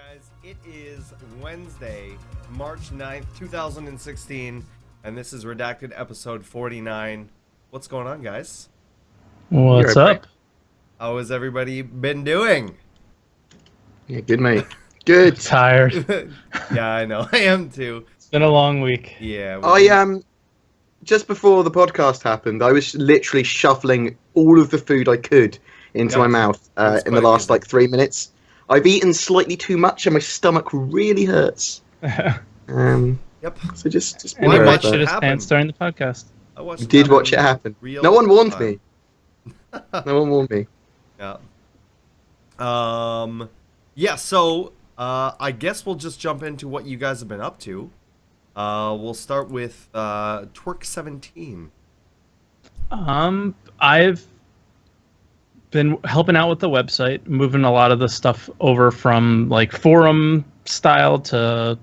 guys, it is Wednesday, March 9th, 2016, and this is Redacted episode 49. What's going on, guys? What's up? How has everybody been doing? Yeah, good, mate. Good. Tired. Yeah, I know. I am too. It's been a long week. Yeah. Just before the podcast happened, I was literally shuffling all of the food I could into my mouth in the last 3 minutes. I've eaten slightly too much and my stomach really hurts. Yep. So just And you watched it his happen. pants during the podcast. I did watch it happen. No one warned me. No one warned me. Yeah. Yeah, so I guess we'll just jump into what you guys have been up to. We'll start with Twerk17. I've been helping out with the website, moving a lot of the stuff over from like forum style to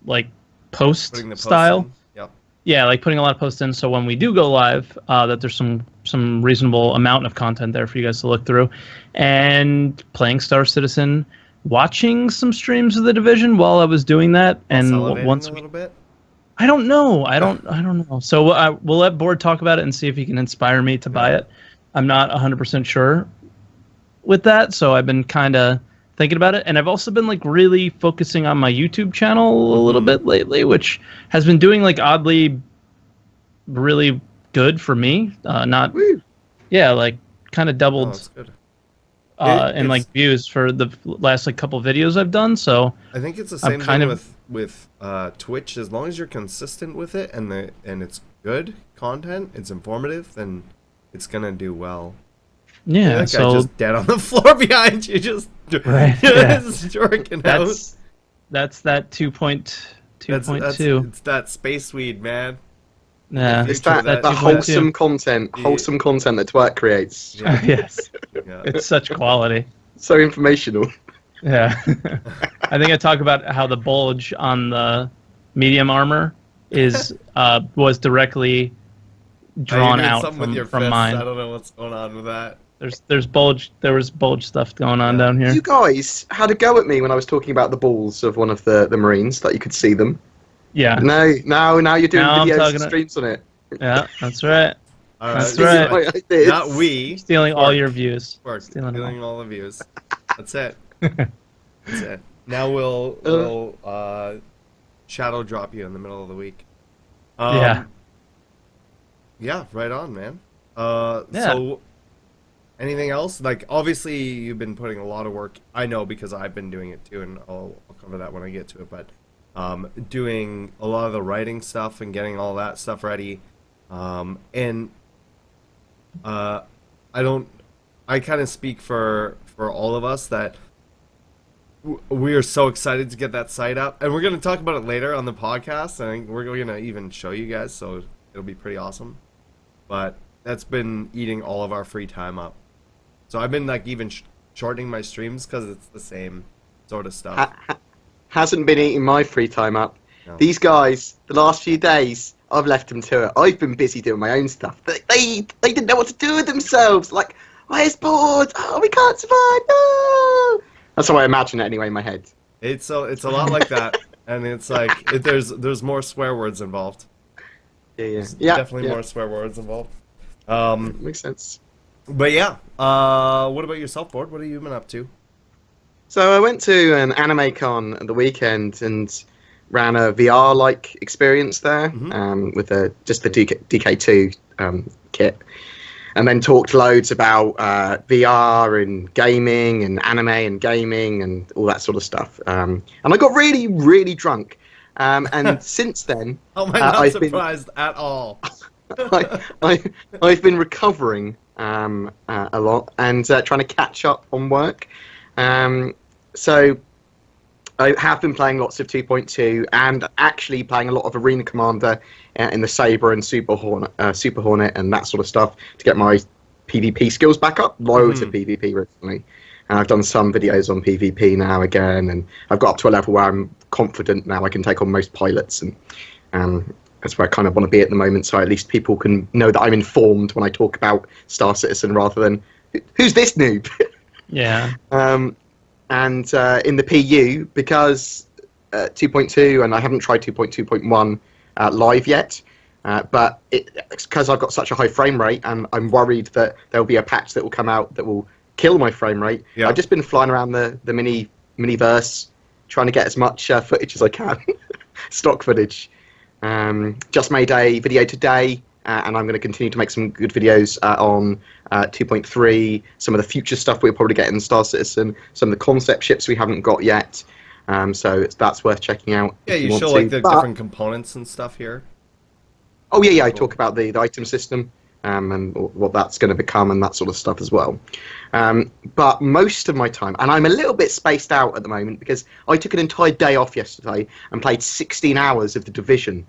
like post Putting the posts style. in. Yep. Yeah, like putting a lot of posts in, so when we do go live, that there's some reasonable amount of content there for you guys to look through, and playing Star Citizen, watching some streams of The Division while I was doing that, and once a little bit. I don't know, I don't know. So we'll let Board talk about it and see if he can inspire me to buy it. I'm not 100% sure with that, so I've been kind of thinking about it, and I've also been like really focusing on my YouTube channel a little bit lately, which has been doing like oddly really good for me. Like kind of doubled that's good. in like views for the last like couple videos I've done. So I think it's the same thing with Twitch. As long as you're consistent with it and it's good content, it's informative, then it's gonna do well. Yeah, that guy so just dead on the floor behind you, just jerking out. That's that 2.2. It's that space weed, man. Yeah, It's that wholesome content that Twerk creates. Yeah. Yes, Yeah. it's such quality. So informational. Yeah, I think I talk about how the bulge on the medium armor was directly drawn out from mine. I don't know what's going on with that. There was bulge stuff going on down here. You guys had a go at me when I was talking about the balls of one of the Marines, that you could see them. Yeah. Now you're doing Now I'm videos talking and streams on it. Yeah, that's right. All That's right. right. Not we. Stealing all your views. Stealing all the views. That's it. That's it. Now we'll shadow drop you in the middle of the week. Yeah, right on, man. So anything else? Like, obviously you've been putting a lot of work. I know because I've been doing it too, and I'll cover that when I get to it. But doing a lot of the writing stuff and getting all that stuff ready. I kind of speak for all of us that we are so excited to get that site up, and we're going to talk about it later on the podcast. I think we're going to even show you guys, so it'll be pretty awesome. But that's been eating all of our free time up. So I've been like even shortening my streams because it's the same sort of stuff. Hasn't been eating my free time up. No. These guys, the last few days, I've left them to it. I've been busy doing my own stuff. They didn't know what to do with themselves. Like, where's Bored? Oh, we can't survive. No. That's how I imagine it anyway in my head. It's a lot like that, and it's like there's more swear words involved. Yeah. Definitely more swear words involved. Makes sense. But yeah, what about yourself, Bored? What have you been up to? So I went to an anime con at the weekend and ran a VR-like experience there with just the DK2 kit. And then talked loads about VR and gaming and anime and gaming and all that sort of stuff. And I got really, really drunk. And since then, I'm not surprised at all. I've been recovering a lot and trying to catch up on work. So I have been playing lots of 2.2 and actually playing a lot of Arena Commander in the Sabre and Super Hornet and that sort of stuff to get my PvP skills back up. Loads of PvP recently. And I've done some videos on PvP now again, and I've got up to a level where I'm confident now I can take on most pilots, and that's where I kind of want to be at the moment, so at least people can know that I'm informed when I talk about Star Citizen rather than, who's this noob? Yeah. and in the PU, because 2.2, and I haven't tried 2.2.1 live yet, but it's because I've got such a high frame rate, and I'm worried that there'll be a patch that will come out that will kill my frame rate. Yeah. I've just been flying around the miniverse, trying to get as much footage as I can, stock footage. Just made a video today, and I'm going to continue to make some good videos on 2.3, some of the future stuff we'll probably get in Star Citizen, some of the concept ships we haven't got yet. So that's worth checking out. Yeah, if you want show to. like the different components and stuff here. Oh yeah, I Cool. talk about the item system and what that's going to become and that sort of stuff as well. But most of my time, and I'm a little bit spaced out at the moment because I took an entire day off yesterday and played 16 hours of The Division,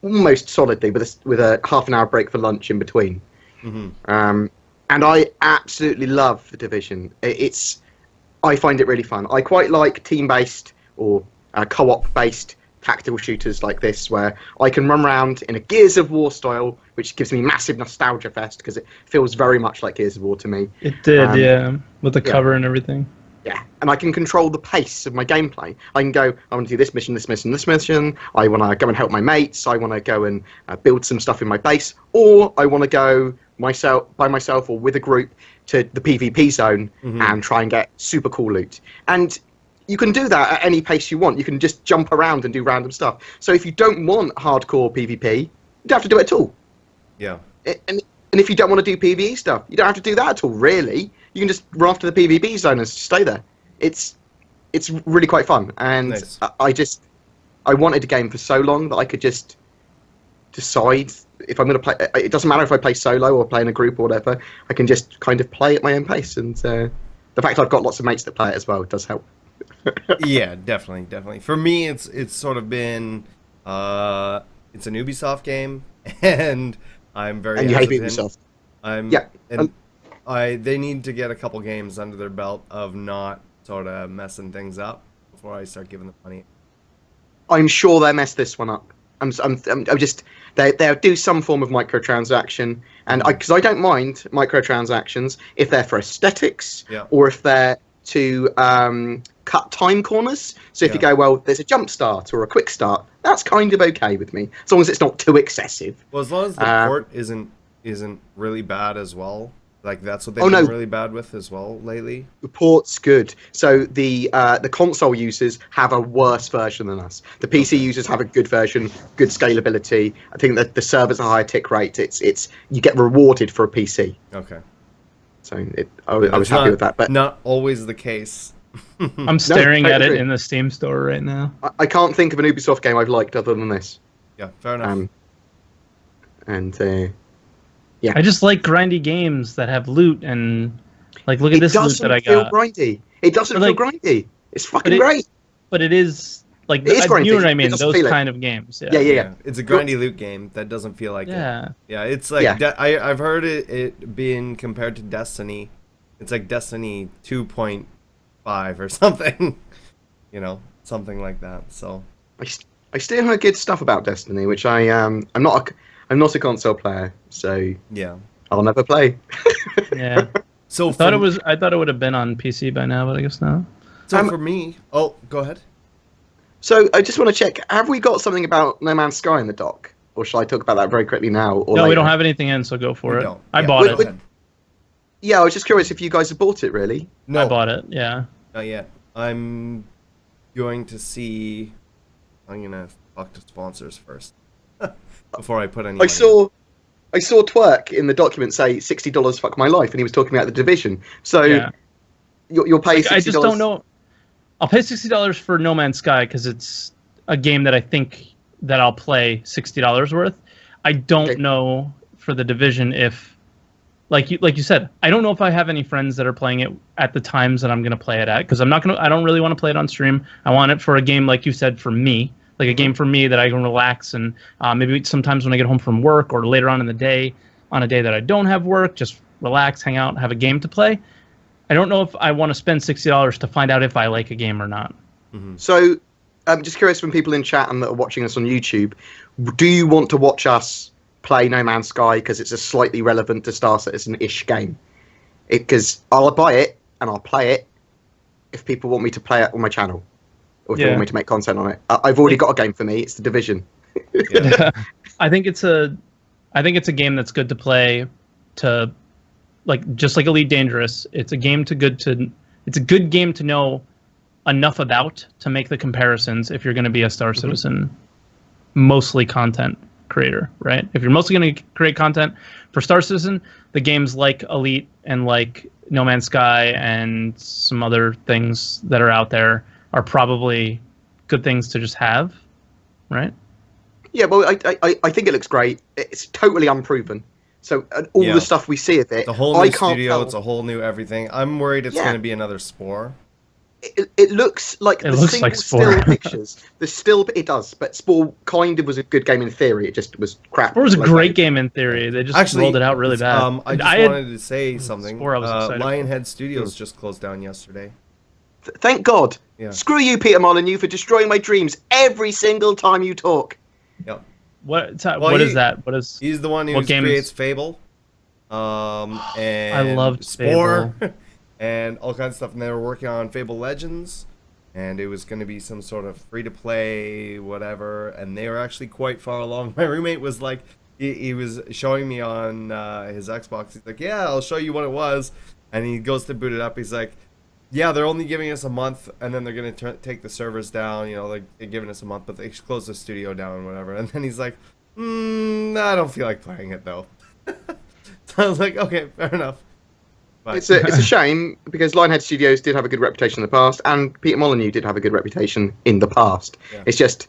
almost solidly, with a half an hour break for lunch in between. Mm-hmm. And I absolutely love The Division. I find it really fun. I quite like team-based or co-op-based tactical shooters like this, where I can run around in a Gears of War style, which gives me massive nostalgia fest because it feels very much like Gears of War to me. It did, yeah, with the cover and everything. Yeah, and I can control the pace of my gameplay. I can go, I want to do this mission, this mission, this mission. I want to go and help my mates. I want to go and build some stuff in my base. Or I want to go by myself or with a group to the PvP zone and try and get super cool loot. And you can do that at any pace you want. You can just jump around and do random stuff. So if you don't want hardcore PvP, you don't have to do it at all. Yeah. And if you don't want to do PvE stuff, you don't have to do that at all, really. You can just run off to the PvP zone and stay there. It's really quite fun. And Nice. I wanted a game for so long that I could just decide if I'm going to play. It doesn't matter if I play solo or play in a group or whatever. I can just kind of play at my own pace. And the fact I've got lots of mates that play it as well does help. Yeah, definitely. For me, it's sort of been it's an Ubisoft game, and I'm very And you hate hesitant. Ubisoft. They need to get a couple games under their belt of not sort of messing things up before I start giving them money. I'm sure they messed this one up. I'm just they'll do some form of microtransaction, and because I don't mind microtransactions if they're for aesthetics or if they're to cut time corners. So if you go, well, there's a jump start or a quick start, that's kind of okay with me, as long as it's not too excessive. Well, as long as the port isn't really bad as well. Like that's what they've been really bad with as well lately. The port's good. So the console users have a worse version than us. The PC users have a good version, good scalability. I think that the servers are higher tick rate. It's you get rewarded for a PC. Okay. So I was happy with that, but not always the case. I'm staring at it in the Steam store right now. I can't think of an Ubisoft game I've liked other than this. Yeah, fair enough. Yeah. I just like grindy games that have loot and like look at this loot that I got. It doesn't feel grindy. It's fucking great. But it is like it is grindy. You know what I mean? It doesn't Those feel kind of games. Yeah. It's a grindy loot game that doesn't feel like it. Yeah, it's like I've heard it being compared to Destiny. It's like Destiny 2.5 or something. You know, something like that. So I still heard good stuff about Destiny, which I'm not a console player, so yeah, I'll never play. Yeah. So I thought it would have been on PC by now, but I guess not. So for me, go ahead. So I just want to check: have we got something about No Man's Sky in the doc, or shall I talk about that very quickly now? Or no, later? we don't have anything in, so go for it. Don't. I bought it. Yeah, I was just curious if you guys have bought it, really. No, I bought it. Yeah. Not yet. I'm going to see. I'm gonna talk to sponsors first before I put any. I saw Twerk in the document say $60 fuck my life, and he was talking about The Division. So you'll pay $60. I just don't know. I'll pay $60 for No Man's Sky because it's a game that I think that I'll play $60 worth. I don't know for The Division if, like you said, I don't know if I have any friends that are playing it at the times that I'm going to play it at, because I don't really want to play it on stream. I want it for a game, like you said, for me. Like a game for me that I can relax and maybe sometimes when I get home from work or later on in the day, on a day that I don't have work, just relax, hang out, have a game to play. I don't know if I want to spend $60 to find out if I like a game or not. Mm-hmm. So I'm just curious, from people in chat and that are watching us on YouTube, do you want to watch us play No Man's Sky because it's a slightly relevant to Star Citizen-ish game? Because I'll buy it and I'll play it if people want me to play it on my channel, or if they Yeah. want me to make content on it. I've already got a game for me. It's The Division. Yeah. I think it's a game that's good to play to, like, just like Elite Dangerous. It's a good game to know enough about to make the comparisons if you're going to be a Star Citizen mostly content creator, right? If you're mostly going to create content for Star Citizen, the games like Elite and like No Man's Sky and some other things that are out there are probably good things to just have, right? Yeah, well, I think it looks great. It's totally unproven. So all Yeah. the stuff we see of it, It's a whole I new can't studio. tell. It's a whole new everything. I'm worried it's Yeah. going to be another Spore. It looks like It the looks single like Spore. still pictures. The still it does, but Spore kind of was a good game in theory. It just was crap. It was a like great that. game in theory. They just Actually, rolled it out really bad. I just had- wanted to say something. Spore I was excited for. Lionhead Studios just closed down yesterday. Thank God. Yeah. Screw you, Peter Molyneux, for destroying my dreams every single time you talk. Yep. What is that? What is? He's the one who What games- creates Fable. And I loved Spore and all kinds of stuff. And they were working on Fable Legends, and it was going to be some sort of free-to-play whatever. And they were actually quite far along. My roommate was like, he was showing me on his Xbox. He's like, "Yeah, I'll show you what it was." And he goes to boot it up. He's like, "Yeah, they're only giving us a month, and then they're going to take the servers down. You know, like they're giving us a month, but they close the studio down and whatever." And then he's like, "I don't feel like playing it though." So I was like, "Okay, fair enough." But, It's a shame because Lionhead Studios did have a good reputation in the past, and Peter Molyneux did have a good reputation in the past. Yeah. It's just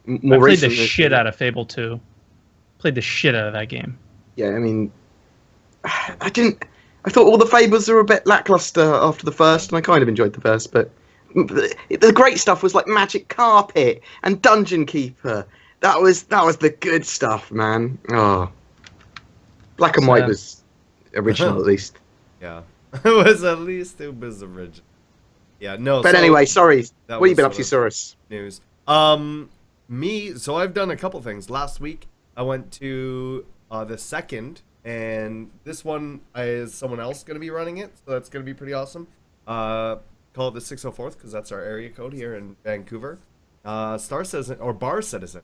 I more played the recently. shit out of Fable 2. Played the shit out of that game. Yeah, I mean, I thought all the Fables were a bit lackluster after the first, and I kind of enjoyed the first, but the great stuff was like Magic Carpet and Dungeon Keeper. That was the good stuff, man. Oh, Black and White So- was original at least. yeah, it was original. Yeah, no. But so anyway, sorry. that What have you was been up sort to, of Saurus? news. So I've done a couple things. Last week I went to the second, and this one is someone else going to be running it, so that's going to be pretty awesome. Call it the 604th because that's our area code here in Vancouver. Star Citizen or Bar Citizen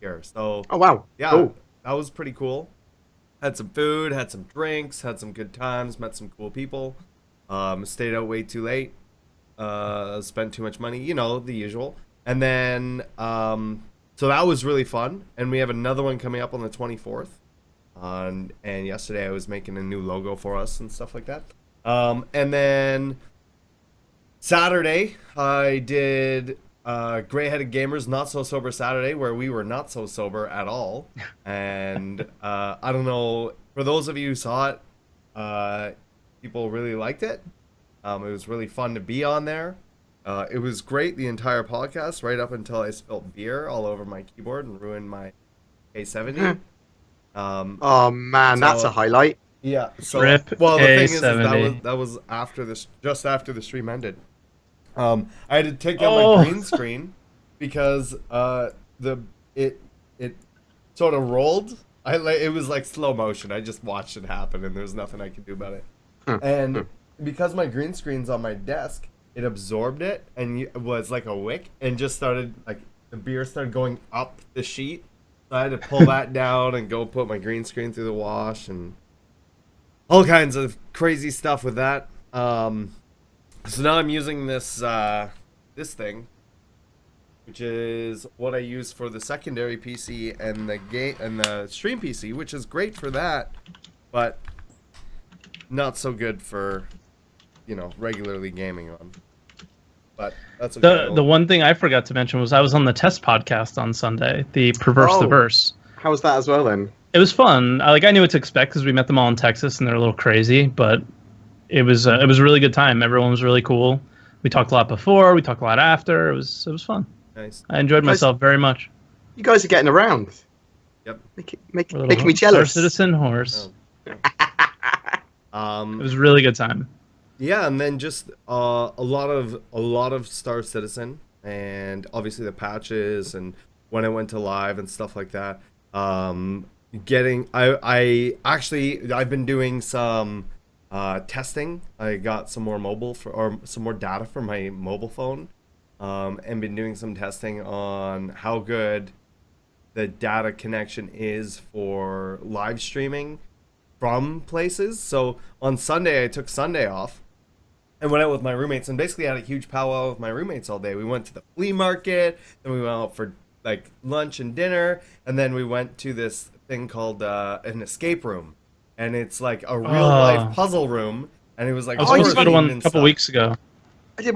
here. So Oh wow. yeah, Cool. that was pretty cool. Had some food, had some drinks, had some good times, met some cool people. Stayed out way too late. Spent too much money, you know, the usual. And then, so that was really fun. And we have another one coming up on the 24th. And yesterday I was making a new logo for us and stuff like that. And then Saturday I did Gray-Headed Gamers Not So Sober Saturday, where we were not so sober at all. And I don't know, for those of you who saw it, people really liked it. It was really fun to be on there. It was great, the entire podcast, right up until I spilled beer all over my keyboard and ruined my K70. Oh man, that's so- a highlight. Yeah. So, Rip well, the thing is K70. that was after this, just after the stream ended. I had to take down Oh. my green screen because it sort of rolled. It was like slow motion. I just watched it happen, and there's nothing I could do about it. And because my green screen's on my desk, it absorbed it and it was like a wick, and just started like the beer started going up the sheet. So I had to pull that down and go put my green screen through the wash and all kinds of crazy stuff with that. So now I'm using this this thing, which is what I use for the secondary PC and the game and the stream PC, which is great for that, but not so good for, you know, regularly gaming on. But that's okay. The one thing I forgot to mention was I was on the test podcast on Sunday, the Perverse the Oh. Verse. How was that as well then? It was fun. I knew what to expect because we met them all in Texas and they're a little crazy, but it was a really good time. Everyone was really cool. We talked a lot before. We talked a lot after. It was fun. Nice. I enjoyed myself very much. You guys are getting around. Yep. Making me jealous. Star Citizen horse. Oh. It was a really good time. Yeah, and then just a lot of Star Citizen, and obviously the patches and when I went to live and stuff like that. I've been doing some testing. I got some more some more data for my mobile phone, and been doing some testing on how good the data connection is for live streaming from places. So on Sunday, I took Sunday off and went out with my roommates and basically had a huge powwow with my roommates all day. We went to the flea market, then we went out for like lunch and dinner, and then we went to this thing called an escape room, and it's like a real life puzzle room, and it was like I was supposed to go to one a couple weeks ago. I did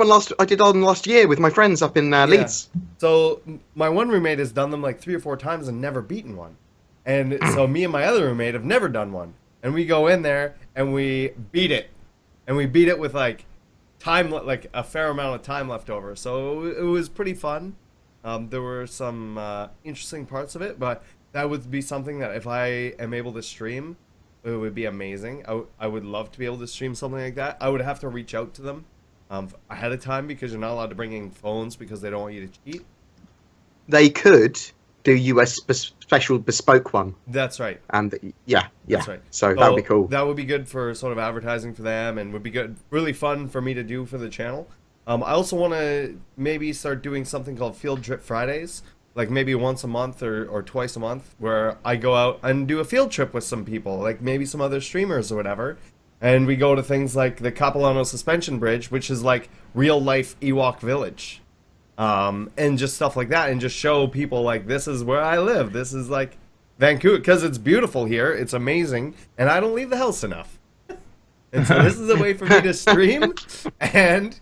one last year with my friends up in Leeds. So my one roommate has done them like 3 or 4 times and never beaten one, and so me and my other roommate have never done one, and we go in there and we beat it, and we beat it with like a fair amount of time left over. So it was pretty fun. There were some interesting parts of it, but that would be something that if I am able to stream, it would be amazing. I would love to be able to stream something like that. I would have to reach out to them ahead of time because you're not allowed to bring in phones because they don't want you to cheat. They could do you a special bespoke one. That's right. And yeah. That's right. So that would be cool. That would be good for sort of advertising for them, and would be good, really fun for me to do for the channel. I also want to maybe start doing something called Field Trip Fridays, like maybe once a month or twice a month, where I go out and do a field trip with some people, like maybe some other streamers or whatever, and we go to things like the Capilano Suspension Bridge, which is like real life Ewok village, and just stuff like that, and just show people like this is where I live, this is like Vancouver, because it's beautiful here, it's amazing, and I don't leave the house enough, and so this is a way for me to stream and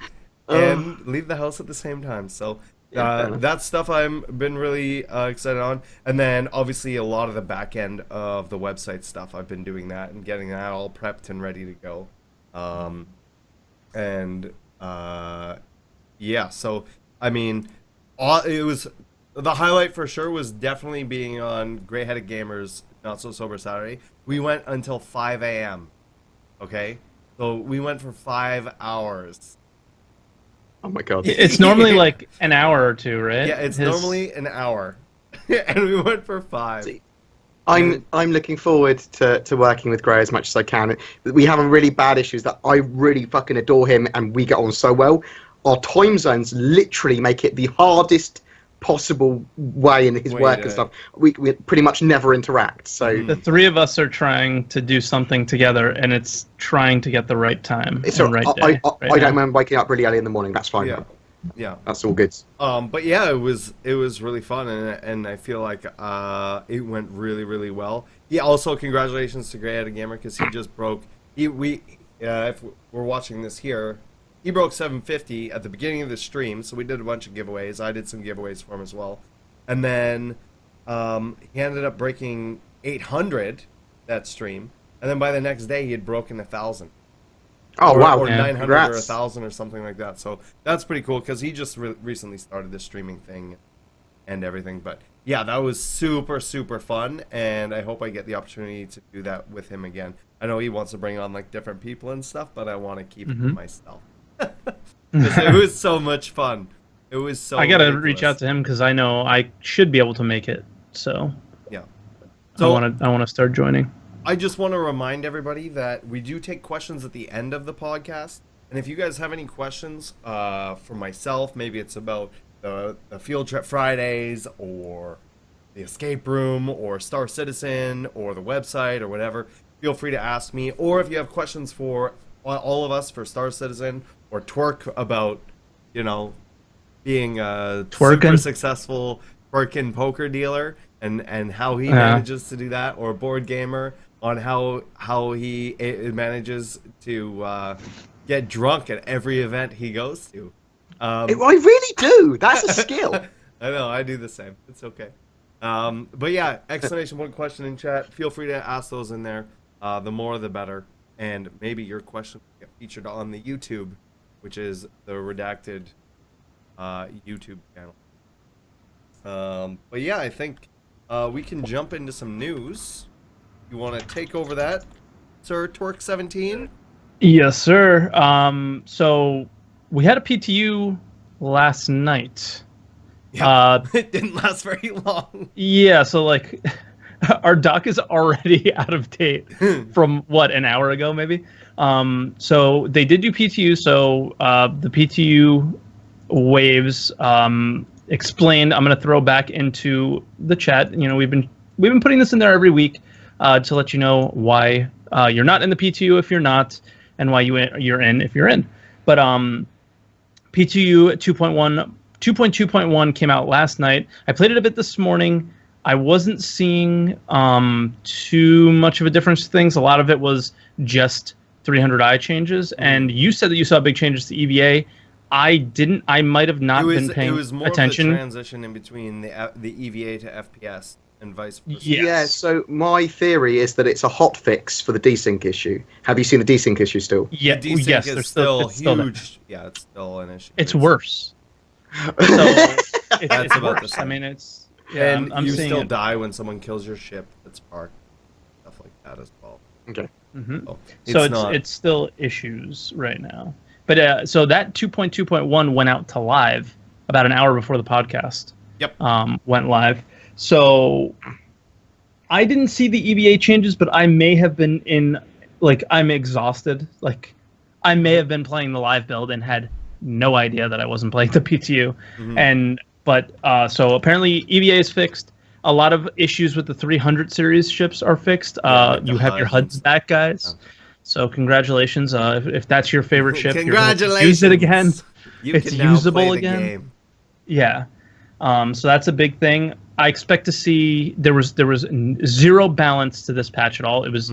leave the house at the same time. So that's stuff I've been really excited on. And then obviously a lot of the back end of the website stuff, I've been doing that and getting that all prepped and ready to go. Yeah, so I mean, it was the highlight for sure was definitely being on Grey Headed Gamers Not So Sober Saturday. We went until 5 a.m. Okay, so we went for 5 hours. Oh my god. It's normally like an hour or two, right? Yeah, it's normally an hour. And we went for 5. See, I'm looking forward to working with Gray as much as I can. We have a really bad issue is that I really fucking adore him and we get on so well. Our time zones literally make it the hardest possible way in his work and stuff. We pretty much never interact. So the 3 of us are trying to do something together, and it's trying to get the right time. It's and right day. I don't mind waking up really early in the morning. That's fine. Yeah, that's all good. But yeah, it was really fun, and I feel like it went really, really well. Yeah. Also, congratulations to Grey Headed Gamer because he just broke. If we're watching this here. He broke 750 at the beginning of the stream, so we did a bunch of giveaways. I did some giveaways for him as well. And then he ended up breaking 800 that stream. And then by the next day, he had broken 1,000. Oh, wow. Or 900 Congrats. or 1,000 or something like that. So that's pretty cool because he just recently started this streaming thing and everything. But yeah, that was super, super fun. And I hope I get the opportunity to do that with him again. I know he wants to bring on like different people and stuff, but I want to keep it to myself. It was so much fun. It was so I gotta ridiculous. reach out to him because I know I should be able to make it. So yeah, so I want to start joining. I just want to remind everybody that we do take questions at the end of the podcast, and if you guys have any questions for myself, maybe it's about the Field Trip Fridays or the escape room or Star Citizen or the website or whatever, feel free to ask me. Or if you have questions for all of us for Star Citizen or Twerk about, being a super successful twerking poker dealer and how he manages to do that, or BoredGamer on how he manages to get drunk at every event he goes to. I really do. That's a skill. I know, I do the same. It's okay. But yeah, exclamation point question in chat. Feel free to ask those in there. The more the better. And maybe your question will get featured on the YouTube, which is the Redacted YouTube channel. But yeah, I think we can jump into some news. You want to take over that, Sir Twerk17? Yes, sir. So we had a PTU last night. Yeah, it didn't last very long. Yeah, so like our doc is already out of date from what, an hour ago maybe. So they did do PTU. So the PTU waves explained. I'm going to throw back into the chat. You know, we've been putting this in there every week to let you know why you're not in the PTU if you're not, and why you're in if you're in. But PTU 2.2.1 came out last night. I played it a bit this morning. I wasn't seeing too much of a difference to things. A lot of it was just 300i changes, and you said that you saw big changes to EVA. I didn't. I might have not been paying attention. It was more of a transition in between the EVA to FPS and vice versa. Yes. Yeah, so my theory is that it's a hot fix for the desync issue. Have you seen the desync issue still? Yeah, The desync yes, is there's still still huge. Yeah, it's still an issue. it's worse. So it's about the worse. same. I mean, it's yeah. And I'm you seeing still it. die when someone kills your ship that's parked. Stuff like that as well. Okay. Mm-hmm. So So it's still issues right now. But so that 2.2.1 went out to live about an hour before the podcast. Yep. Went live. So I didn't see the EVA changes, but I may have been I'm exhausted. Like I may have been playing the live build and had no idea that I wasn't playing the PTU. Mm-hmm. So apparently EVA is fixed. A lot of issues with the 300 series ships are fixed. Like you have your HUDs back, guys. Yeah. So congratulations. If that's your favorite ship, Congratulations. use it again. You It's can now usable play the again. game. Yeah. So that's a big thing. I expect to see there was zero balance to this patch at all. It was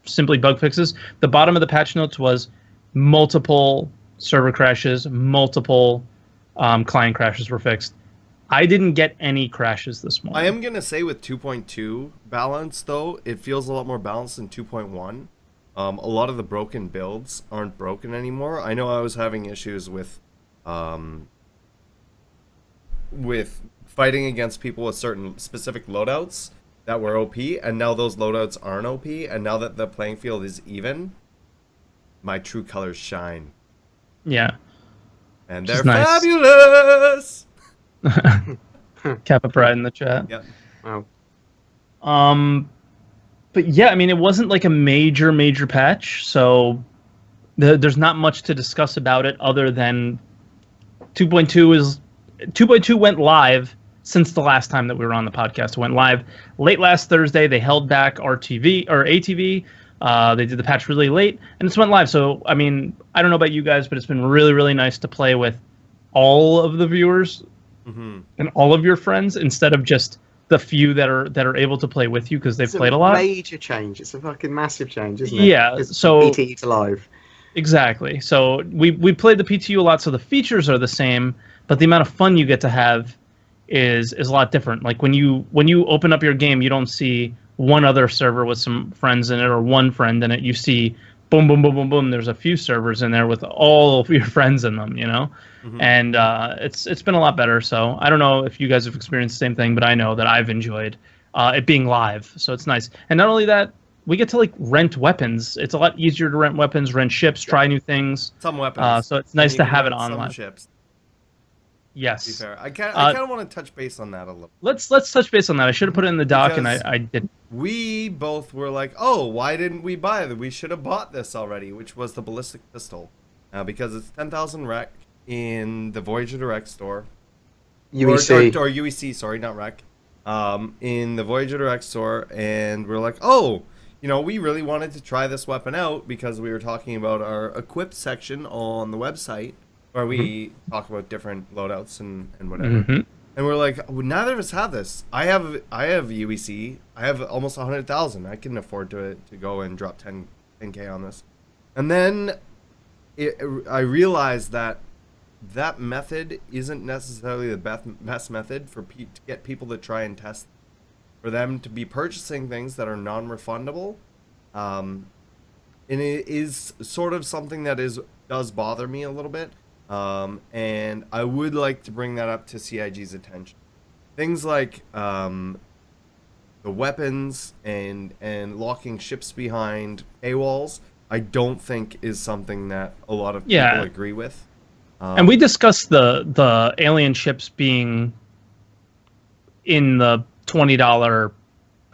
simply bug fixes. The bottom of the patch notes was multiple server crashes, multiple client crashes were fixed. I didn't get any crashes this morning. I am going to say with 2.2 balance, though, it feels a lot more balanced than 2.1. A lot of the broken builds aren't broken anymore. I know I was having issues with fighting against people with certain specific loadouts that were OP, and now those loadouts aren't OP, and now that the playing field is even, my true colors shine. Yeah. And Which they're is nice. fabulous! Kappa Pride in the chat. Yep. Wow. But yeah, I mean, it wasn't like a major patch, so there's not much to discuss about it other than 2.2 went live since the last time that we were on the podcast. It went live late last Thursday. They held back RTV or ATV. They did the patch really late, and it's went live. So, I mean, I don't know about you guys, but it's been really, really nice to play with all of the viewers and all of your friends instead of just the few that are able to play with you because they've played a lot. Major change. It's a fucking massive change, isn't it? Yeah. It's So PTU to live. exactly. So we played the PTU a lot, so the features are the same, but the amount of fun you get to have is a lot different. Like when you open up your game, you don't see one other server with some friends in it or one friend in it. You see boom, boom, boom, boom, boom. There's a few servers in there with all of your friends in them, you know? And it's been a lot better. So I don't know if you guys have experienced the same thing, but I know that I've enjoyed it being live. So it's nice. And not only that, we get to like rent weapons. It's a lot easier to rent weapons, rent ships, try new things. Some weapons. So it's nice And to you can have it rent on some live. ships, to be Yes. fair. I kind of want to touch base on that a little. Let's touch base on that. I should have put it in the doc, and Because- I didn't. We both were like, oh, why didn't we buy it? We should have bought this already, which was the ballistic pistol. Because it's 10,000 rec in the Voyager Direct store. UEC. Or UEC, sorry, not rec. In the Voyager Direct store, and we're like, oh, you know, we really wanted to try this weapon out because we were talking about our equip section on the website where we talk about different loadouts and whatever. And we're like, well, neither of us have this. I have UEC. I have almost 100,000. I can afford to go and drop 10K on this. And then I realized that method isn't necessarily the best method to get people to try and test. For them to be purchasing things that are non-refundable. And it is sort of something that does bother me a little bit. And I would like to bring that up to CIG's attention. Things like the weapons and locking ships behind paywalls, I don't think is something that a lot of people agree with. And we discussed the alien ships being in the $20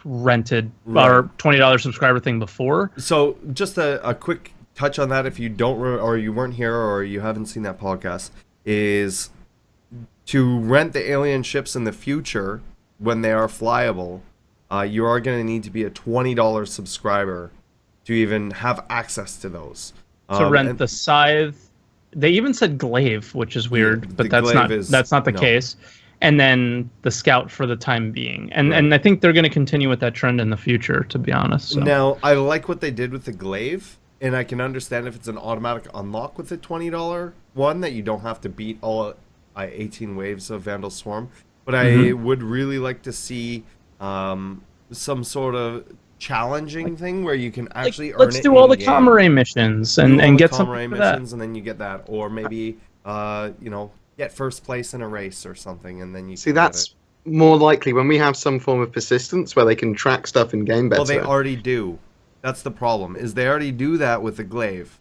rented Right. or $20 subscriber thing before. So just a quick touch on that, if you don't or you weren't here or you haven't seen that podcast, is to rent the alien ships in the future when they are flyable. You are going to need to be a $20 subscriber to even have access to those. To rent the Scythe. They even said Glaive, which is weird, Yeah, but that's not the case. And then the Scout for the time being. And I think they're going to continue with that trend in the future, to be honest. So. Now, I like what they did with the Glaive, and I can understand if it's an automatic unlock with the $20 one that you don't have to beat all 18 waves of Vandal Swarm. But I would really like to see some sort of challenging thing where you can actually earn it. Let's do all the Comrade missions and get some missions, and then you get that, or maybe get first place in a race or something, and then you see that's more likely when we have some form of persistence where they can track stuff in game better. Well, they already do. That's the problem. Is they already do that with the Glaive.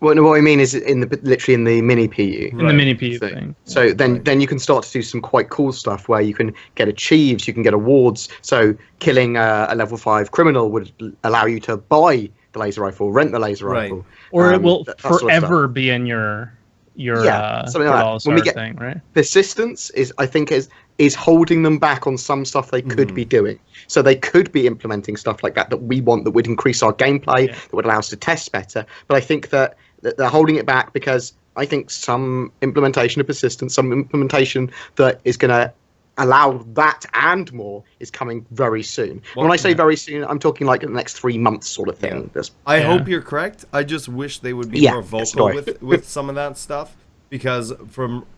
Well, no, what I mean is literally in the mini PU. In the mini PU thing. So then you can start to do some quite cool stuff where you can get achieves, you can get awards. So killing a level 5 criminal would allow you to buy the laser rifle, rent the laser rifle. Or it will forever be in your something like that. When we get thing, right? Persistence is holding them back on some stuff they could be doing. So they could be implementing stuff like that we want, that would increase our gameplay, that would allow us to test better. But I think that they're holding it back because I think some implementation of persistence, some implementation that is going to allow that and more is coming very soon. When I say very soon, I'm talking like in the next 3 months sort of thing. Yeah. I hope you're correct. I just wish they would be more vocal with some of that stuff, because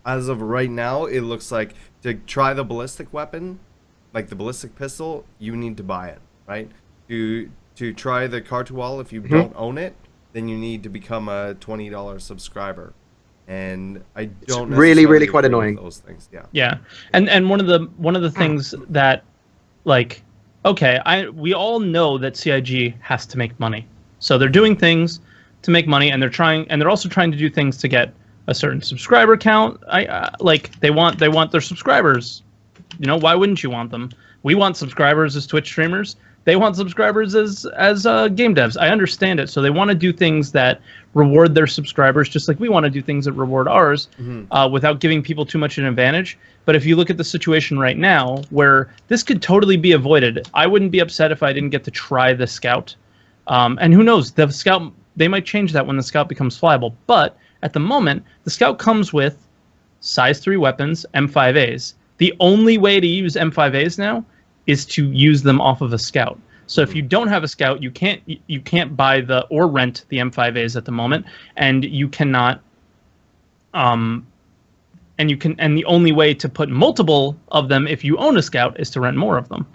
as of right now, it looks like to try the ballistic weapon, like the ballistic pistol, you need to buy it, right? To try the Cartual, if you don't own it, then you need to become a $20 subscriber. And I don't really quite annoying. Those things, yeah. And one of the things that, like, okay, we all know that CIG has to make money, so they're doing things to make money, and they're also trying to do things to get a certain subscriber count. Like they want their subscribers. Why wouldn't you want them? We want subscribers as Twitch streamers. They want subscribers as game devs. I understand it. So they want to do things that reward their subscribers, just like we want to do things that reward ours, without giving people too much an advantage. But if you look at the situation right now, where this could totally be avoided, I wouldn't be upset if I didn't get to try the Scout. And who knows, the Scout, they might change that when the Scout becomes flyable. But at the moment, the Scout comes with size 3 weapons, M5As. The only way to use M5As now is to use them off of a Scout. So if you don't have a Scout, you can't buy or rent the M5As at the moment, and you cannot and the only way to put multiple of them if you own a Scout is to rent more of them.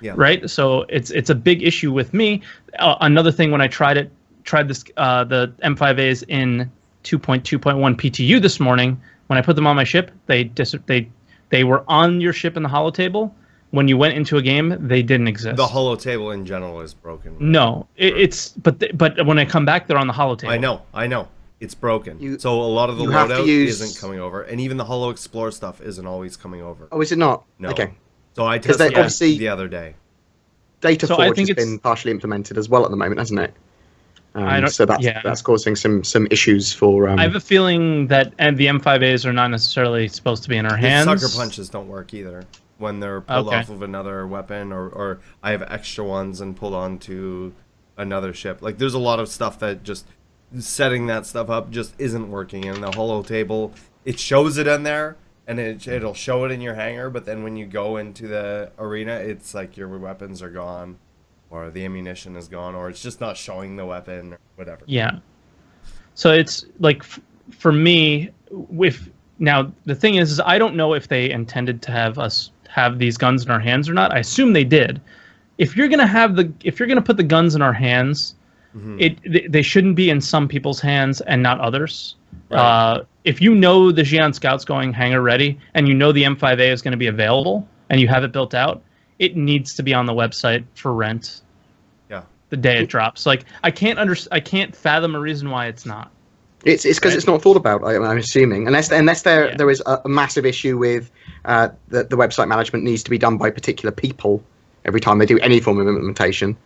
Yeah. Right? So it's a big issue with me. Another thing, when I tried the M5As in 2.2.1 PTU this morning, when I put them on my ship, they were on your ship in the holo table. When you went into a game, they didn't exist. The holo table in general is broken. Right? No, but when I come back, they're on the holo table. I know. It's broken. So a lot of the loadout isn't coming over, and even the Holo Explorer stuff isn't always coming over. Oh, is it not? No. Okay. So I tested that the other day. Data Forge has been partially implemented as well at the moment, hasn't it? So that's causing some issues for. I have a feeling that the M5As are not necessarily supposed to be in our hands. Sucker punches don't work either when they're pulled off of another weapon, or I have extra ones and pulled onto another ship. Like, there's a lot of stuff that just setting that stuff up just isn't working. And the holo table, it shows it in there, and it'll show it in your hangar, but then when you go into the arena, it's like your weapons are gone, or the ammunition is gone, or it's just not showing the weapon, or whatever. Yeah. So it's like, for me, now the thing is I don't know if they intended to have us have these guns in our hands or not. I assume they did. If you're gonna put the guns in our hands, they shouldn't be in some people's hands and not others. Right. If you know the Xi'an Scout's going hangar ready, and you know the M5A is going to be available, and you have it built out, it needs to be on the website for rent. Yeah. The day it drops. Like, I can't fathom a reason why it's not. It's because Right. it's not thought about. I'm assuming, unless Yeah. there is a massive issue with the website management needs to be done by particular people every time they do any form of implementation,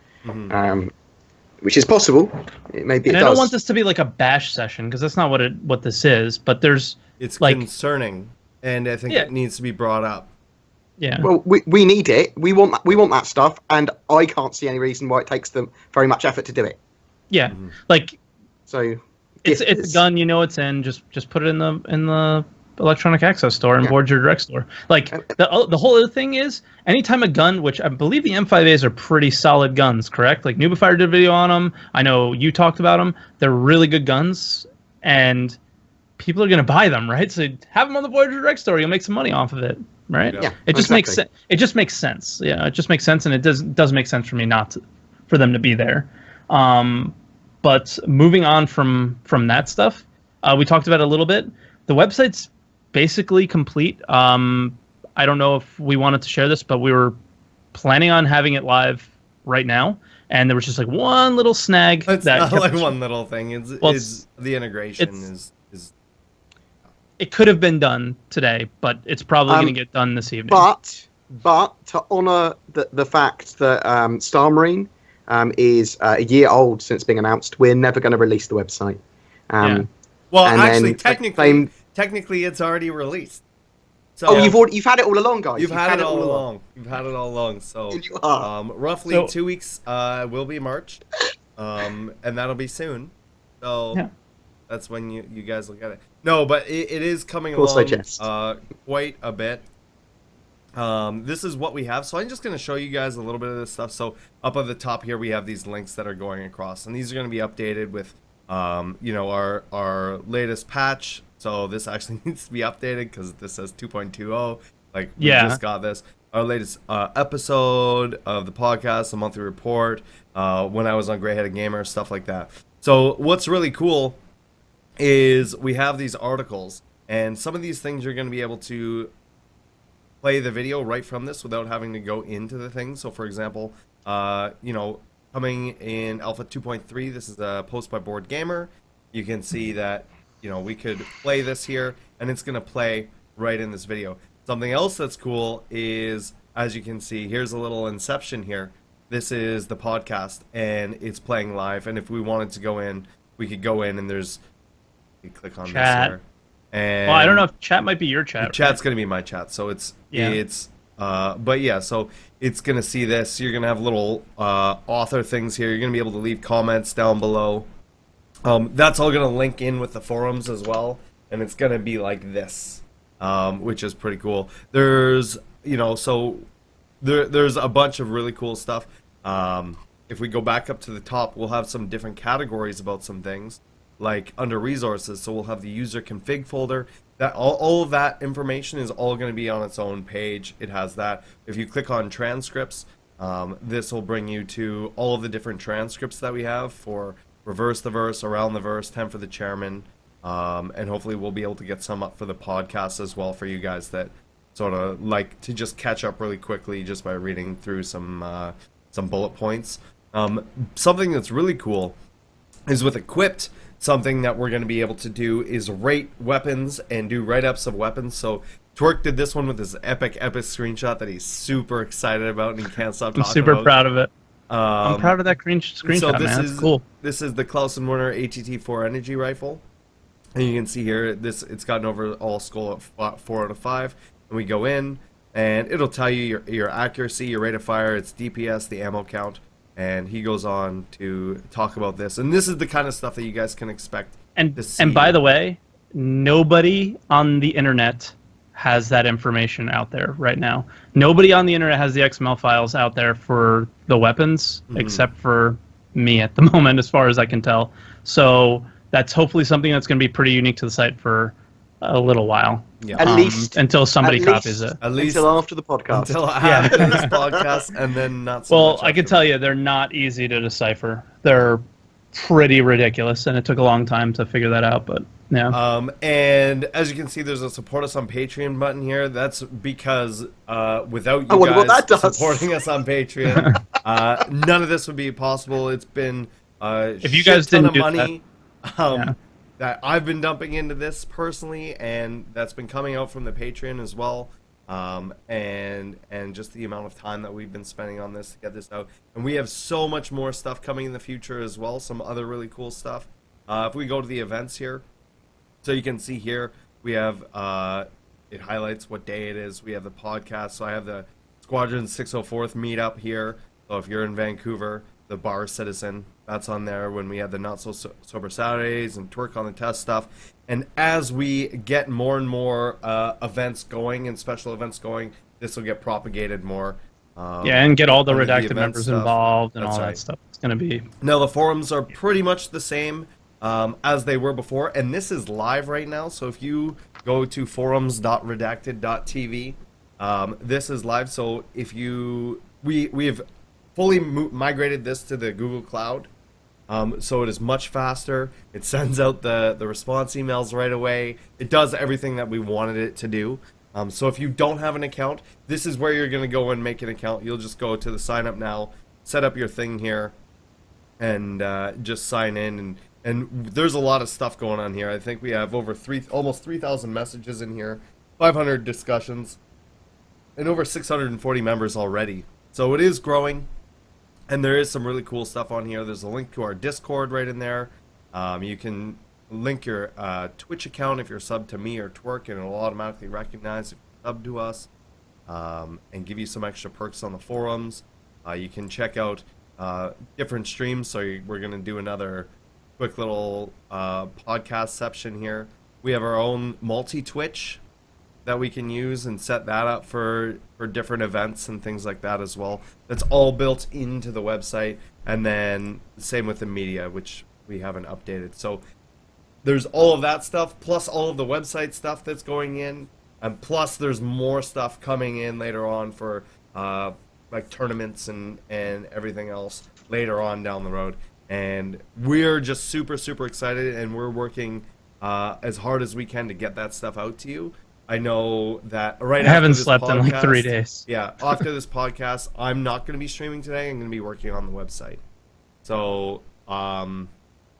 which is possible. It maybe And it I don't does. want this to be like a bash session because that's not what this is. But there's It's like concerning, and I think Yeah. it needs to be brought up. yeah. Well, we need it. We want that stuff, and I can't see any reason why it takes them very much effort to do it. Yeah, like So it's a gun, it's in. Just put it in the electronic access store and board your direct store. Like the whole other thing is, anytime a gun, which I believe the M5As are pretty solid guns, correct? Like Nubifire did a video on them. I know you talked about them. They're really good guns, and people are gonna buy them, right? So have them on the Voyager direct store. You'll make some money off of it, right? Yeah. It just makes exactly. sense. It just makes sense. Yeah, it just makes sense, and it does make sense for me for them to be there. But moving on from that stuff, we talked about it a little bit. The website's basically complete. I don't know if we wanted to share this, but we were planning on having it live right now, and there was just like one little snag. It's that not kept like us- one little thing. Well, It's the integration it's- is It could have been done today, but it's probably going to get done this evening. But to honour the fact that Star Marine is a year old since being announced, we're never going to release the website. well, and actually, then technically, it's already released. So you've had it all along, guys. You've had it all along. You've had it all along. So You are. roughly So- 2 weeks will be March, and that'll be soon. So Yeah. that's when you guys will get it. No, but it is coming Of course I along jest. quite a bit. This is what we have. So I'm just going to show you guys a little bit of this stuff. So up at the top here, we have these links that are going across, and these are going to be updated with, our latest patch. So this actually needs to be updated because this says 2.20. Like we just got this. Our latest episode of the podcast, a monthly report, when I was on Grey Headed Gamer, stuff like that. So what's really cool is we have these articles, and some of these things you're going to be able to play the video right from this without having to go into the thing. So for example, coming in Alpha 2.3, this is a post by BoredGamer. You can see that, we could play this here, and it's going to play right in this video. Something else that's cool is, as you can see, here's a little inception here. This is the podcast, and it's playing live, and if we wanted to go in, we could go in, and there's... You click on Chat. this here. And Well, I don't know if chat might be your chat. chat's gonna be my chat, so but yeah, so it's gonna see this. You're gonna have little author things here. You're gonna be able to leave comments down below. That's all gonna link in with the forums as well, and it's gonna be like this, which is pretty cool. There's there's a bunch of really cool stuff. If we go back up to the top, we'll have some different categories about some things. Like under resources, so we'll have the user config folder. That all of that information is all going to be on its own page. It has that. If you click on transcripts, this will bring you to all of the different transcripts that we have for reverse the verse, around the verse, 10 for the chairman, and hopefully we'll be able to get some up for the podcast as well for you guys that sort of like to just catch up really quickly just by reading through some bullet points. Something that's really cool is with Equipped. Something that we're going to be able to do is rate weapons and do write-ups of weapons. So Twerk did this one with this epic screenshot that he's super excited about and he can't stop talking about. I'm super proud of it. I'm proud of that screenshot, so this man. is Oh, It's cool. This is the Clausen Werner ATT-4 energy rifle. And you can see here, it's got an overall score of 4 out of 5. And we go in, and it'll tell you your accuracy, your rate of fire, its DPS, the ammo count. And he goes on to talk about this. And this is the kind of stuff that you guys can expect to see. And by the way, nobody on the internet has that information out there right now. Nobody on the internet has the XML files out there for the weapons, except for me at the moment, as far as I can tell. So that's hopefully something that's going to be pretty unique to the site for a little while. Yeah. At least until somebody at copies least it. At least until after the podcast. until after this podcast, and then not so Well, much I can after. tell you, they're not easy to decipher. They're pretty ridiculous, and it took a long time to figure that out. But yeah, And as you can see, there's a support us on Patreon button here. That's because without you I wonder what guys that does. supporting us on Patreon, none of this would be possible. It's been If you guys ton didn't of do money. Yeah. that I've been dumping into this personally, and that's been coming out from the Patreon as well. And just the amount of time that we've been spending on this to get this out. And we have so much more stuff coming in the future as well, some other really cool stuff. If we go to the events here, so you can see here, we have, it highlights what day it is. We have the podcast, so I have the Squadron 604th meetup here. So if you're in Vancouver, the Bar Citizen, that's on there when we have the Not So Sober Saturdays and Twerk on the Test stuff. And as we get more and more events going and special events going, this will get propagated more. Yeah, and get all the under redacted event members stuff. involved and That's all right. that stuff. It's going to be... Now, the forums are pretty much the same as they were before, and this is live right now. So if you go to forums.redacted.tv, this is live. So if you... We have fully migrated this to the Google Cloud. So it is much faster. It sends out the response emails right away. It does everything that we wanted it to do. So if you don't have an account, this is where you're going to go and make an account. You'll just go to the sign up now, set up your thing here, and just sign in. And there's a lot of stuff going on here. I think we have over almost 3,000 messages in here, 500 discussions, and over 640 members already. So it is growing. And there is some really cool stuff on here. There's a link to our Discord right in there. You can link your Twitch account if you're subbed to me or Twerk, and it'll automatically recognize if you're subbed to us and give you some extra perks on the forums. You can check out different streams. So we're going to do another quick little podcast section here. We have our own multi-Twitch that we can use and set that up for different events and things like that as well. That's all built into the website. And then same with the media, which we haven't updated. So there's all of that stuff, plus all of the website stuff that's going in. And plus there's more stuff coming in later on for like tournaments and everything else later on down the road. And we're just super, super excited, and we're working as hard as we can to get that stuff out to you. I know that I haven't slept in like 3 days. days. Yeah, after this podcast, I'm not going to be streaming today. I'm going to be working on the website. So,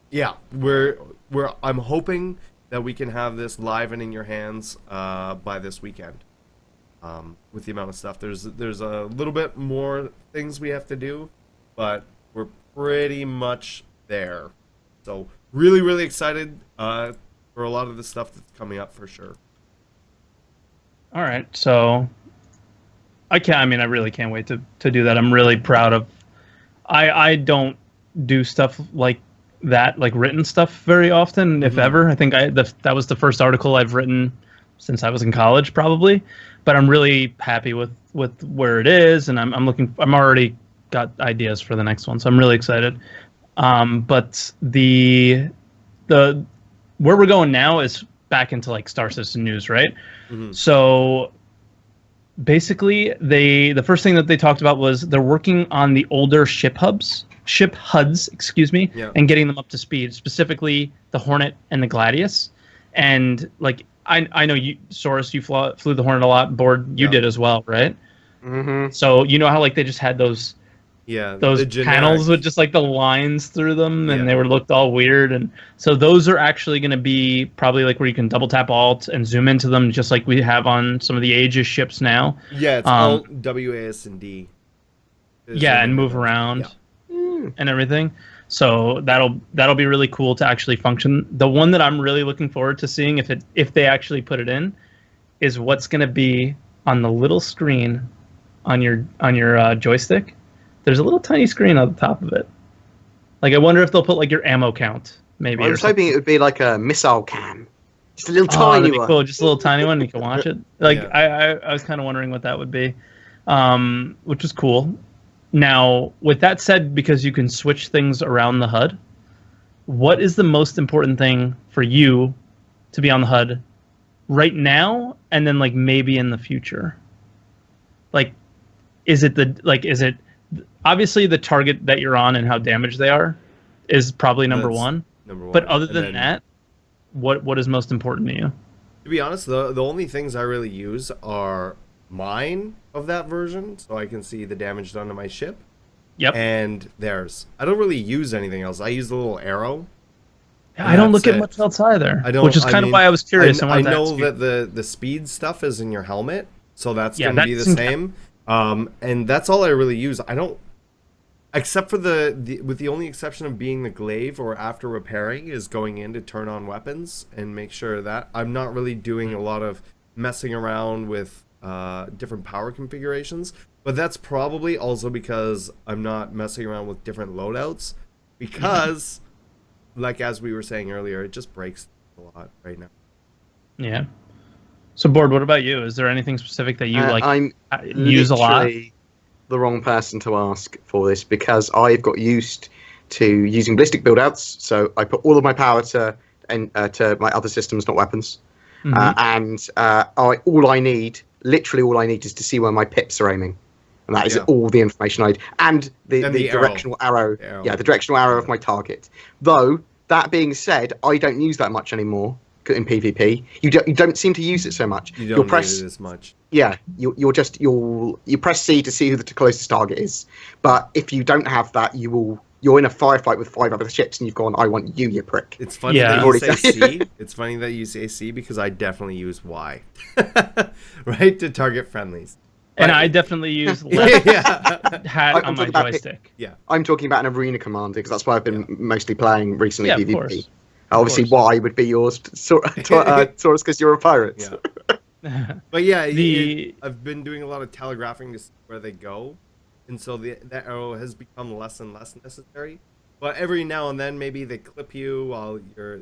yeah, I'm hoping that we can have this live and in your hands by this weekend. With the amount of stuff, there's a little bit more things we have to do, but we're pretty much there. So, really, really excited for a lot of the stuff that's coming up for sure. All right, so I really can't wait to do that. I'm really proud of. I don't do stuff like that, like written stuff, very often, if ever. I think that was the first article I've written since I was in college, probably. But I'm really happy with where it is, and I'm already got ideas for the next one, so I'm really excited. But the where we're going now is back into like Star Citizen news, right? So basically the first thing that they talked about was they're working on the older ship HUDs, Yeah. and getting them up to speed, specifically the Hornet and the Gladius. And like I know you, Soros, you flew the Hornet a lot. Board, you Yeah. did as well, right? Mm-hmm. So you know how like they just had those the generic panels with just like the lines through them, and Yeah. they looked all weird. And so those are actually going to be probably like where you can double tap Alt and zoom into them, just like we have on some of the Aegis ships now. Yeah, it's all WASD. Yeah, and move around and everything. So that'll be really cool to actually function. The one that I'm really looking forward to seeing if they actually put it in is what's going to be on the little screen on your joystick. There's a little tiny screen on the top of it. Like, I wonder if they'll put like your ammo count, maybe. I was hoping it would be like a missile cam, just a little Oh, tiny that'd be one. cool. Just a little tiny one. You can watch it. Like, Yeah. I was kind of wondering what that would be, which was cool. Now, with that said, because you can switch things around the HUD, what is the most important thing for you to be on the HUD right now, and then like maybe in the future? Like, is it obviously the target that you're on and how damaged they are is probably number That's one. number one. But other And than then, that, what is most important to you? to be honest, the only things I really use are mine of that version, so I can see the damage done to my ship, Yep. and theirs. I don't really use anything else. I use the little arrow And I don't look that's at it. much else either, I don't. which is I kind of mean, why I was curious. I wanted to know ask you. that the speed stuff is in your helmet, so that's Yeah, going to that be the doesn't count. same. And that's all I really use. I don't, except for with the only exception of being the glaive or after repairing is going in to turn on weapons and make sure that I'm not really doing a lot of messing around with different power configurations. But that's probably also because I'm not messing around with different loadouts because. Like as we were saying earlier, it just breaks a lot right now. Yeah. So, Board, what about you? Is there anything specific that you I'm use a lot? literally the wrong person to ask for this because I've got used to using ballistic build-outs. So I put all of my power to my other systems, not weapons. All I need, literally all I need, is to see where my pips are aiming. And that is all the information I need. And the directional arrow. Yeah, the directional arrow of my target. Though, that being said, I don't use that much anymore in PvP. You don't seem to use it so much. You don't use it as much. Yeah, you press C to see who the closest target is. But if you don't have that, you're in a firefight with 5 other ships and you've gone, I want you prick. It's funny that you say C. It's funny that you say C because I definitely use Y. Right? To target friendlies. And I definitely use left hat on my joystick. I'm talking about an arena commander because that's why I've been mostly playing recently PvP. Of course. Obviously, Y would be yours, Taurus, because you're a pirate. Yeah. But yeah, I've been doing a lot of telegraphing to see where they go, and so that arrow has become less and less necessary. But every now and then, maybe they clip you while you're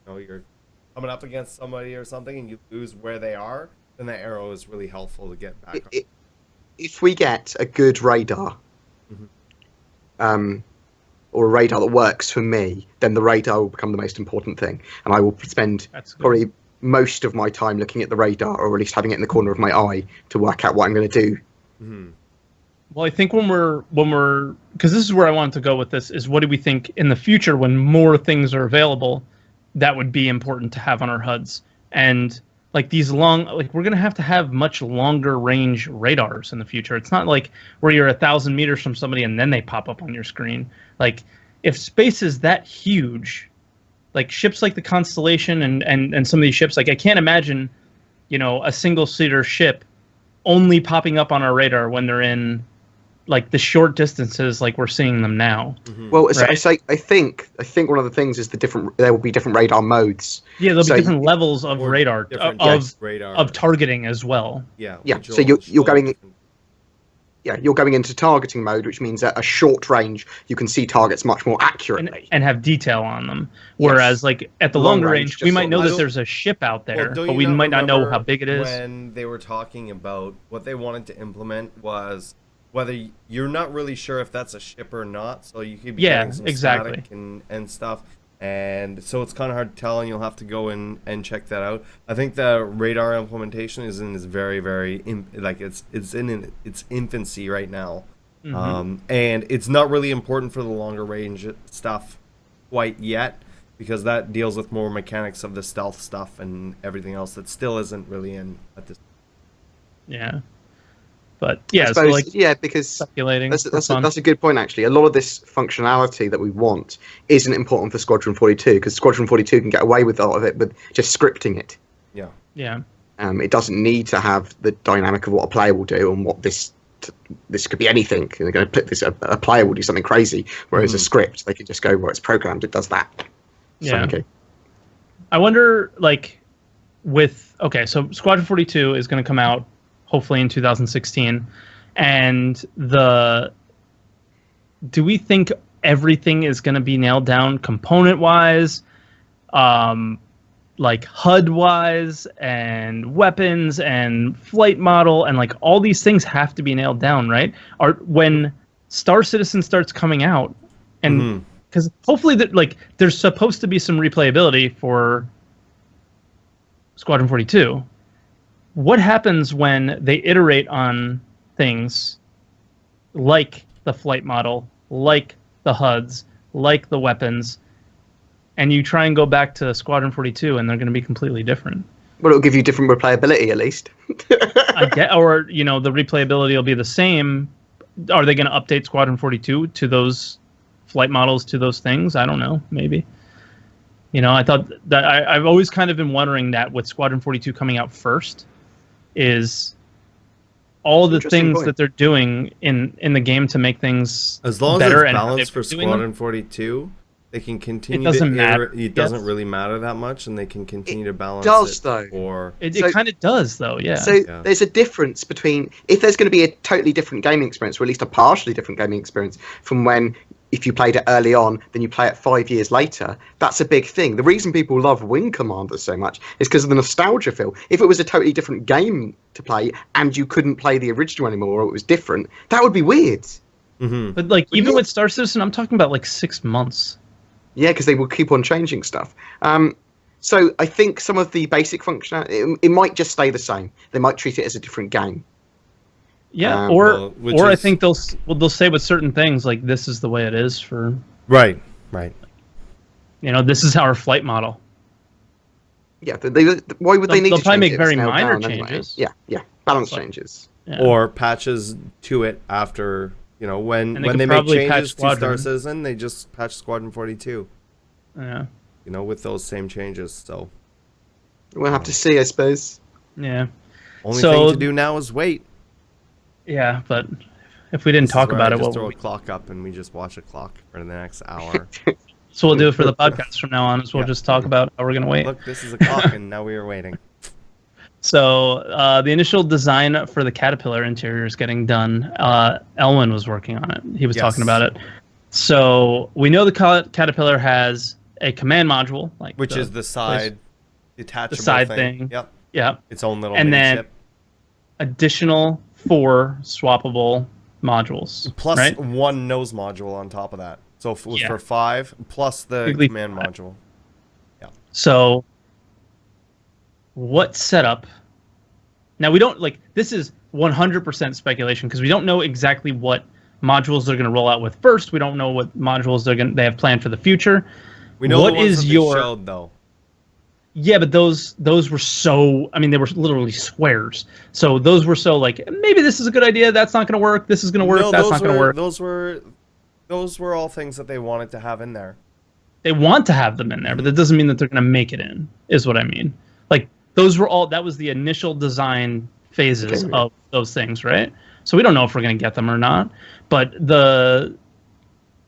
coming up against somebody or something, and you lose where they are. Then that arrow is really helpful to get back. If we get a good radar, or a radar that works for me, then the radar will become the most important thing, and I will spend probably most of my time looking at the radar, or at least having it in the corner of my eye to work out what I'm going to do. Well, I think when we're because this is where I wanted to go with this, is what do we think in the future when more things are available that would be important to have on our HUDs? And like these we're going to have much longer range radars in the future. It's not like where you're 1,000 meters from somebody and then they pop up on your screen. Like if space is that huge, like ships like the Constellation and some of these ships, like I can't imagine, a single-seater ship only popping up on our radar when they're in like the short distances like we're seeing them now. Well, right? I think one of the things is there will be different radar modes. Yeah, there'll be different levels of radar of targeting as well. Yeah. So you're going into targeting mode, which means at a short range you can see targets much more accurately and have detail on them. Whereas like at the longer range, we might know that there's a ship out there, but we might not know how big it is. When they were talking about what they wanted to implement was whether you're not really sure if that's a ship or not, so you could be getting some static and stuff, and so it's kind of hard to tell, and you'll have to go in and check that out. I think the radar implementation is in its very, very it's in its infancy right now, and it's not really important for the longer range stuff quite yet, because that deals with more mechanics of the stealth stuff and everything else that still isn't really in at this. Yeah. But yeah, suppose, so because speculating. That's a good point actually. A lot of this functionality that we want isn't important for Squadron 42 because Squadron 42 can get away with a lot of it, but just scripting it. Yeah. It doesn't need to have the dynamic of what a player will do and what this could be anything. And they're going to put this a player will do something crazy, whereas a script they can just go, well, it's programmed, it does that. Yeah. So, okay. I wonder so Squadron 42 is going to come out hopefully in 2016, and do we think everything is going to be nailed down component-wise, like HUD-wise, and weapons, and flight model, and like all these things have to be nailed down, right? Or when Star Citizen starts coming out, and because hopefully there's supposed to be some replayability for Squadron 42. What happens when they iterate on things like the flight model, like the HUDs, like the weapons, and you try and go back to Squadron 42 and they're going to be completely different? Well, it'll give you different replayability at least. Or the replayability will be the same. Are they going to update Squadron 42 to those flight models, to those things? I don't know. Maybe. You know, I thought that I've always kind of been wondering that with Squadron 42 coming out first, is all the Interesting things point. that they're doing in the game to make things As long as better it's and how balanced for they've been doing them. Squadron 42, they can continue doesn't to matter, it doesn't yes. really matter that much, and they can continue to balance does, it though. for It So- kind of does, though. Yeah. So Yeah. there's a difference between if there's going to be a totally different gaming experience, or at least a partially different gaming experience from when if you played it early on, then you play it 5 years later. That's a big thing. The reason people love Wing Commander so much is because of the nostalgia feel. If it was a totally different game to play and you couldn't play the original anymore, or it was different, that would be weird. Mhm. But like even Yeah. with Star Citizen, I'm talking about like 6 months. Yeah, because they will keep on changing stuff. So I think some of the basic functionality, it might just stay the same. They might treat it as a different game. Yeah, Well, which or I is- think they'll say with certain things like this is the way it is for, right. you know, this is our flight model. Yeah, why would they need They'll to probably change make it? very It's nailed minor down anyway. changes. Yeah, balance But- changes. Yeah. Or patches to it after, you know, when And they when could they make probably patch changes to Star Squadron. Citizen, they just patch Squadron 42. Yeah. You know, with those same changes. So We'll have to see, I suppose. Yeah. only So- thing to do now is wait. Yeah, but if we didn't This is talk where about I it, just what throw would a we... clock up and we just watch a clock for the next hour. So we'll do it for the podcast from now on. Is we'll Yeah. just talk about how we're gonna wait. Look, this is a clock, and now we are waiting. So the initial design for the Caterpillar interior is getting done. Elwin was working on it. He was Yes. talking about it. So we know the Caterpillar has a command module, like Which is the side detachable side thing. thing. Yep, yeah, its own little and mini then ship. additional 4 swappable modules. Plus right? one nose module on top of that. So Yeah. for 5, plus the Big leap command 5. module. So what setup? Now we don't like this is 100% speculation because we don't know exactly what modules they're going to roll out with first. We don't know what modules they have planned for the future. We know What the ones is that they your- showed, though. Yeah, but those were so. I mean, they were literally squares. So those were so like maybe this is a good idea. That's not going to work. This is going to work. No, that's those not going to were- work. Those were all things that they wanted to have in there. They want to have them in there, but that doesn't mean that they're going to make it in. Is what I mean. Like those were all. That was the initial design phases Okay. of those things, right? So we don't know if we're going to get them or not. But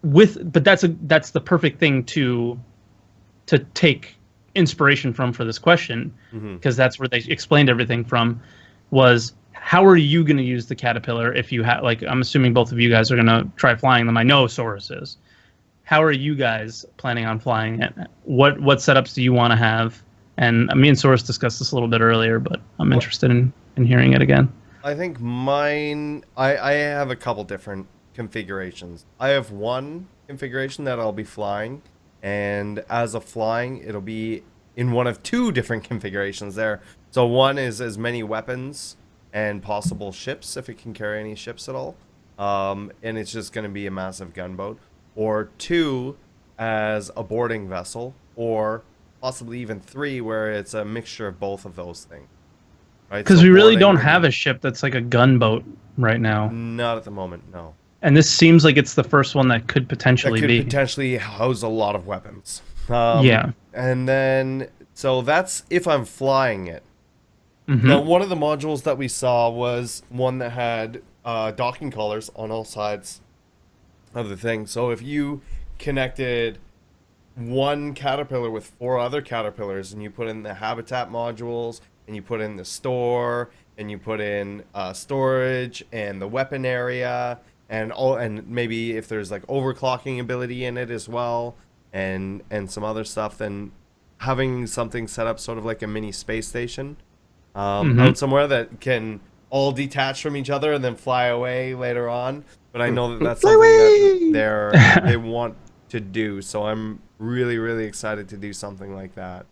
that's the perfect thing to take inspiration from for this question, because that's where they explained everything from. Was how are you going to use the Caterpillar if you have, like, I'm assuming both of you guys are going to try flying them. I know Saurus is. How are you guys planning on flying it? What setups do you want to have? And me and Saurus discussed this a little bit earlier, but I'm interested in hearing it again. I think mine. I have a couple different configurations. I have one configuration that I'll be flying, and as a flying, it'll be in one of 2 different configurations there. So one is as many weapons and possible ships, if it can carry any ships at all, and it's just going to be a massive gunboat. Or 2 as a boarding vessel, or possibly even 3 where it's a mixture of both of those things. Right? Because So we really boarding don't and- have a ship that's like a gunboat right now. Not at the moment, no. And this seems like it's the first one that could That potentially could be. potentially house a lot of weapons. Yeah. And then, so that's if I'm flying it. Mhm. Now, one of the modules that we saw was one that had docking collars on all sides of the thing. So if you connected one caterpillar with 4 other caterpillars, and you put in the habitat modules, and you put in the store, and you put in storage and the weapon area, and maybe if there's like overclocking ability in it as well, and some other stuff, then having something set up sort of like a mini space station out somewhere that can all detach from each other and then fly away later on. But I know that that's Fly something that away! they want to do, so I'm really, really excited to do something like that.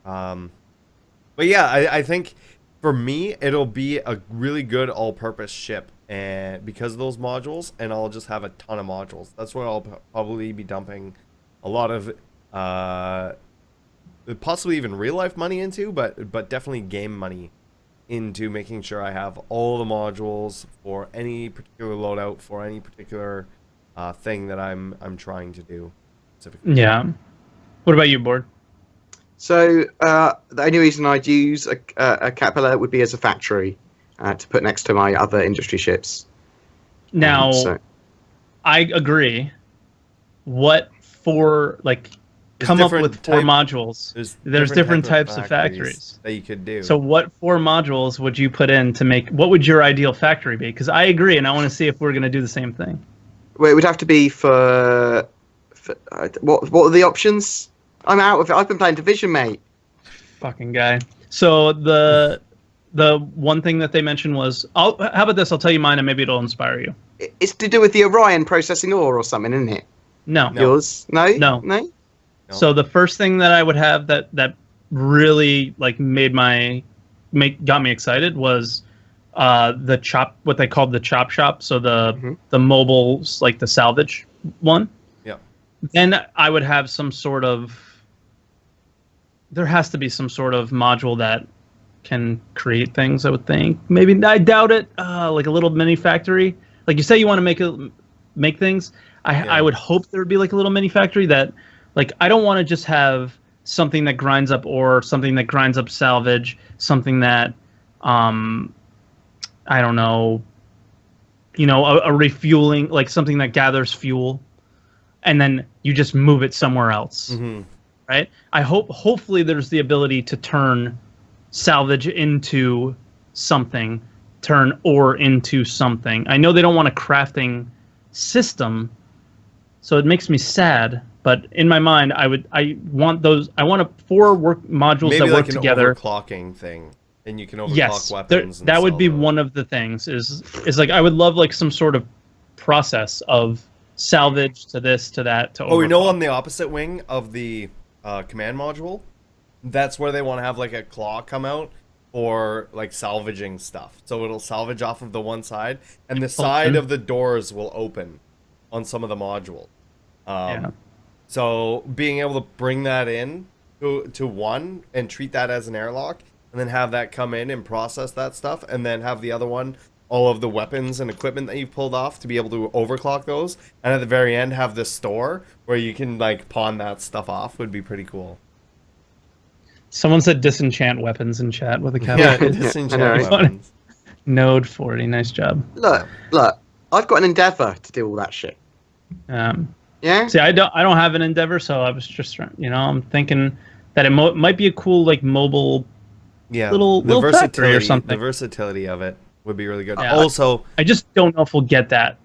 But yeah, I think for me it'll be a really good all-purpose ship, and because of those modules, and I'll just have a ton of modules. That's what I'll probably be dumping a lot of possibly even real life money into, but definitely game money into making sure I have all the modules for any particular loadout, for any particular thing that I'm trying to do specifically. Yeah. What about you, Board? So the only reason I'd use a Caterpillar would be as a factory to put next to my other industry ships. Now, So I agree. What for, like, There's come up different with 4 type- modules. There's different types of factories that you could do. So what 4 modules would you put in to make, what would your ideal factory be? Because I agree, and I want to see if we're going to do the same thing. well, it would have to be for what are the options? I'm out of it. I've been playing Division, mate. Fucking guy. So the one thing that they mentioned was, how about this? I'll tell you mine, and maybe it'll inspire you. It's to do with the Orion processing ore or something, isn't it? No. Yours? No. No. No. So the first thing that I would have that really like got me excited was the chop, what they called the chop shop. So the mobiles, like the salvage one. Yeah. Then I would have some sort of. There has to be some sort of module that can create things, I would think. Maybe, I doubt it. Like a little mini factory. Like you say, you want to make things. I would hope there would be like a little mini factory that, like, I don't want to just have something that grinds up ore, something that grinds up salvage, something that, I don't know, a refueling, like something that gathers fuel, and then you just move it somewhere else. Mm-hmm. Right? Hopefully there's the ability to turn salvage into something, turn ore into something. I know they don't want a crafting system, so it makes me sad, but in my mind I want 4 work modules Maybe that like work together. An overclocking thing, and you can overclock Yes, weapons. that would be one of the things. Is like I would love like some sort of process of salvage to this to that to. Oh, overclock. on the opposite wing of the command module, that's where they want to have like a claw come out for like salvaging stuff. So it'll salvage off of the one side, and the side of the doors will open on some of the modules. So being able to bring that in to one and treat that as an airlock, and then have that come in and process that stuff, and then have the other one, all of the weapons and equipment that you've pulled off to be able to overclock those, and at the very end have the store where you can like pawn that stuff off, would be pretty cool. Someone said disenchant weapons in chat with a Yeah, capital. disenchant weapons. Node 40, nice job. Look, I've got an Endeavour to do all that shit. Yeah. See, I don't have an Endeavor, so I was just, I'm thinking that it might be a cool like mobile, little factory or something. The versatility of it would be really good. Yeah, Also, I just don't know if we'll get that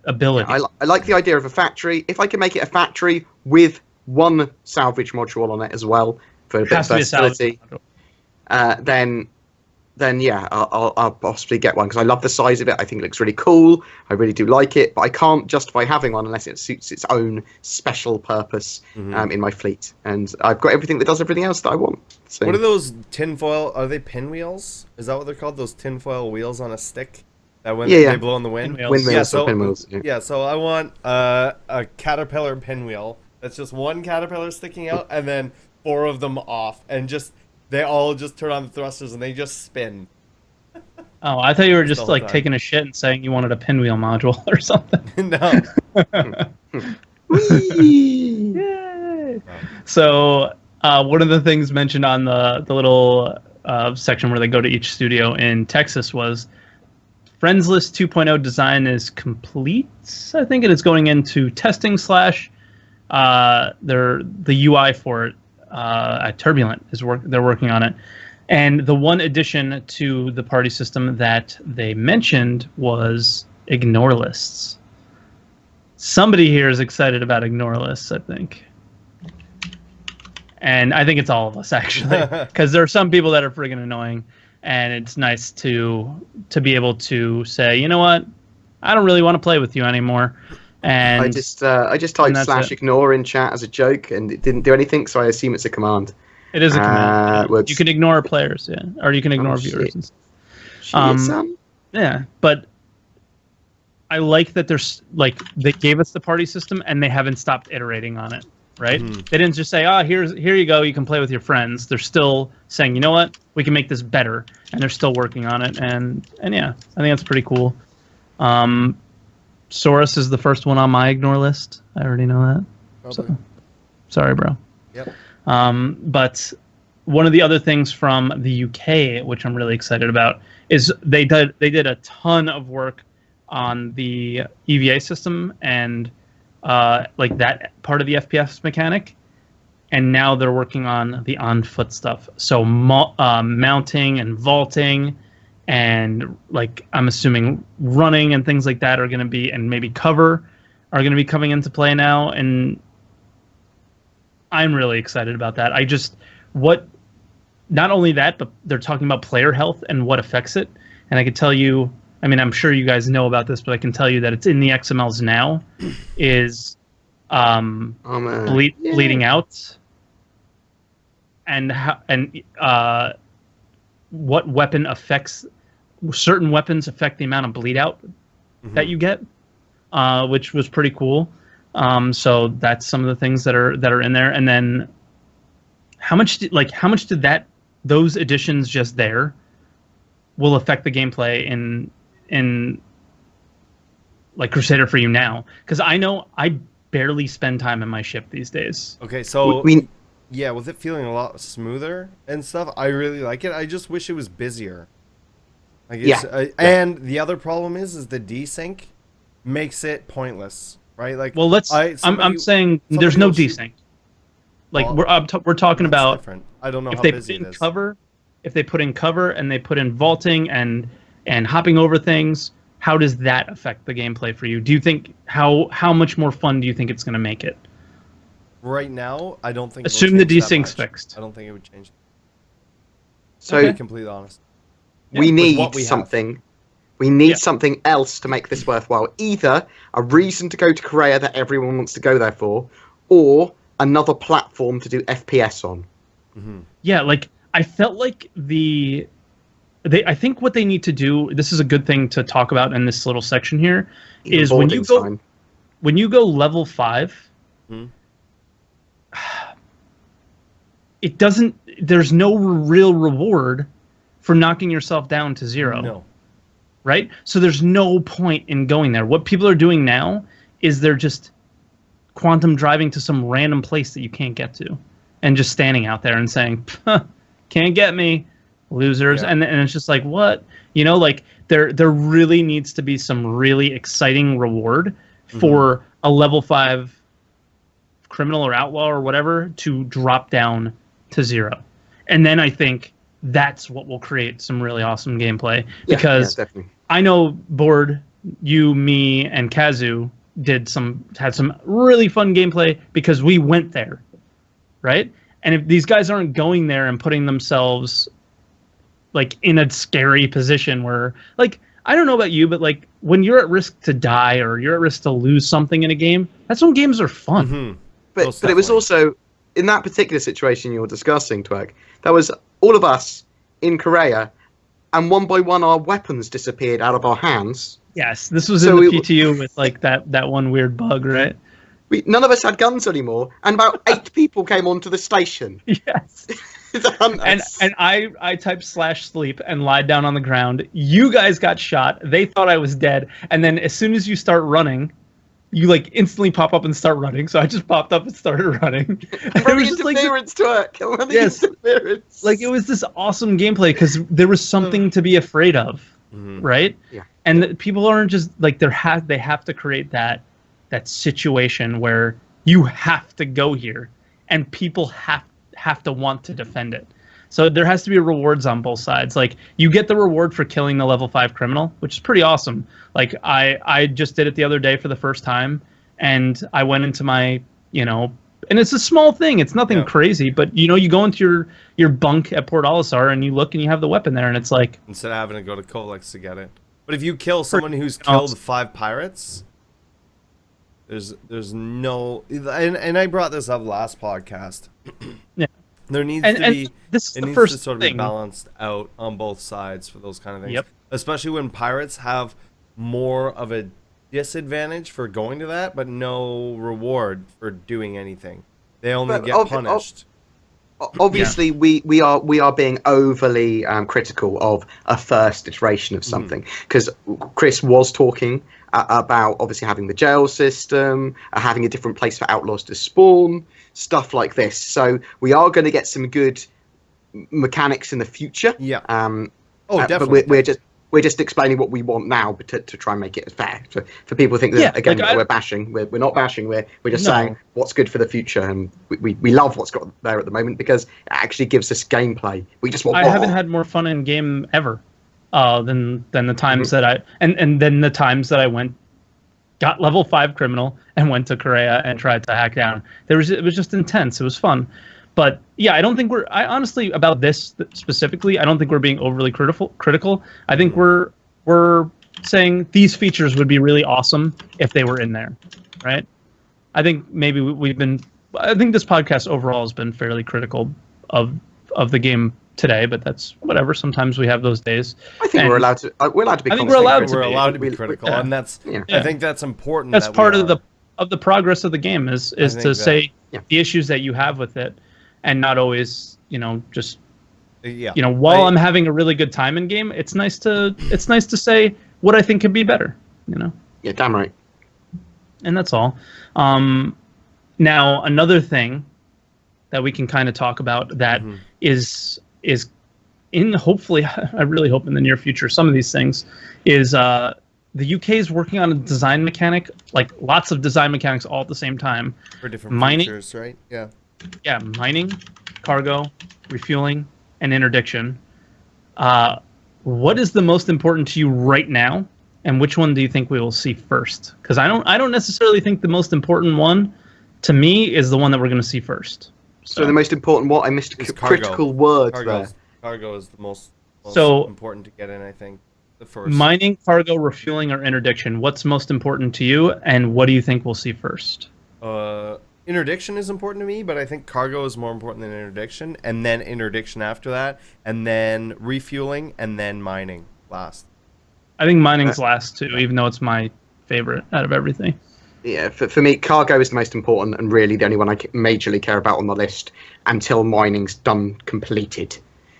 ability. I like the idea of a factory. If I can make it a factory with one salvage module on it as well for a bit of versatility, then yeah, I'll possibly get one because I love the size of it. I think it looks really cool. I really do like it, but I can't justify having one unless it suits its own special purpose in my fleet. And I've got everything that does everything else that I want. So. What are those tinfoil? Are they pinwheels? Is that what they're called? Those tinfoil wheels on a stick that when they blow in the wind? Pinwheels. Pinwheels. Yeah, so I want a caterpillar pinwheel that's just one caterpillar sticking out, and then 4 of them off, and they all just turn on the thrusters and they just spin. Oh, I thought you were Just just the whole like time. taking a shit and saying you wanted a pinwheel module or something. No. Yay! So one of the things mentioned on the little section where they go to each studio in Texas was Friends List 2.0 design is complete. I think it is going into testing / the UI for it at Turbulent they're working on it. And the one addition to the party system that they mentioned was ignore lists. Somebody here is excited about ignore lists, I think. And I think it's all of us, actually. Because there are some people that are friggin' annoying. And it's nice to be able to say, you know what? I don't really want to play with you anymore. And I just typed /ignore in chat as a joke, and it didn't do anything, so I assume it's a command. it is a command. whoops. You can ignore players, yeah. Or you can ignore viewers. shit. And Shit, son. Yeah, but I like that there's like they gave us the party system and they haven't stopped iterating on it, right? They didn't just say, here you go, you can play with your friends. They're still saying, you know what, we can make this better, and they're still working on it. And yeah, I think that's pretty cool. Saurus is the first one on my ignore list. I already know that. So, sorry, bro. Yep. But one of the other things from the UK, which I'm really excited about, is they did a ton of work on the EVA system and like that part of the FPS mechanic, and now they're working on the on-foot stuff. So mounting and vaulting, and like I'm assuming running and things like that are going to be, and maybe cover are going to be coming into play now, and I'm really excited about that. Not only that, but they're talking about player health and what affects it. And I can tell you, I mean, I'm sure you guys know about this, but I can tell you that it's in the XMLs now, is bleeding out, and what weapon affects, certain weapons affect the amount of bleed out that you get, which was pretty cool. So that's some of the things that are in there. And then how much did those additions just there will affect the gameplay in like Crusader for you now? Because I know I barely spend time in my ship these days. Okay, so yeah, with it feeling a lot smoother and stuff, I really like it. I just wish it was busier. Like and the other problem is the desync makes it pointless, right? Like, well, I'm saying there's no desync. Like, we're talking about different. I don't know if how they busy put in it is. cover, if they put in cover and they put in vaulting and hopping over things, how does that affect the gameplay for you? Do you think how much more fun do you think it's going to make it? Right now, I don't think. Assume the desync's fixed. I don't think it would change. So, to be completely honest, we need what we have. something. We need something else to make this worthwhile. Either a reason to go to Korea that everyone wants to go there for, or another platform to do FPS on. Mm-hmm. Yeah, like I felt like I think what they need to do. This is a good thing to talk about in this little section here. Is when you go level 5. Mm-hmm. It doesn't. There's no real reward for knocking yourself down to 0. No. Right? So there's no point in going there. What people are doing now is they're just quantum driving to some random place that you can't get to, and just standing out there and saying, "Can't get me, losers." Yeah. And it's just like, what? You know, like there really needs to be some really exciting reward for a level 5 criminal or outlaw or whatever to drop down to 0. And then I think that's what will create some really awesome gameplay, because I know Bored, you, me, and Kazu had some really fun gameplay because we went there, right? And if these guys aren't going there and putting themselves like in a scary position where, like, I don't know about you, but like when you're at risk to die or you're at risk to lose something in a game, that's when games are fun. Mm-hmm. But it was also in that particular situation you were discussing, Twerk. That was all of us in Korea, and one by one our weapons disappeared out of our hands. Yes, this was in the PTU with like that one weird bug, right? None of us had guns anymore, and about 8 people came onto the station. Yes. and I typed /sleep and lied down on the ground. You guys got shot. They thought I was dead. And then as soon as you start running, you like instantly pop up and start running. So I just popped up and started running. And it was just interference, like, interference. Like it was this awesome gameplay because there was something to be afraid of, right? Yeah. And people aren't just like they have to create that situation where you have to go here, and people have to want to defend it. So there has to be rewards on both sides. Like you get the reward for killing the level 5 criminal, which is pretty awesome. Like I just did it the other day for the first time, and I went into my, and it's a small thing. It's nothing crazy, but you go into your bunk at Port Olisar and you look and you have the weapon there, and it's like, instead of having to go to Colex to get it. But if you kill someone who's killed 5 pirates, there's no, and I brought this up last podcast. Yeah. There needs to be, this is it the needs first to sort of thing. be balanced out on both sides for those kind of things. Yep. Especially when pirates have more of a disadvantage for going to that, but no reward for doing anything. They only get punished. obviously we are being overly critical of a first iteration of something, because Chris was talking about obviously having the jail system, having a different place for outlaws to spawn, stuff like this. So we are going to get some good mechanics in the future. Yeah. Definitely. But we're just explaining what we want now, but to try and make it fair for people who think that again we're bashing. We're not bashing. We're just saying what's good for the future, and we love what's got there at the moment because it actually gives us gameplay. We just want. I haven't had more fun in game ever than the times that I and then the times that I got level 5 criminal and went to Korea and tried to hack down. It was just intense. It was fun. But yeah, I honestly, about this specifically, I don't think we're being overly critical. I think we're saying these features would be really awesome if they were in there, right? I think maybe I think this podcast overall has been fairly critical of the game today, but that's whatever. Sometimes we have those days. I think we're allowed to be. I think we're allowed to be critical, and that's. Yeah. I think that's important. That's part of the progress of the game is to say the issues that you have with it. And not always, just while I'm having a really good time in game, it's nice to say what I think could be better, Yeah, damn right. And that's all. Now another thing that we can kind of talk about that is in hopefully I really hope in the near future some of these things is the UK is working on a design mechanic, like lots of design mechanics all at the same time for different features, right? Yeah. Yeah, mining, cargo, refueling, and interdiction. What is the most important to you right now, and which one do you think we will see first? Because I don't necessarily think the most important one, to me, is the one that we're going to see first. So the most important what? I missed a critical word there. Cargo is the most important to get in, I think. The first. Mining, cargo, refueling, or interdiction. What's most important to you, and what do you think we'll see first? Interdiction is important to me, but I think cargo is more important than interdiction, and then interdiction after that, and then refueling, and then mining last. I think mining's last too, even though it's my favorite out of everything. Yeah, for me, cargo is the most important and really the only one I majorly care about on the list until mining's completed.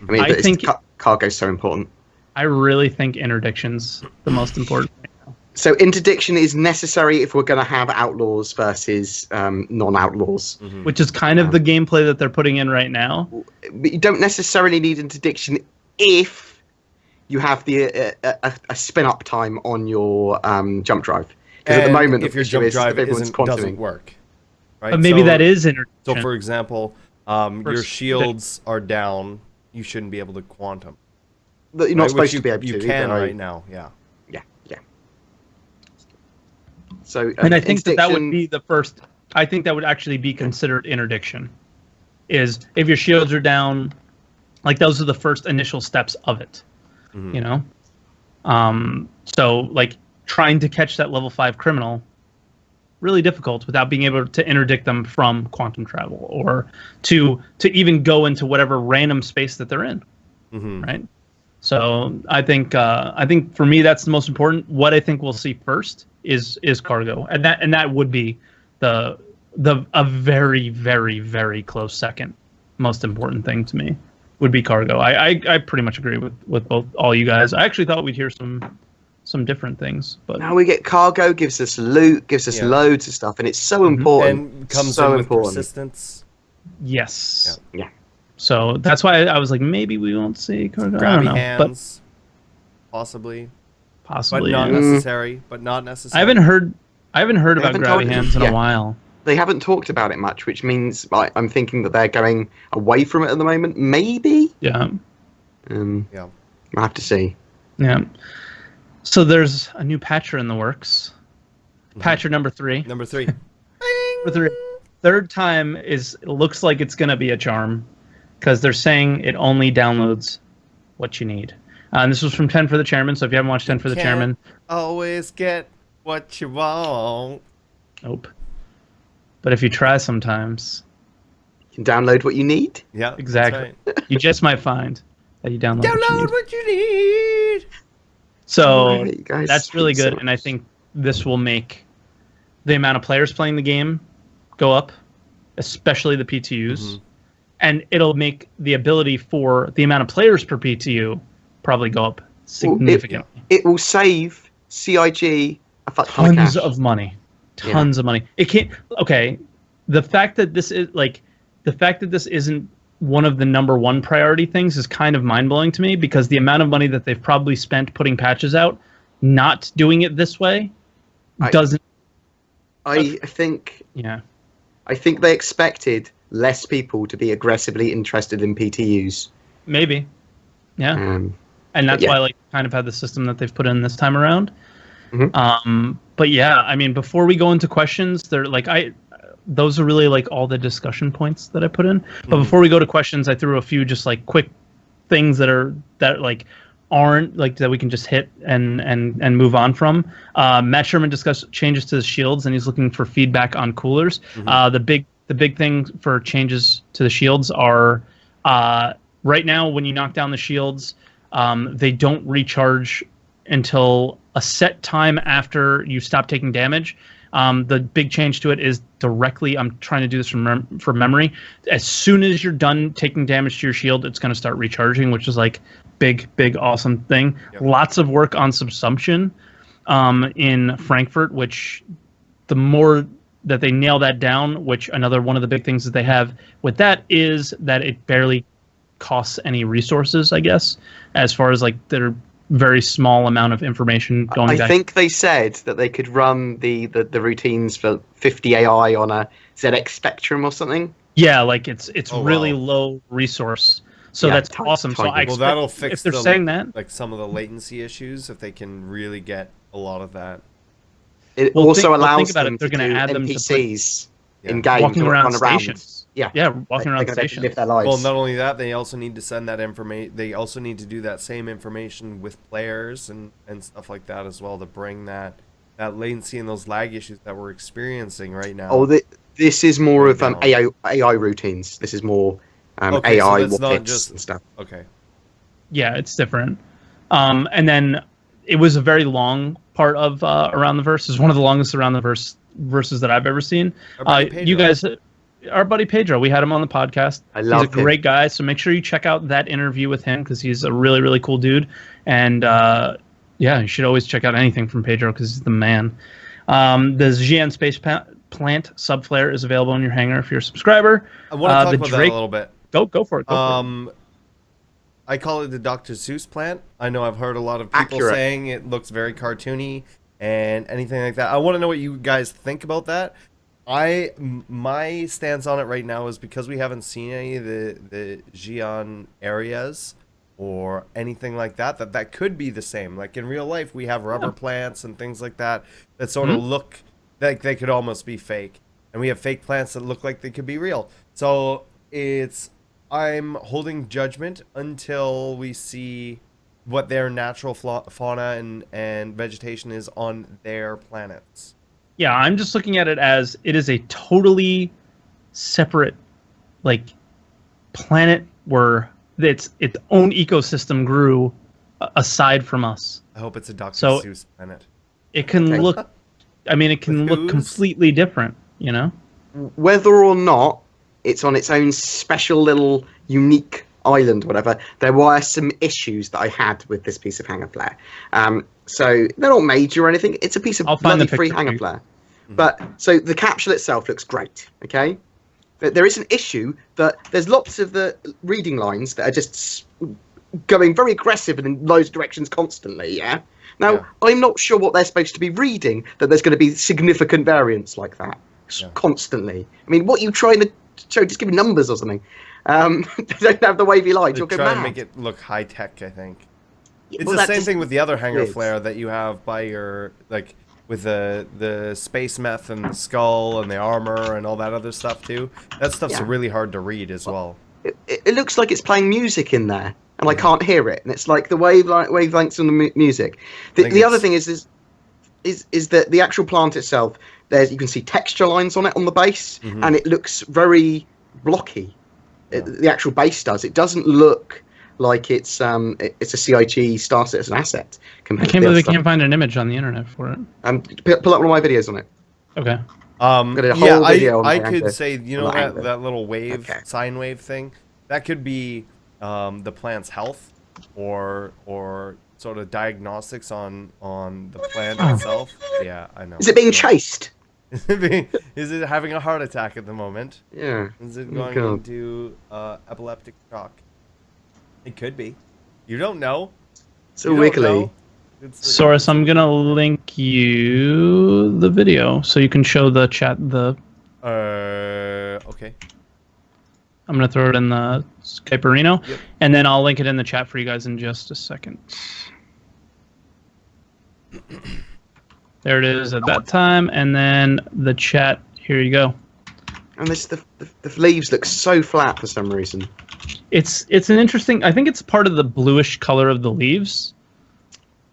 I mean, I think cargo's so important. I really think interdiction's the most important. So interdiction is necessary if we're going to have outlaws versus non-outlaws. Which is kind of the gameplay that they're putting in right now. But you don't necessarily need interdiction if you have the a spin-up time on your jump drive. Because at the moment, if your jump drive doesn't work. Right? But maybe that is interdiction. So for example, your shields are down, you shouldn't be able to quantum. But you're not supposed to be able to. You can right now, yeah. So, and I think that would be the first. I think that would actually be considered interdiction. Is if your shields are down, like those are the first initial steps of it. So like trying to catch that level 5 criminal, really difficult without being able to interdict them from quantum travel or to even go into whatever random space that they're in. Right. So I think for me that's the most important. What I think we'll see first is cargo, and that would be a very very very close second most important thing to me would be cargo. I pretty much agree with all you guys. I actually thought we'd hear some different things, but now we get cargo, gives us loot, gives us loads of stuff, and it's so important. And comes in with persistence. Yes. Yeah. So that's why I was like, maybe we won't see cargo. Grabby hands, possibly, but not necessary. I haven't heard about grabby hands in a while. They haven't talked about it much, which means I'm thinking that they're going away from it at the moment. Maybe. Yeah. I'll have to see. Yeah. So there's a new patcher in the works. Patcher number 3. Number 3. Number 3. Third time looks like it's gonna be a charm, because they're saying it only downloads what you need. And this was from 10 for the Chairman, so if you haven't watched 10 for the Chairman... always get what you want. Nope. But if you try sometimes... You can download what you need? Yeah, exactly. Right. You just might find that you download what you need. So that's really good, and I think this will make the amount of players playing the game go up, especially the PTUs. and it'll make the ability for the amount of players per PTU probably go up significantly. It will save CIG a fuck ton of Tons cash. of money. Tons of money. It can't. Okay, the fact that this isn't one of the number one priority things is kind of mind blowing to me, because the amount of money that they've probably spent putting patches out, not doing it this way, doesn't. I think. Yeah. I think they expected less people to be aggressively interested in PTUs. Maybe. Yeah. And that's why, like, kind of had the system that they've put in this time around. But yeah, I mean, before we go into questions, they're like, those are really like all the discussion points that I put in. But before we go to questions, I threw a few just like quick things that aren't like that we can just hit and move on from. Matt Sherman discussed changes to the shields, and he's looking for feedback on coolers. The big thing for changes to the shields are right now when you knock down the shields, they don't recharge until a set time after you stop taking damage. The big change to it is directly, I'm trying to do this from memory, as soon as you're done taking damage to your shield, it's going to start recharging, which is like big awesome thing. Lots of work on subsumption in Frankfurt, which the more that they nail that down, which another one of the big things that they have with that is that it barely costs any resources, I guess, as far as like their very small amount of information going back. I think they said that they could run the routines for 50 AI on a ZX Spectrum or something. Yeah, like it's really low resource. So that's awesome. So I expect that'll fix if they're saying that, like some of the latency issues, if they can really get a lot of that. It also allows them to do NPCs in game walking to around run around. stations. Yeah, walking around stations. Live their lives. Well, not only that, they also need to send that information. They also need to do that same information with players and stuff like that as well, to bring that latency and those lag issues that we're experiencing right now. Oh, this is more of AI routines. This is more okay, AI so not just and stuff. Okay. Yeah, it's different. And then it was a very long part of Around the Verse. It's one of the longest Around the verses that I've ever seen. You guys, our buddy Pedro, we had him on the podcast. He's a great guy, so make sure you check out that interview with him, because he's a really, really cool dude. And yeah, you should always check out anything from Pedro, because he's the man. The GN Space Plant Subflare is available in your hangar if you're a subscriber. I want to talk about that a little bit. Go for it. I call it the Dr. Seuss plant. I know I've heard a lot of people saying it looks very cartoony and anything like that. I want to know what you guys think about that. My stance on it right now is because we haven't seen any of the Xi'an areas or anything like that could be the same. Like in real life, we have rubber plants and things like that sort of look like they could almost be fake. And we have fake plants that look like they could be real. So I'm holding judgment until we see what their natural fauna and vegetation is on their planets. Yeah, I'm just looking at it as it is a totally separate, like, planet where its own ecosystem grew aside from us. I hope it's a Dr. Seuss planet. It can look, I mean, it can look completely different, you know? Whether or not it's on its own special little unique island, whatever, there were some issues that I had with this piece of hangar flare. So they're not major or anything. It's a piece of bloody free hangar flare. But so the capsule itself looks great. Okay, but there is an issue that there's lots of the reading lines that are just going very aggressive and in those directions constantly. Yeah. Now I'm not sure what they're supposed to be reading. That there's going to be significant variance like that constantly. I mean, what are you trying to show? Just give me numbers or something. They don't have the wavy lines. You'll go mad. Try and make it look high tech, I think. It's the same thing with the other hangar flare that you have by your, like, with the space meth and the skull and the armor and all that other stuff too. That stuff's really hard to read as well. It looks like it's playing music in there, and I can't hear it. And it's like the wavelengths on the music. The other thing is that the actual plant itself, you can see texture lines on it on the base, and it looks very blocky. The actual base does. It doesn't look like it's a CIG Star Citizen asset. I can't believe they can't find an image on the internet for it. Pull up one of my videos on it. Okay. I could say, you know, that little wave, sine wave thing, that could be the plant's health, or sort of diagnostics on the plant itself. Yeah, I know. Is it being chased? Is it having a heart attack at the moment? Yeah. Is it Oh, going God. into epileptic shock? It could be. You don't know. So You don't wiggly. know. Soros, I'm gonna link you the video so you can show the chat. Okay. I'm gonna throw it in the Skype Arena, Yep. and then I'll link it in the chat for you guys in just a second. There it is at that time, and then the chat. Here you go. And this the leaves look so flat for some reason. It's an interesting. I think it's part of the bluish color of the leaves.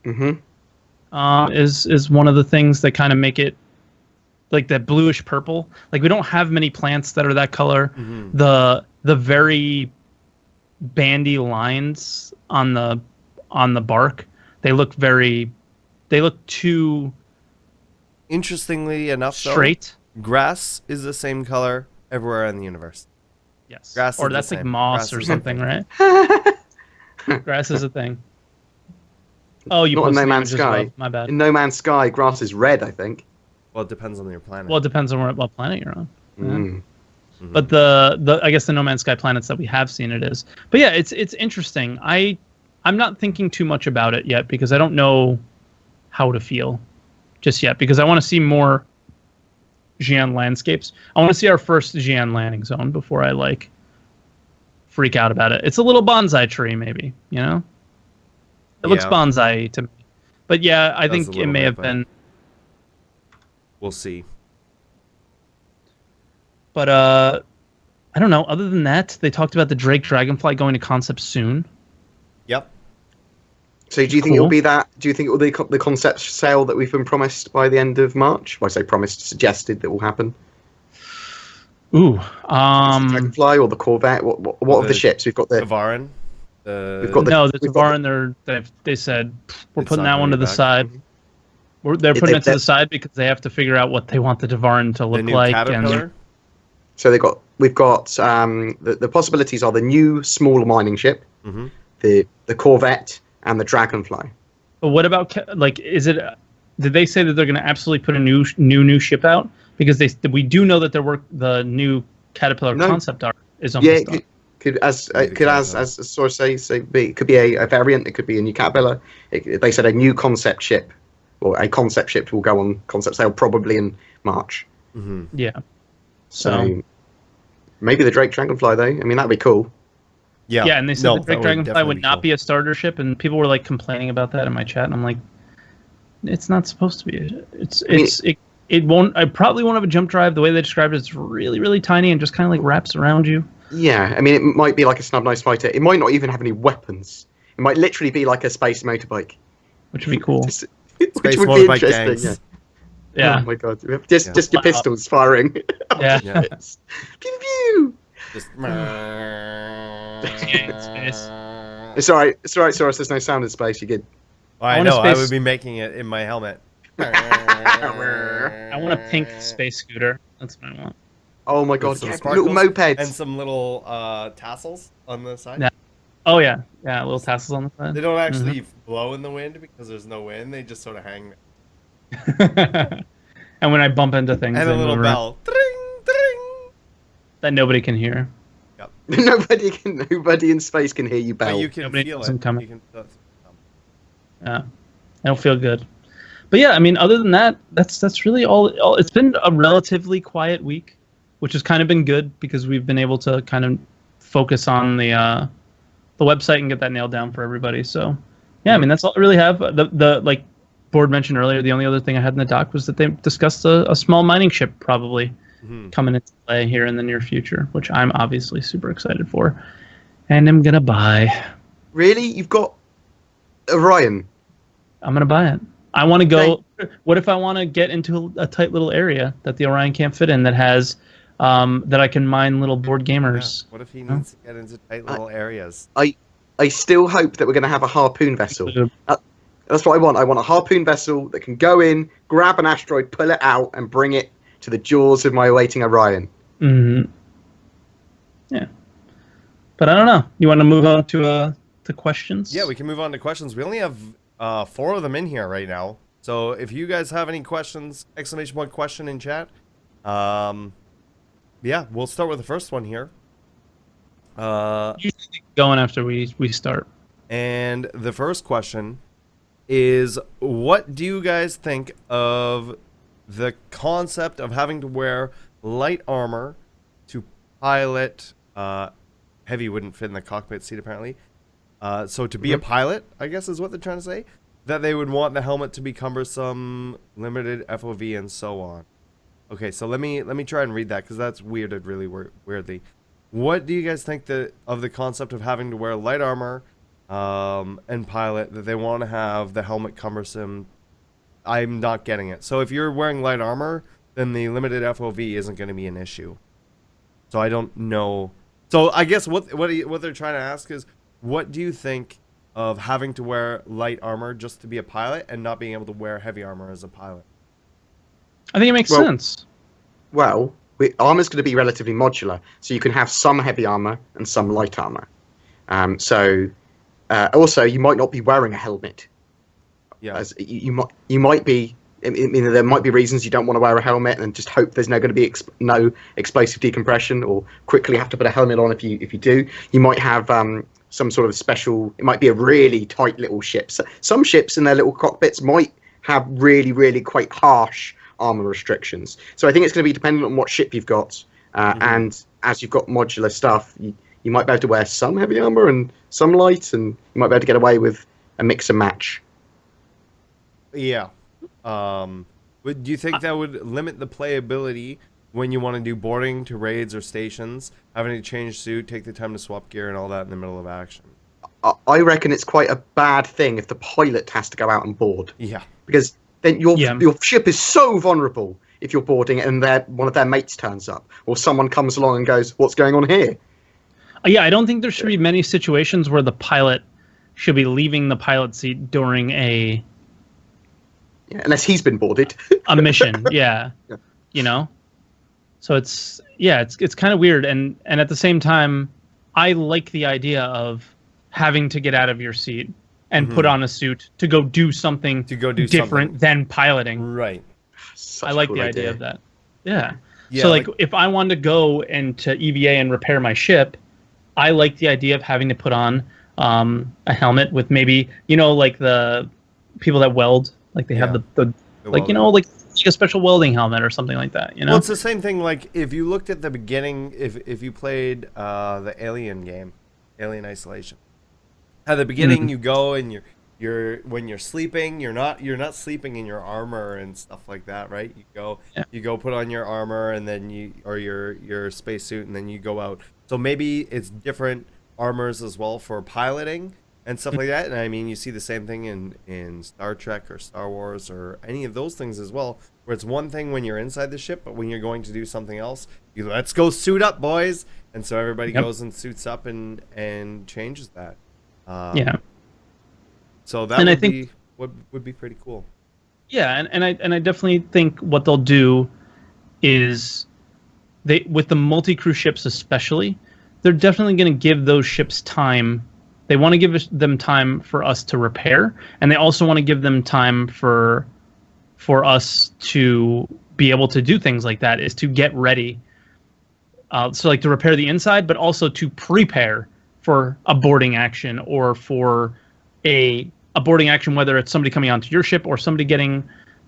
Mm-hmm. Is one of the things that kind of make it like that bluish purple. Like we don't have many plants that are that color. Mm-hmm. The very bandy lines on the bark, they look too Interestingly enough, straight. though, grass is the same color everywhere in the universe. Yes. Grass Or is the that's like same. moss Grass or is the something, thing. right? Grass is a thing. Oh, you Not in posted No the Man's image as well. Sky. My bad. In No Man's Sky, grass is red, I think. Well, it depends on your planet. Well, it depends on what planet you're on. Yeah. Mm. Mhm. But the I guess the No Man's Sky planets that we have seen it is. But yeah, it's interesting. I'm not thinking too much about it yet because I don't know how to feel just yet because I want to see more Xi'an landscapes. I want to see our first Xi'an landing zone before I like freak out about it. It's a little bonsai tree, maybe, you know? It looks Yeah. bonsai to me. But yeah, I Does think a it little may bit, have but- been. We'll see. But I don't know. Other than that, they talked about the Drake Dragonfly going to concept soon. Yep. So do you think Cool. it'll be that? Do you think it will be the concept sale that we've been promised by the end of March? Well, I say promised, suggested that will happen. Ooh. Is it Dragonfly or the Corvette? What of the The ships? We've got the Tavarin. We've got No, the we've got Tavarin. They said we're It's putting not that one to coming the back. side. They're If putting they- it to the side because they have to figure out what they want the Tavarin to The look new like. Caterpillar. So we've got the possibilities are the new smaller mining ship, Mm-hmm. the Corvette, and the Dragonfly. But what about like? Is it? Did they say that they're going to absolutely put a new ship out? Because we do know that the new Caterpillar No. concept art is Yeah, almost done. as a source it could be a variant. It could be a new Caterpillar. They said a new concept ship, or a concept ship will go on concept sale probably in March. Mm-hmm. Yeah. So maybe the Drake Dragonfly though. I mean that'd be cool. Yeah. Yeah, and they said No, the Drake that Dragonfly definitely would not cool. be a starter ship, and people were like complaining about that in my chat, and I'm like, it's not supposed to be. It won't. I probably won't have a jump drive. The way they described it, it's really really tiny and just kind of like wraps around you. Yeah, I mean it might be like a snub-nosed fighter. It might not even have any weapons. It might literally be like a space motorbike. Which would be cool. Which Space would be motorbike interesting. gangs. Yeah. Yeah. Oh my god. Just your pistols firing. Yeah. Yeah. Yes. Pew pew. Just. It's alright, Soros, there's no sound in space, you're good. I want a know. I space- would be making it in my helmet. I want a pink space scooter. That's what I want. Oh my With god, some yeah, sparkles little mopeds. and some little tassels on the side. Yeah. Oh yeah, yeah. Little tassels on the They side. don't actually blow in the wind because there's no wind. They just sort of hang. And when I bump into things, And they a little move around bell. Tring, tring. that nobody can hear. Nobody in space can hear you But bell. you can Nobody feel knows it. I'm coming. You can feel it. Yeah, I don't feel good. But yeah, I mean, other than that, that's really all. It's been a relatively quiet week, which has kind of been good because we've been able to kind of focus on the website and get that nailed down for everybody. So yeah, I mean, that's all I really have. The like Board mentioned earlier, the only other thing I had in the doc was that they discussed a small mining ship probably Mhm. coming into play here in the near future, which I'm obviously super excited for, and I'm gonna buy. Really? You've got Orion? I'm gonna buy it. I want to go. What if I want to get into a tight little area that the Orion can't fit in that has that I can mine little board Yeah. gamers? What if he needs to get into tight little areas? I still hope that we're going to have a harpoon vessel. That's what I want. I want a harpoon vessel that can go in, grab an asteroid, pull it out, and bring it to the jaws of my awaiting Orion. Mm-hmm. Yeah. But I don't know. You want to move on to questions? Yeah, we can move on to questions. We only have 4 of them in here right now. So if you guys have any questions, exclamation point question in chat. Yeah, we'll start with the first one here. Usually going after we start. And the first question is, what do you guys think of the concept of having to wear light armor to pilot? Heavy wouldn't fit in the cockpit seat, apparently. So to be a pilot, I guess is what they're trying to say. That they would want the helmet to be cumbersome, limited FOV, and so on. Okay, so let me try and read that, because that's weirded really weirdly. What do you guys think of the concept of having to wear light armor and pilot, that they want to have the helmet cumbersome? I'm not getting it. So if you're wearing light armor, then the limited FOV isn't going to be an issue. So I don't know. So I guess what they're trying to ask is, what do you think of having to wear light armor just to be a pilot and not being able to wear heavy armor as a pilot? I think it makes sense. Well, armor's going to be relatively modular, so you can have some heavy armor and some light armor. Also, you might not be wearing a helmet. Yeah. As you might be. There might be reasons you don't want to wear a helmet and just hope there's going to be no explosive decompression, or quickly have to put a helmet on if you do. You might have some sort of special. It might be a really tight little ship. So some ships in their little cockpits might have really, really quite harsh armor restrictions. So I think it's going to be dependent on what ship you've got, and as you've got modular stuff, you might be able to wear some heavy armor and some light, and you might be able to get away with a mix and match. Yeah. Do you think that would limit the playability when you want to do boarding to raids or stations, having to change suit, take the time to swap gear and all that in the middle of action? I reckon it's quite a bad thing if the pilot has to go out and board. Yeah. Because then your ship is so vulnerable if you're boarding and one of their mates turns up, or someone comes along and goes, "What's going on here?" Yeah, I don't think there should be many situations where the pilot should be leaving the pilot seat during a... Yeah, unless he's been boarded. a mission, yeah. You know? So it's kind of weird, and at the same time, I like the idea of having to get out of your seat and put on a suit to go do something different than piloting. Right. I like the idea of that. Yeah. So like if I wanted to go into EVA and repair my ship, I like the idea of having to put on a helmet with maybe, like the people that weld, like they have the like, like a special welding helmet or something like that, Well, it's the same thing, like if you looked at the beginning, if you played the Alien game, Alien Isolation. At the beginning you go and you're when you're sleeping, you're not sleeping in your armor and stuff like that, right? You go put on your armor and then your spacesuit, and then you go out. So maybe it's different armors as well for piloting and stuff like that. And I mean, you see the same thing in Star Trek or Star Wars or any of those things as well, where it's one thing when you're inside the ship, but when you're going to do something else, let's go suit up, boys. And so everybody goes and suits up and changes that. So that would be pretty cool. Yeah, and I definitely think what they'll do is with the multi-crew ships especially, they're definitely going to give those ships time. They want to give them time for us to repair, and they also want to give them time for us to be able to do things like that, is to get ready. So like to repair the inside, but also to prepare for a boarding action, or for a boarding action, whether it's somebody coming onto your ship or somebody getting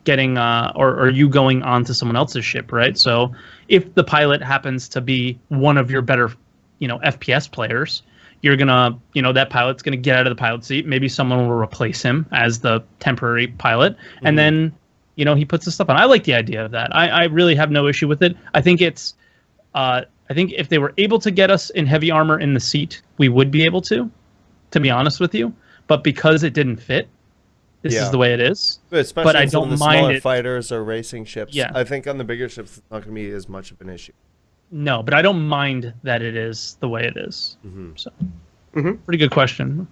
or you going onto someone else's ship, right? So if the pilot happens to be one of your better, FPS players, you're gonna, that pilot's gonna get out of the pilot seat. Maybe someone will replace him as the temporary pilot, and then, he puts the stuff on. I like the idea of that. I really have no issue with it. I think it's, I think if they were able to get us in heavy armor in the seat, we would be able to be honest with you. But because it didn't fit, this is the way it is. Especially but I on some don't of the mind smaller it. Fighters or racing ships. Yeah. I think on the bigger ships, it's not going to be as much of an issue. No, but I don't mind that it is the way it is. So, pretty good question.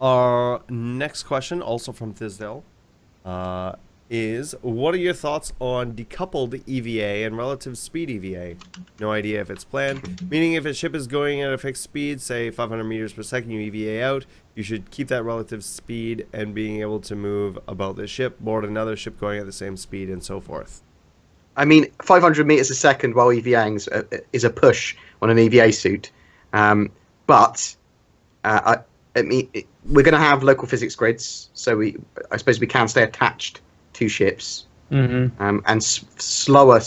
Our next question, also from Tisdale. is, what are your thoughts on decoupled EVA and relative speed EVA? No idea if it's planned. Meaning if a ship is going at a fixed speed, say 500 meters per second, you EVA out, you should keep that relative speed and being able to move about the ship, board another ship going at the same speed, and so forth. I mean, 500 meters a second while EVAing is a push on an EVA suit. But I mean, we're going to have local physics grids, so I suppose we can stay attached to ships. And slower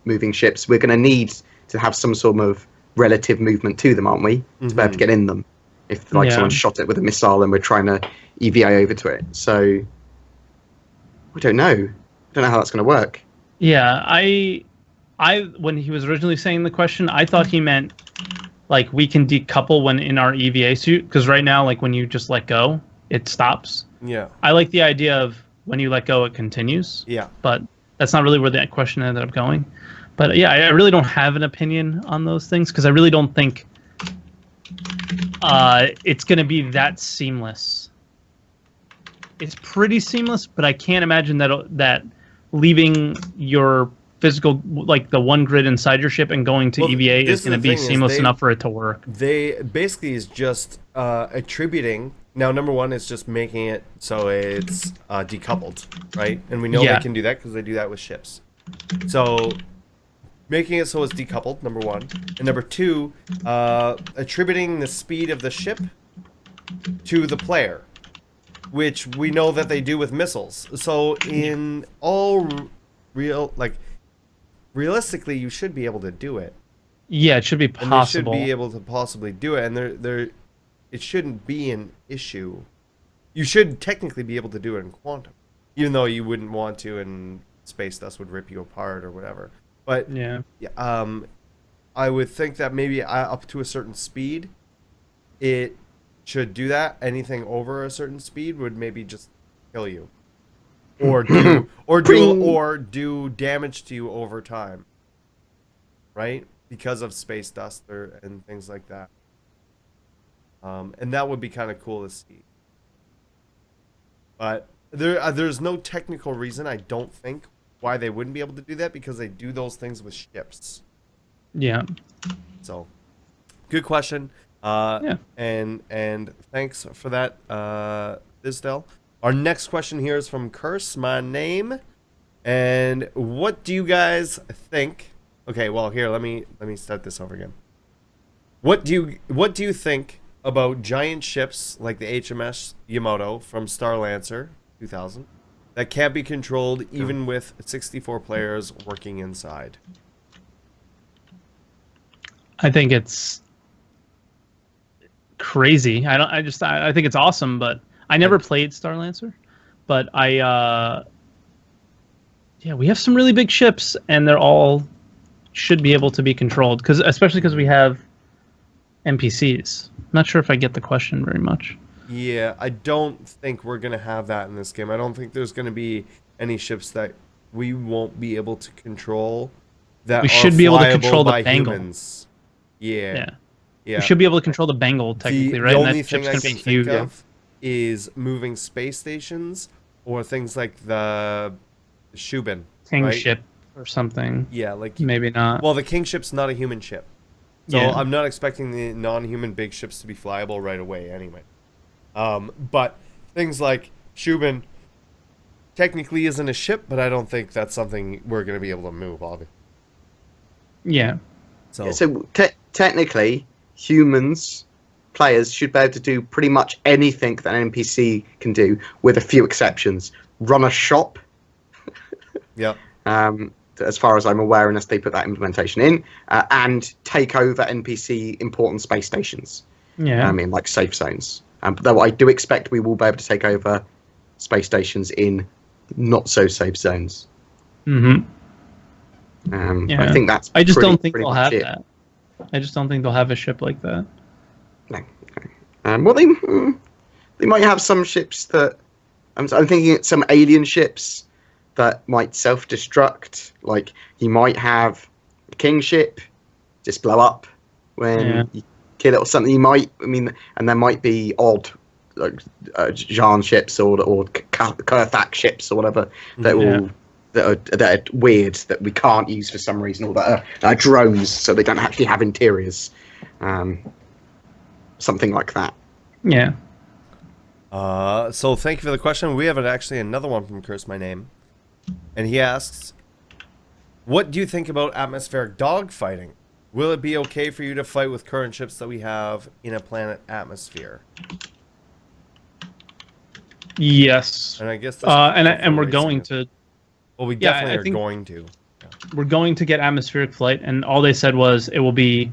moving ships, we're going to need to have some sort of relative movement to them, aren't we? To be able to get in them. If someone shot it with a missile and we're trying to EVA over to it. So, I don't know. I don't know how that's going to work. Yeah, I when he was originally saying the question, I thought he meant like we can decouple when in our EVA suit, because right now, like when you just let go, it stops. Yeah. I like the idea of when you let go, it continues. Yeah. But that's not really where that question ended up going. But yeah, I really don't have an opinion on those things because I really don't think it's going to be that seamless. It's pretty seamless, but I can't imagine that leaving your physical, like the one grid inside your ship and going to EVA is going to be seamless enough for it to work. They basically is just attributing. Now, number one is just making it so it's decoupled, right? And we know they can do that because they do that with ships. So making it so it's decoupled, number one. And number two, attributing the speed of the ship to the player, which we know that they do with missiles. So in all realistically, you should be able to do it. Yeah, it should be possible. And they should be able to possibly do it, and it shouldn't be an issue. You should technically be able to do it in quantum, even though you wouldn't want to, and space dust would rip you apart or whatever. But yeah, I would think that maybe up to a certain speed, it should do that. Anything over a certain speed would maybe just kill you, or do damage to you over time, right? Because of space dust and things like that. And that would be kind of cool to see. But there's no technical reason, I don't think, why they wouldn't be able to do that, because they do those things with ships. Yeah. So, good question. Yeah. And thanks for that, Isdell. Our next question here is from Curse My Name. And what do you guys think? Okay, well here, let me start this over again. What do you think about giant ships like the HMS Yamato from Starlancer 2000 that can't be controlled even with 64 players working inside? I think it's crazy. I think it's awesome, but I never played Starlancer. But we have some really big ships, and they're all should be able to be controlled, especially because we have NPCs. I'm not sure if I get the question very much. Yeah, I don't think we're going to have that in this game. I don't think there's going to be any ships that we won't be able to control that we should be able to control the bangle. Humans. Yeah. We should be able to control the bangle, technically, right? The and only that thing ship's I going can to be huge. think of is moving space stations or things like the Shubin. King right? ship or something. Yeah, like maybe not. Well, the King ship's not a human ship. So I'm not expecting the non-human big ships to be flyable right away anyway. But things like Shubin technically isn't a ship, but I don't think that's something we're going to be able to move, obviously. Yeah. So technically, players should be able to do pretty much anything that an NPC can do, with a few exceptions. Run a shop. Yeah. As far as I'm aware, unless they put that implementation in, and take over NPC important space stations. Yeah. In like safe zones. Though I do expect we will be able to take over space stations in not so safe zones. Mm-hmm. I think that's. I just don't think they'll have that. I just don't think they'll have a ship like that. No. Well, they might have some ships that. I'm thinking some alien ships that might self-destruct. Like you might have a king ship just blow up when you kill it or something. And there might be odd like Jan ships or Kurthak ships or whatever that will that are weird that we can't use for some reason, or that are drones, so they don't actually have interiors, something like that. Yeah. So thank you for the question. We have actually another one from Curse My Name, and he asks, "What do you think about atmospheric dogfighting? Will it be okay for you to fight with current ships that we have in a planet atmosphere?" Yes. And I guess And we're going to. Well, we Yeah, definitely I are think- going to. We're going to get atmospheric flight, and all they said was it will be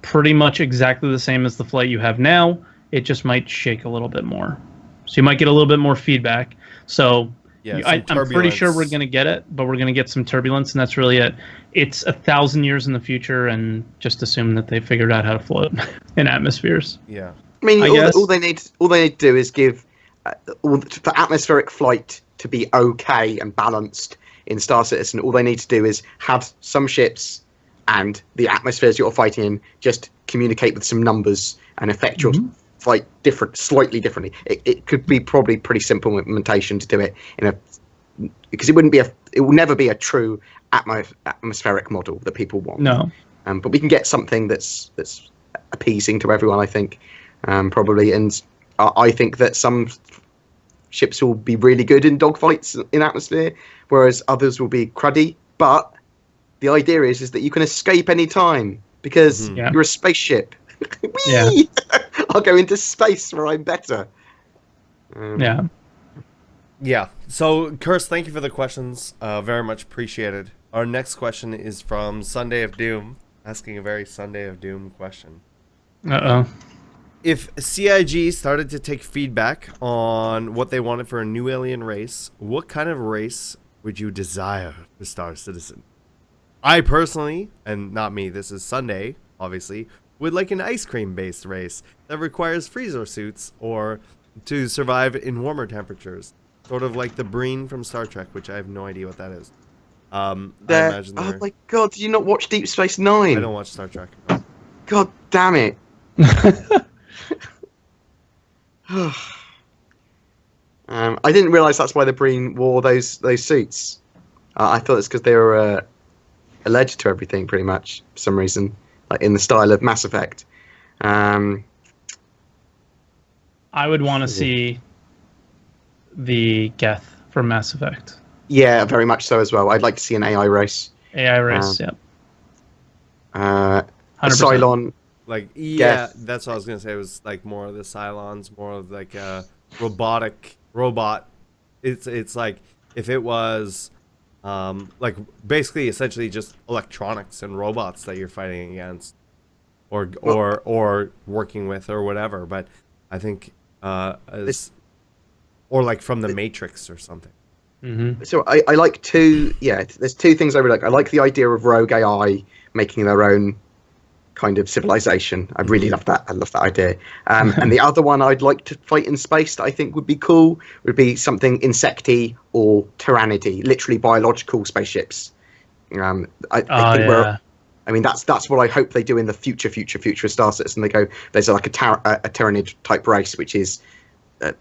pretty much exactly the same as the flight you have now. It just might shake a little bit more, so you might get a little bit more feedback. So Yeah, I'm pretty sure we're going to get it, but we're going to get some turbulence, and that's really it. It's 1,000 years in the future, and just assume that they figured out how to float in atmospheres. Yeah. I mean, guess. all they need to do is give for atmospheric flight to be okay and balanced in Star Citizen. All they need to do is have some ships and the atmospheres you're fighting in just communicate with some numbers and affect your flight slightly differently. It could be probably pretty simple implementation to do it because it will never be a true atmospheric model that people want. No. But we can get something that's appeasing to everyone, I think, probably. And I think that some ships will be really good in dogfights in atmosphere, whereas others will be cruddy. But the idea is that you can escape any time because you're a spaceship. Yeah. I'll go into space where I'm better. Yeah. Yeah. So, Curse, thank you for the questions. Very much appreciated. Our next question is from Sunday of Doom, asking a very Sunday of Doom question. Uh-oh. If CIG started to take feedback on what they wanted for a new alien race, what kind of race would you desire for Star Citizen? I personally, and not me, this is Sunday, obviously, would like an ice cream-based race that requires freezer suits or to survive in warmer temperatures. Sort of like the Breen from Star Trek, which I have no idea what that is. I imagine oh my god, did you not watch Deep Space Nine? I don't watch Star Trek. God damn it. I didn't realise that's why the Breen wore those suits. I thought it's because they were allergic to everything, pretty much, for some reason, like in the style of Mass Effect. I would want to see the Geth from Mass Effect. Yeah, very much so as well. I'd like to see an AI race. AI race, yep. A 100%. Cylon. Like, yeah, Geth. that's what I was going to say. It was like more of the Cylons, more of like a robot. It's like if it was like basically essentially just electronics and robots that you're fighting against or working with or whatever. But I think or like from the Matrix or something. Mm-hmm. So I like there's two things I really like. I like the idea of rogue AI making their own kind of civilization. I really love that. I love that idea. And the other one I'd like to fight in space that I think would be cool would be something insecty or tyrannidy, literally biological spaceships. I mean that's what I hope they do in the future of Star Citizen. They go, there's like a tyrannid type race, which is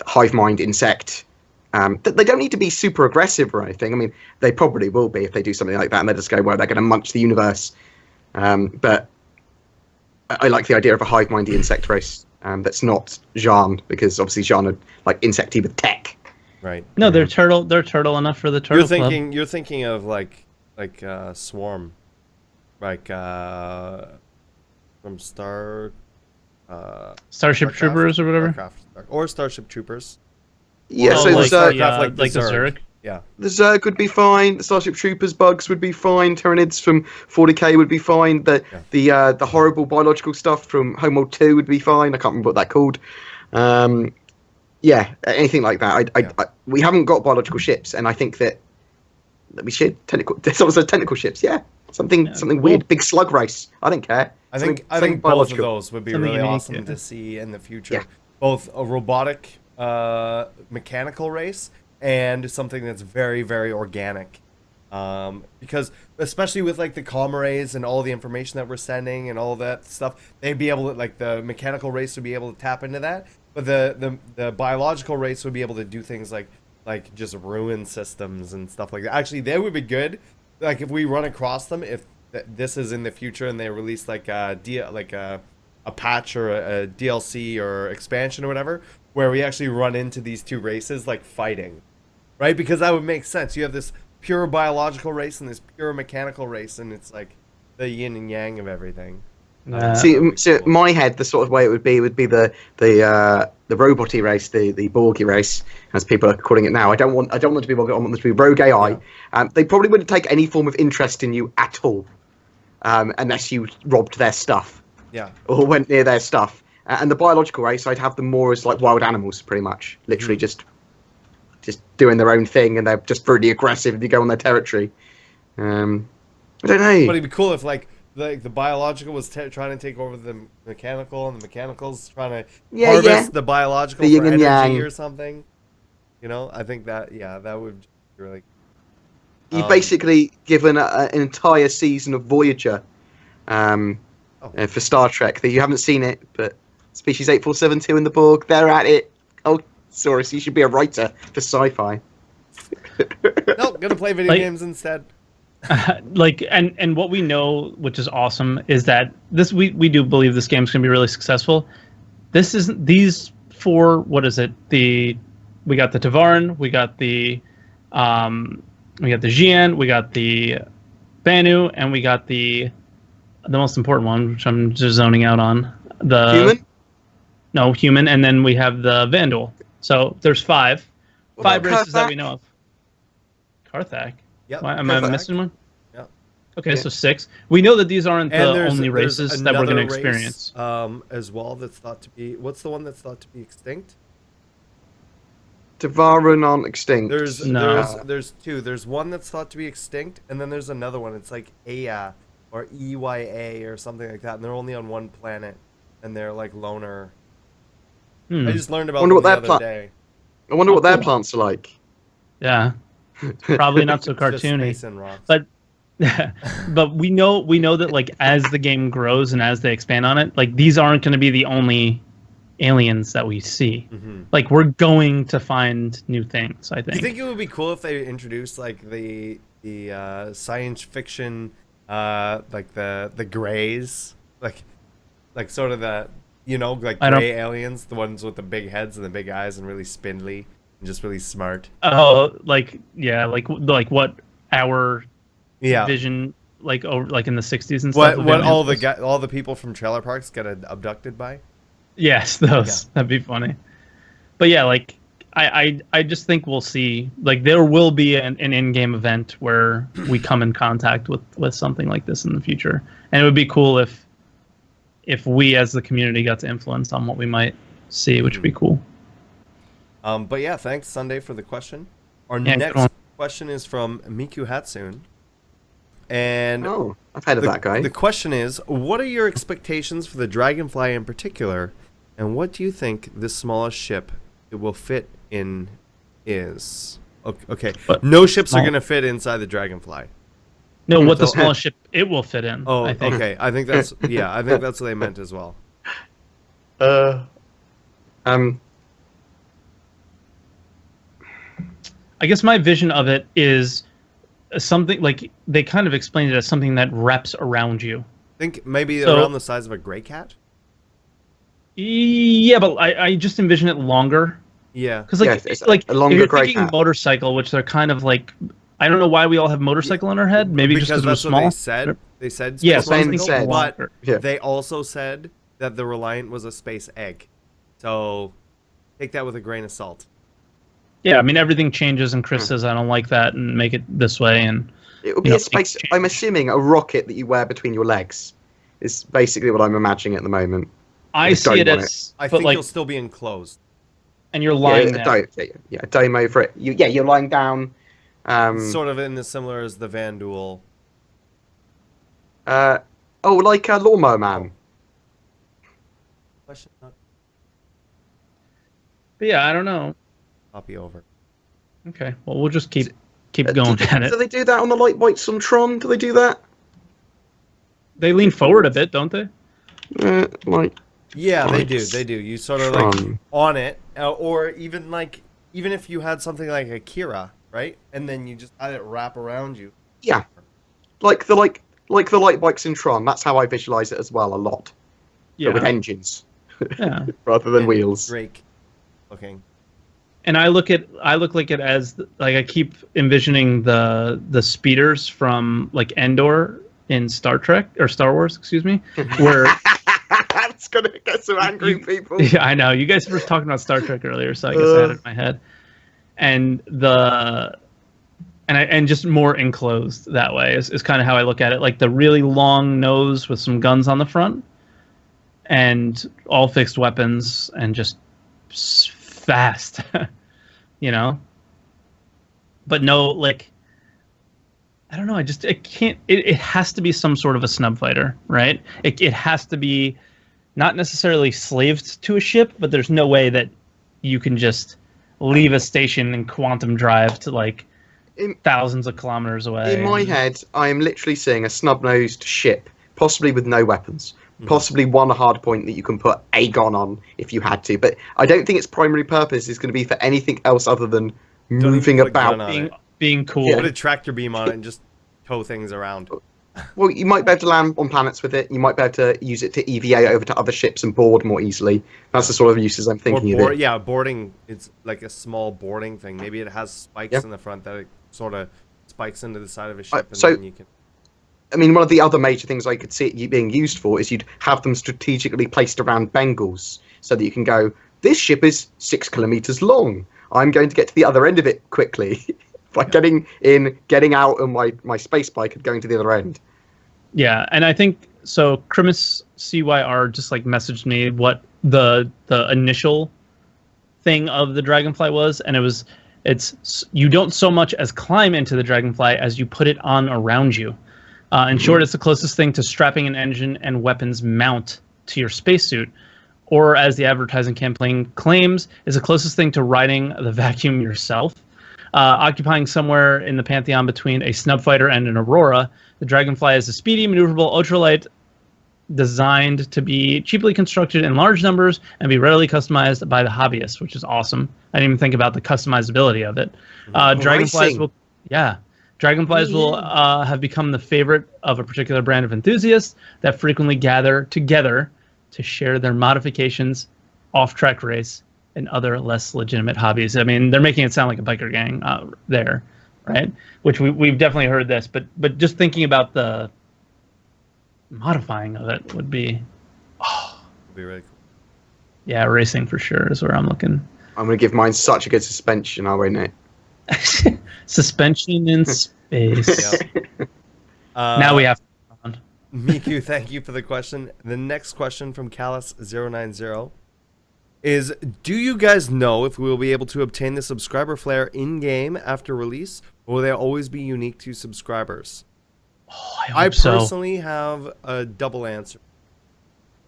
hive mind insect. They don't need to be super aggressive or anything. I mean, they probably will be if they do something like that, and they just go, well, they're going to munch the universe. But I like the idea of a hive-mindy insect race that's not Jean, because obviously Jean are like insecty with tech. Right. No, they're turtle. They're turtle enough for the turtle club. You're thinking of like Swarm, like from Starship Starship Troopers or whatever. Or Starship Troopers. Yeah, Oh, so like the the Zerg. Yeah. The Zerg would be fine. The Starship Troopers bugs would be fine. Tyranids from 40k would be fine. The horrible biological stuff from Homeworld 2 would be fine. I can't remember what that called. Yeah, anything like that. We haven't got biological ships, and I think that we should there's also technical ships. Yeah, something weird, big slug race. I don't care. I think both of those would be really awesome to see in the future. Yeah. Both a robotic mechanical race and something that's very, very organic. Because especially with like the comm arrays and all the information that we're sending and all that stuff, they'd be able to, like, the mechanical race would be able to tap into that but the biological race would be able to do things like just ruin systems and stuff like that. Actually, they would be good. Like if we run across them, if this is in the future and they release like a patch or a DLC or expansion or whatever, where we actually run into these two races like fighting, right? Because that would make sense. You have this pure biological race and this pure mechanical race, and it's like the yin and yang of everything. See, That would be so cool. my head, the sort of way it would be the roboty race, the Borgy race, as people are calling it now. I don't want them to be Borgy. I want them to be rogue AI. Yeah. They probably wouldn't take any form of interest in you at all, unless you robbed their stuff Yeah. or went near their stuff. And the biological race, I'd have them more as like wild animals, pretty much, literally just doing their own thing, and they're just really aggressive if you go on their territory. I don't know. But it'd be cool if like the biological was trying to take over the mechanical, and the mechanical's trying to harvest the biological The yin for and energy yang. or something. You know, I think that that would be really. You've basically given an entire season of Voyager for Star Trek that you haven't seen it, but Species 8472 in the Borg, they're at it. Oh, Saurus, you should be a writer for sci-fi. Nope, gonna play video games instead. Like and what we know, which is awesome, is that this we do believe this game's gonna be really successful. This is these four. What is it? We got the Tavaran, we got the Xian, we got the Banu, and we got the most important one, which I'm just zoning out on. The Human? No, human, and then we have the Vandal. So there's five about races that Karthak? we know of. Karthak. Yep. Am I Karthak. missing one? Yep. Okay, Yeah. so 6. We know that these aren't And the only there's races that we're going to another race, experience. as well, that's thought to be. What's the one that's thought to be extinct? Tavaran aren't extinct. There's two. There's one that's thought to be extinct, and then there's another one. It's like Aya or EYA or something like that, and they're only on one planet, and they're like loner. I just learned about Wonder them what the their other day. I wonder what their cool. plants are like. Yeah. Probably not so It's just cartoony. space and rocks. But but we know that like as the game grows and as they expand on it, like these aren't going to be the only aliens that we see. Like we're going to find new things, I think. You think it would be cool if they introduced like the science fiction, like the grays, like sort of the like gray aliens, the ones with the big heads and the big eyes and really spindly and just really smart. Oh, like what our Yeah. vision like over like in the 60s and stuff. What all the people from trailer parks get abducted by? Yes, those. That'd be funny. But yeah, like I just think we'll see, like there will be an in-game event where we come in contact with something like this in the future, and it would be cool if we as the community got to influence on what we might see, which would be cool. But yeah, thanks Sunday for the question. Our Yeah, next question is from Miku Hatsune. And Oh, I've heard of that guy. The question is, what are your expectations for the Dragonfly in particular, and what do you think the smallest ship it will fit in is? Okay, But no ships are small- going to fit inside the Dragonfly. No, what the So- smallest ship it will fit in. Oh, I think. okay. I think that's I think that's what they meant as well. I guess my vision of it is something like they kind of explained it as something that wraps around you. Think maybe So- around the size of a gray cat. Yeah, but I just envision it longer. Yeah. Because like, Yeah, it's like a longer if you're grey thinking cat. motorcycle, which they're kind of like, I don't know why we all have motorcycle in our head. Maybe just because it was that's small. what they said. They said Yeah, space so I was motorcycle, thinking but longer. Yeah. they also said that the Reliant was a space egg. So take that with a grain of salt. Yeah, I mean everything changes, and Chris says I don't like that, and make it this way, and It would be Yeah, a space. I'm assuming a rocket that you wear between your legs is basically what I'm imagining at the moment. I I see don't it want as, I but think like, you'll still be enclosed. and you're lying yeah, there. a dome over it. You're lying down. Sort of in the similar as the Van Duel. Like a Lawnmower Man. Question not But yeah, I don't know. copy over. Okay, well we'll just keep going at it. Do they do that on the light bites on Tron? Do they do that? They lean forward a bit, don't they? Like Yeah, they do. Nice. They do. You sort of like Fun. on it, or even if you had something like a Kira, right, and then you just had it wrap around you. Yeah, like the light bikes in Tron. That's how I visualize it as well a lot, but with Yeah. engines Yeah. rather than And wheels. Drake looking. And I look like it as like I keep envisioning the speeders from like Endor in Star Trek or Star Wars, excuse me, where That's gonna get some angry you- people. yeah, I know you guys were talking about Star Trek earlier, so I guess I had it in my head, and and just more enclosed that way is kind of how I look at it, like the really long nose with some guns on the front, and all fixed weapons and just fast, you know. But no, like I don't know. It can't. It has to be some sort of a snub fighter, right? It has to be not necessarily slaved to a ship, but there's no way that you can just leave a station and quantum drive to like thousands of kilometers away. In my head, I am literally seeing a snub-nosed ship, possibly with no weapons, possibly one hard point that you can put a gun on if you had to. But I don't think its primary purpose is going to be for anything else other than even moving put a gun about. on it. being cool. Yeah. Put a tractor beam on it and just tow things around. Well, you might be able to land on planets with it. You might be able to use it to EVA over to other ships and board more easily. That's the sort of uses I'm thinking of it. Yeah, boarding. It's like a small boarding thing. Maybe it has spikes in the front that it sort of spikes into the side of a ship, and so- then you can. I mean, one of the other major things I could see it being used for is you'd have them strategically placed around Bengals so that you can go, this ship is 6 kilometers long. I'm going to get to the other end of it quickly by getting in, getting out on my space bike and going to the other end. Yeah, and I think so. Crimus CYR just like messaged me what the initial thing of the Dragonfly was, and it's you don't so much as climb into the Dragonfly as you put it on around you. In short, it's the closest thing to strapping an engine and weapons mount to your spacesuit, or as the advertising campaign claims, is the closest thing to riding the vacuum yourself. Occupying somewhere in the pantheon between a snub fighter and an Aurora, the Dragonfly is a speedy, maneuverable ultralight designed to be cheaply constructed in large numbers and be readily customized by the hobbyist, which is awesome. I didn't even think about the customizability of it. Dragonflies will, Dragonflies will have become the favorite of a particular brand of enthusiasts that frequently gather together to share their modifications, off-track race, and other less legitimate hobbies. I mean, they're making it sound like a biker gang there, right? Which we've definitely heard this, but just thinking about the modifying of it would be, It'd be really cool. yeah, racing for sure is where I'm looking. I'm going to give mine such a good suspension, I won't it? Suspension in space. Yep. Now we have to move on. Miku, thank you for the question. The next question from Callus090 is, do you guys know if we will be able to obtain the subscriber flare in-game after release, or will they always be unique to subscribers? Oh, I hope so. personally have a double answer.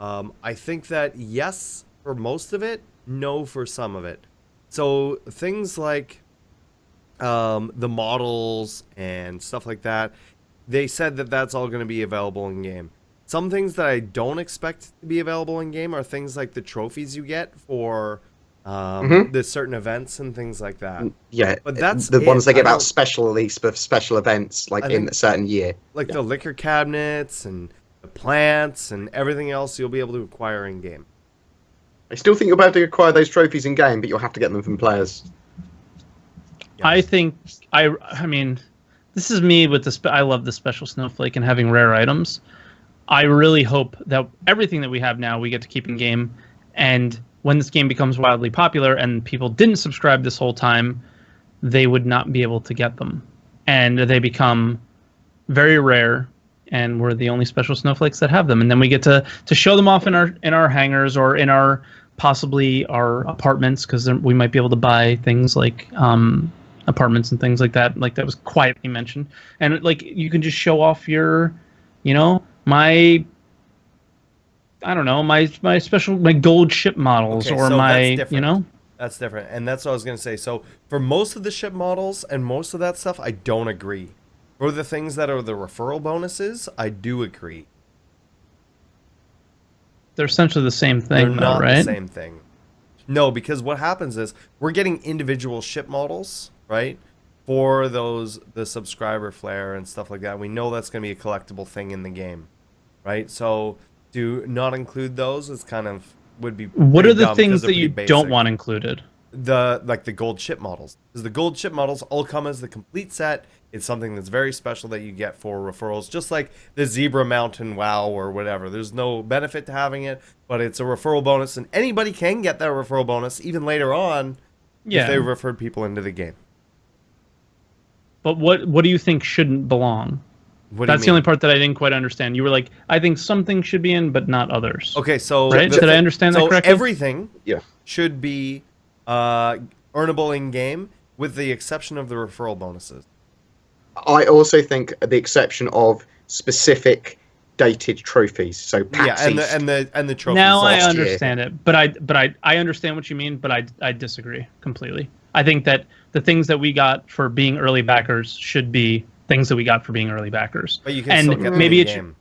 I think that yes for most of it, no for some of it. So things like the models and stuff like that, they said that that's all going to be available in game. Some things that I don't expect to be available in game are things like the trophies you get for the certain events and things like that. Yeah, But that's the ones it. they get I about don't- special release for special events, like I in think- a certain year. Like the liquor cabinets and the plants and everything else you'll be able to acquire in game. I still think you'll be able to acquire those trophies in game, but you'll have to get them from players. I think I mean, this is me with the I love the special snowflake and having rare items. I really hope that everything that we have now we get to keep in game, and when this game becomes wildly popular and people didn't subscribe this whole time, they would not be able to get them, and they become very rare, and we're the only special snowflakes that have them, and then we get to show them off in our hangars or in our possibly our apartments, because we might be able to buy things like apartments and things like that was quietly mentioned, and like you can just show off your, my special, my gold ship models, Okay, or so my, that's different. That's different, and that's what I was gonna say. So for most of the ship models and most of that stuff, I don't agree. For the things that are the referral bonuses, I do agree. They're essentially the same They're thing, though, not right? the same thing. No, because what happens is we're getting individual ship models, right? For the subscriber flare and stuff like that. We know that's going to be a collectible thing in the game, right? So to not include those is kind of would be What pretty are the dumb 'cause things they're that you pretty don't basic. want included? The gold ship models, because the gold ship models all come as the complete set. It's something that's very special that you get for referrals, just like the Zebra Mountain WoW or whatever. There's no benefit to having it, but it's a referral bonus, and anybody can get that referral bonus even later on if they Yeah, referred people into the game. but what do you think shouldn't belong? What do you That's the only mean? part that I didn't quite understand. You were like, I think some things should be in, but not others. Okay, so Right? Did I understand that so correctly? everything Yeah. should be earnable in game, with the exception of the referral bonuses. I also think the exception of specific dated trophies. So PAX Yeah, and East. the trophies. Now I last year. understand it, but I understand what you mean, but I disagree completely. I think that the things that we got for being early backers should be things that we got for being early backers. But you can And still get them maybe in it should, game.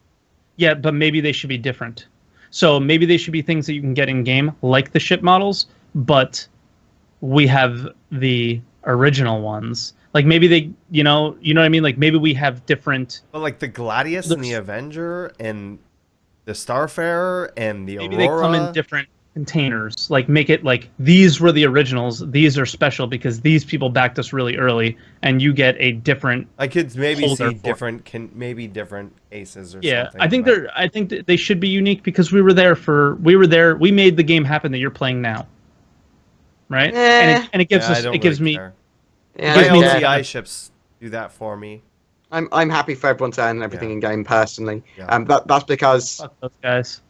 yeah, but maybe they should be different. So maybe they should be things that you can get in game, like the ship models, but we have the original ones. Like maybe they, you know what I mean? Like maybe we have different. But like the Gladius and the There's- Avenger and the Starfarer and the Maybe Aurora. they come in different containers. Like make it like these were the originals. These are special because these people backed us really early, and you get a different. I could maybe holder see for- different, maybe different aces or Yeah, something. I think but- I think that they should be unique because we were there. We made the game happen that you're playing now. Right, and it gives Yeah, I us don't it gives really me care. Yeah, My gives me yeah. that- LTI ships do that for me. I'm happy for everyone to earn everything Yeah. in game personally. Yeah. That's because fuck those guys.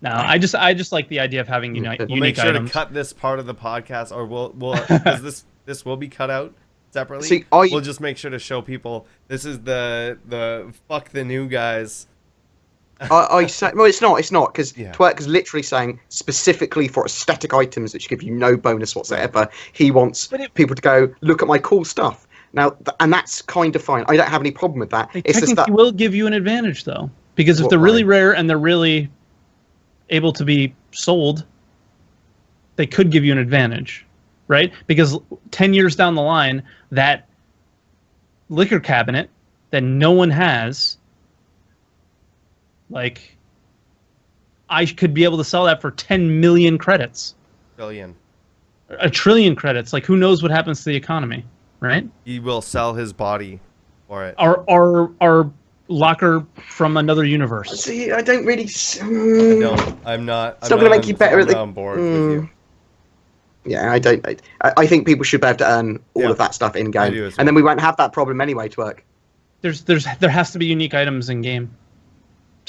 No, I just like the idea of having We'll unique make sure items. to cut this part of the podcast, or we'll because this will be cut out separately. See, we'll just make sure to show people this is the fuck the new guys. I say, well, it's not because Yeah. Twerk is literally saying specifically for aesthetic items that should give you no bonus whatsoever. He wants But people to go look at my cool stuff now, and that's kind of fine. I don't have any problem with that. They It's just technically that will give you an advantage though, because if What they're really way? rare and they're really able to be sold, they could give you an advantage, right? Because 10 years down the line, that liquor cabinet that no one has, like, I could be able to sell that for 10 million credits, Billion. a trillion credits. Like, who knows what happens to the economy, right? He will sell his body for it. Our locker from another universe. see, I don't really. I'm not. It's not gonna make you better at the- on board with you. Yeah, I don't. I think people should be able to earn all Yeah. of that stuff in I game, do as and then we won't have that problem anyway. Twerk. There has to be unique items in game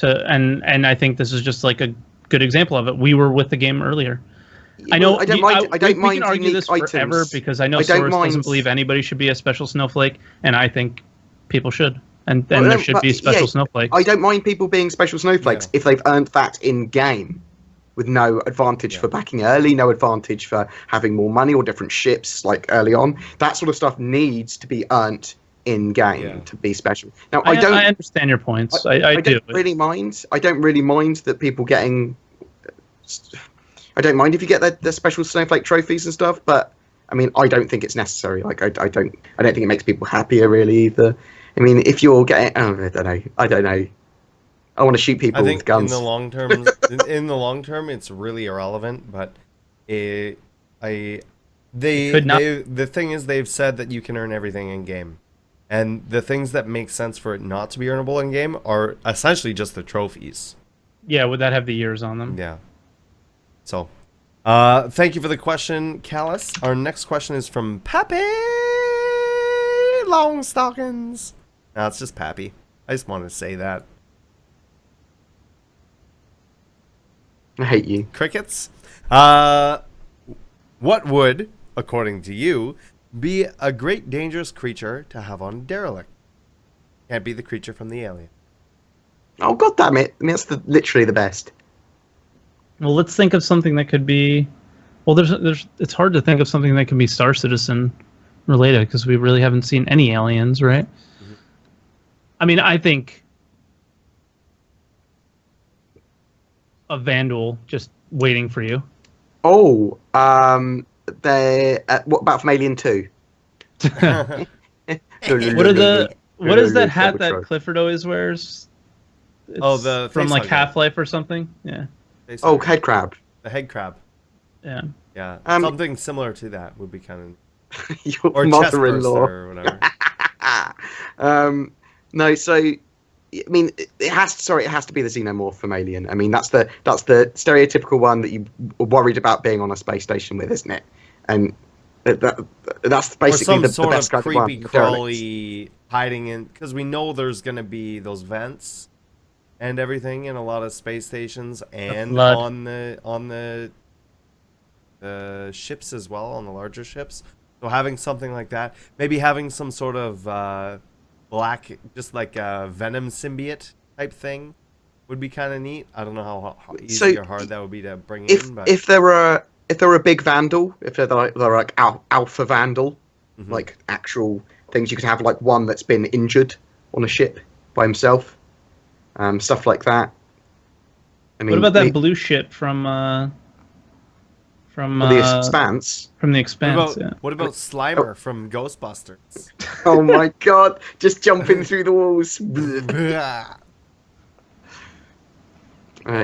and I think this is just like a good example of it. We were with the game earlier. I know I don't mind. I don't we mind can argue unique this forever items. because I know I don't Soros doesn't mind- believe anybody should be a special snowflake, and I think people should, and Well, there no, should but- be special yeah, snowflakes. I don't mind people being special snowflakes Yeah. if they've earned that in game, with no advantage Yeah. for backing early, no advantage for having more money or different ships like early on. That sort of stuff needs to be earned in game Yeah. to be special. Now I don't. understand your points. I do. don't really mind. I don't really mind that people getting. I don't mind if you get the special snowflake trophies and stuff, but I mean, I don't think it's necessary. Like, I don't think it makes people happier really either. I mean, if you're getting, I don't know. I want to shoot people I with think in guns. the long term, in the long term, it's really irrelevant. But the thing is, they've said that you can earn everything in game, and the things that make sense for it not to be earnable in game are essentially just the trophies. Yeah, would that have the years on them? Yeah. So, thank you for the question, Callus. Our next question is from Pappy Longstockings. No, it's just Pappy. I just wanted to say that. I hate you. Crickets. What would, according to you, be a great dangerous creature to have on Derelict? Can't be the creature from the Alien. Oh god damn it! I mean, that's literally the best. Well, let's think of something that could be. Well, there's. It's hard to think of something that can be Star Citizen related because we really haven't seen any aliens, right? Mm-hmm. I mean, I think a vandal just waiting for you. Oh, they. What about from Alien 2? What is that hat that Clifford always wears? It's Oh, the from like facehugger. Half-Life or something. Yeah. Oh, head crab. The head crab. Yeah. Yeah, something similar to that would be kind of, Your or chest mother-in-law. burster or whatever. No, so I mean, it has. Sorry, it has to be the xenomorph from Alien. I mean, that's the stereotypical one that you were worried about being on a space station with, isn't it? And that's basically or some the sort best of kind of one. creepy crawly hiding in, because we know there's gonna be those vents and everything in a lot of space stations and flood. on the ships as well, on the larger ships. So having something like that, maybe having some sort of black, just like a venom symbiote type thing, would be kind of neat. I don't know how easy or hard that would be to bring in, but if there were a big vandal, if they're like alpha vandal, like actual things, you could have like one that's been injured on a ship by himself, stuff like that. I mean, What about that blue shit from the Expanse? From the Expanse? What about Slimer from Ghostbusters? Oh my god, just jumping through the walls.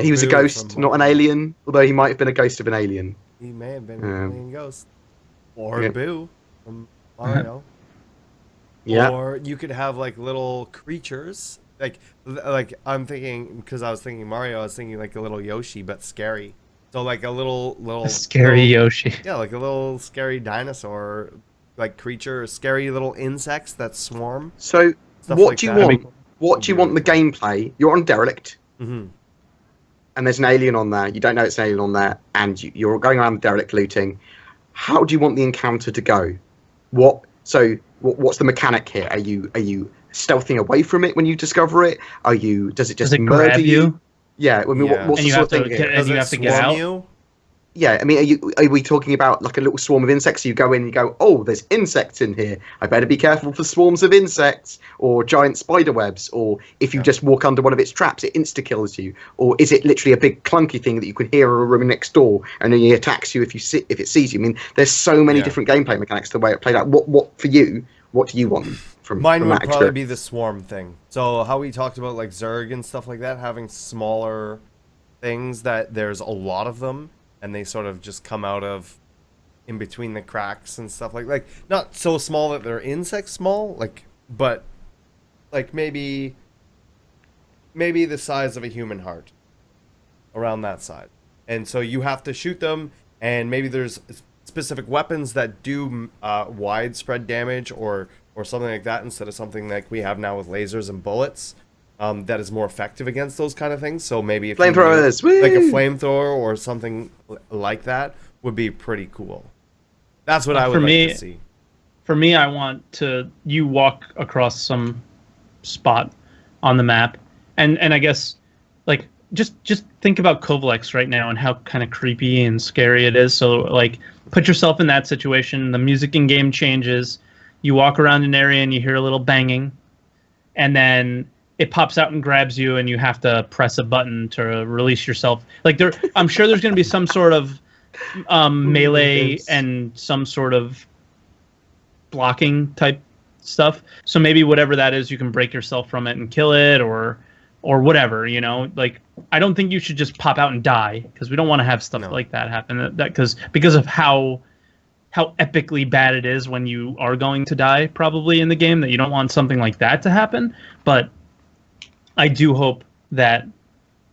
He was a ghost, not an alien, although he might have been a ghost of an alien. He may have been an alien ghost. Or Boo from Mario. Yeah. Or you could have like little creatures. Like I'm thinking, because I was thinking Mario, I was thinking like a little Yoshi, but scary. So like a little scary Yoshi. Yeah, like a little scary dinosaur, like creature, scary little insects that swarm. So what do you want? What do you want in the gameplay? You're on Derelict. Mm-hmm. And there's an alien on there. You don't know it's an alien on there, and you're going around the Derelict looting. How do you want the encounter to go? What's the mechanic here? Are you stealthing away from it when you discover it? Does it just murder grab you? Yeah. I mean, what's the sort of thing here? And you have to get out. You? Yeah, I mean, are we talking about like a little swarm of insects? You go in and you go, oh, there's insects in here. I better be careful for swarms of insects or giant spider webs. Or if you just walk under one of its traps, it insta-kills you. Or is it literally a big clunky thing that you could hear in a room next door and then it attacks you if it sees you? I mean, there's so many different gameplay mechanics to the way it played out. What for you? What do you want from Mine from would that probably experience? be the swarm thing. So how we talked about like Zerg and stuff like that, having smaller things that there's a lot of them. And they sort of just come out of in between the cracks and stuff like not so small that they're insect small, but maybe the size of a human heart, around that size. And so you have to shoot them, and maybe there's specific weapons that do widespread damage or something like that, instead of something like we have now with lasers and bullets. That is more effective against those kind of things. So maybe if flamethrowers, like a flamethrower or something like that would be pretty cool. That's what I would like to see. For me, I want you walk across some spot on the map, and I guess like just think about Kovalex right now and how kind of creepy and scary it is. So like put yourself in that situation. The music in game changes. You walk around an area and you hear a little banging, and then it pops out and grabs you, and you have to press a button to release yourself. Like I'm sure there's going to be some sort of melee and some sort of blocking type stuff. So maybe whatever that is, you can break yourself from it and kill it, or whatever. You know, like I don't think you should just pop out and die, because we don't want to have stuff like that happen. Because of how epically bad it is when you are going to die, probably in the game, that you don't want something like that to happen. But I do hope that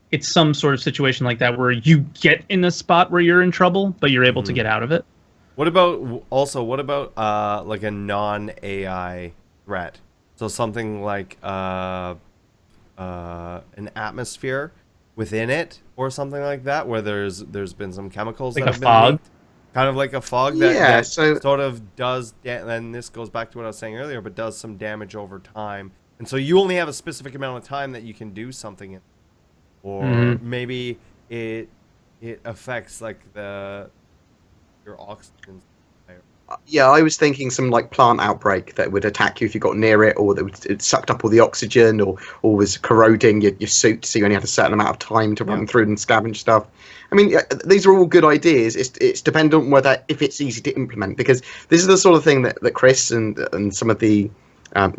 it's some sort of situation like that where you get in a spot where you're in trouble, but you're able to get out of it. What about like a non-AI threat? So something like an atmosphere within it, or something like that, where there's been some chemicals like that a have fog. been leaked. Kind of like a fog that sort of does, and this goes back to what I was saying earlier, but does some damage over time. And so you only have a specific amount of time that you can do something in. Or maybe it affects like your oxygen. Yeah, I was thinking some like plant outbreak that would attack you if you got near it, or that it sucked up all the oxygen, or was corroding your suit, so you only had a certain amount of time to run through and scavenge stuff. I mean, these are all good ideas. It's dependent on whether if it's easy to implement, because this is the sort of thing that Chris and some of the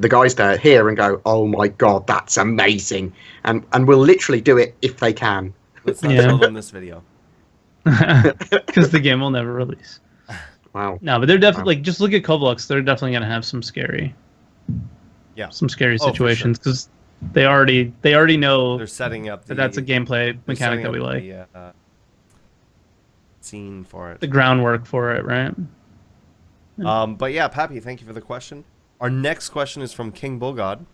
guys there hear and go, "Oh my god, that's amazing," and will literally do it if they can. Let's not show them this video. Because the game will never release. Wow. No, but they're definitely just look at Koblox. They're definitely going to have some scary situations because they already know they're setting up that's a gameplay mechanic that we like. The scene for it, the groundwork for it, right? But yeah, Pappy, thank you for the question. Our next question is from King Bullgod,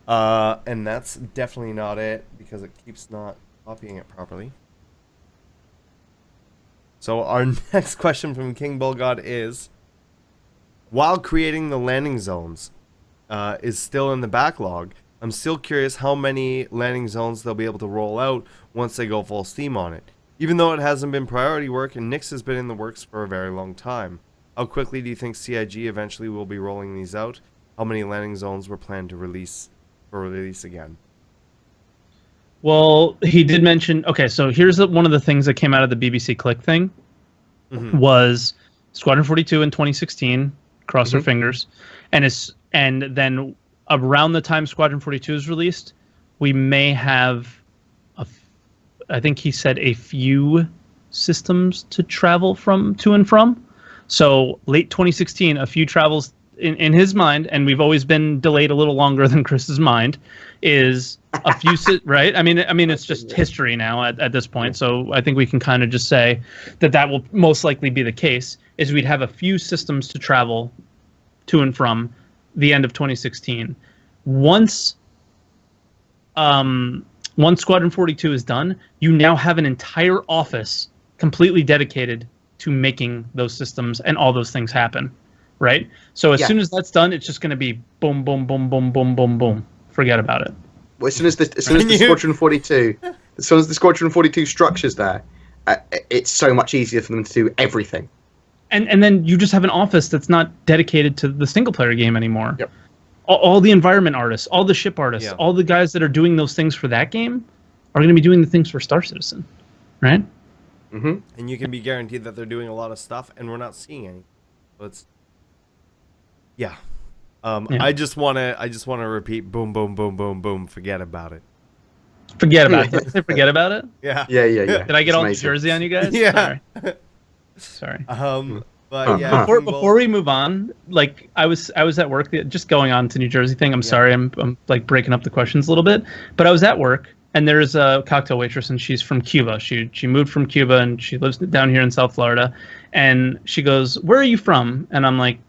and that's definitely not it because it keeps not copying it properly. So our next question from King Bullgod is, while creating the landing zones is still in the backlog, I'm still curious how many landing zones they'll be able to roll out once they go full steam on it. Even though it hasn't been priority work and Nix has been in the works for a very long time. How quickly do you think CIG eventually will be rolling these out? How many landing zones were planned to release again? Well, he did mention. Okay, so here's one of the things that came out of the BBC Click thing was Squadron 42 in 2016. Cross our fingers, and then around the time Squadron 42 is released, we may have I think he said a few systems to travel to and from. So late 2016, a few travels in his mind, and we've always been delayed a little longer than Chris's mind, is a few right? I mean it's just history now at this point. So I think we can kind of just say that will most likely be the case, is we'd have a few systems to travel to and from the end of 2016. Once Squadron 42 is done, you now have an entire office completely dedicated to making those systems and all those things happen, right? So as soon as that's done, it's just going to be boom, boom, boom, boom, boom, boom, boom. Forget about it. Well, as soon as the Squadron 42, as soon as the Squadron 42 structure's there, it's so much easier for them to do everything. And then you just have an office that's not dedicated to the single player game anymore. Yep. All the environment artists, all the ship artists, all the guys that are doing those things for that game are going to be doing the things for Star Citizen, right? Mm-hmm. And you can be guaranteed that they're doing a lot of stuff, and we're not seeing any. So it's I just want to repeat: boom, boom, boom, boom, boom. Forget about it. Forget about it. Did I say forget about it? Yeah. Did I get all Jersey on you guys? Yeah. Sorry. But yeah. Before we move on, like I was at work, just going on to New Jersey thing. I'm sorry, I'm like breaking up the questions a little bit, but I was at work and there's a cocktail waitress and she's from Cuba. She moved from Cuba and she lives down here in South Florida, and she goes, "Where are you from?" And I'm like,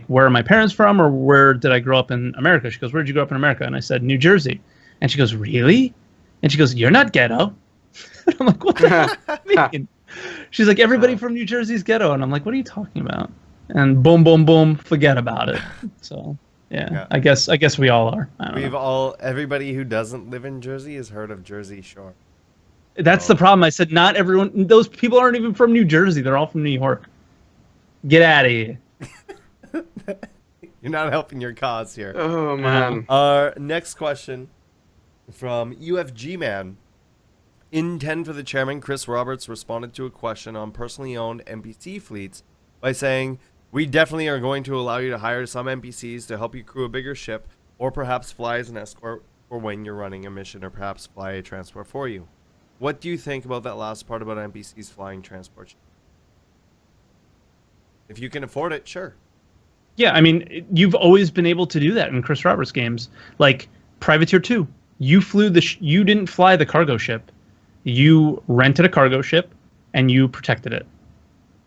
where are my parents from, or where did I grow up in America? She goes, "Where did you grow up in America?" And I said, "New Jersey." And she goes, "Really?" And she goes, "You're not ghetto." And I'm like, "What the heck do you mean?" She's like, "Everybody from New Jersey's ghetto." And I'm like, "What are you talking about?" And boom, boom, boom, forget about it. So yeah. I guess we all are. Everybody who doesn't live in Jersey has heard of Jersey Shore. That's the problem. I said not everyone. Those people aren't even from New Jersey. They're all from New York. Get out of here. You're not helping your cause here. Oh man. Our next question from UFG Man. In 10 for the chairman, Chris Roberts responded to a question on personally owned NPC fleets by saying, "We definitely are going to allow you to hire some NPCs to help you crew a bigger ship, or perhaps fly as an escort for when you're running a mission, or perhaps fly a transport for you." What do you think about that last part about NPCs flying transport? If you can afford it, sure. Yeah, I mean, you've always been able to do that in Chris Roberts games. Like Privateer 2, you flew you didn't fly the cargo ship. You rented a cargo ship and you protected it,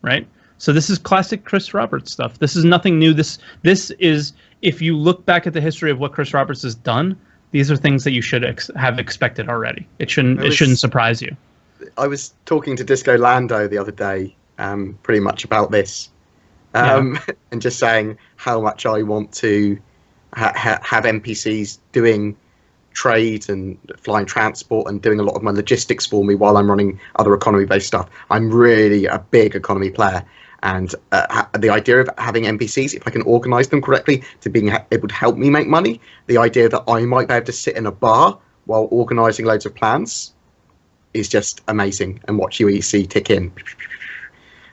right? So this is classic Chris Roberts stuff. This is nothing new. This is, if you look back at the history of what Chris Roberts has done, these are things that you should have expected already. It shouldn't surprise you. I was talking to Disco Lando the other day, pretty much about this, and just saying how much I want to have NPCs doing trade and flying transport and doing a lot of my logistics for me while I'm running other economy-based stuff. I'm really a big economy player, And the idea of having NPCs, if I can organize them correctly to being able to help me make money, the idea that I might be able to sit in a bar while organizing loads of plans is just amazing. And watch UEC tick in.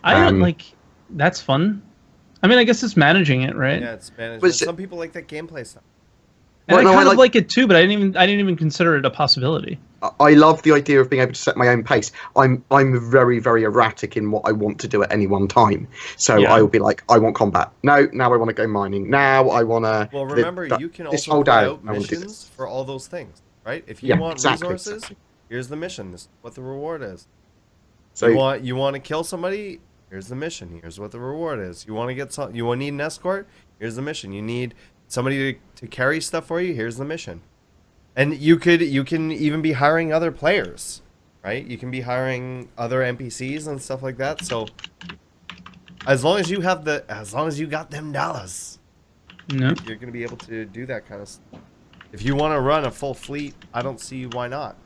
I don't like. That's fun. I mean, I guess it's managing it, right? Yeah, it's management. Some people like that gameplay stuff. And I kind of like it too, but I didn't even consider it a possibility. I love the idea of being able to set my own pace. I'm very, very erratic in what I want to do at any one time. So I will be like, I want combat. No, now I want to go mining. Now I want to. Well, remember, you can also put out missions for all those things, right? If you want resources, here's the mission. This is what the reward is. So you want to kill somebody. Here's the mission. Here's what the reward is. You want to get some. You need an escort. Here's the mission. You need somebody to carry stuff for you. Here's the mission. And you can even be hiring other players, right? You can be hiring other NPCs and stuff like that. So as long as you got them dollars, you're gonna be able to do that kind of stuff. If you want to run a full fleet, I don't see why not.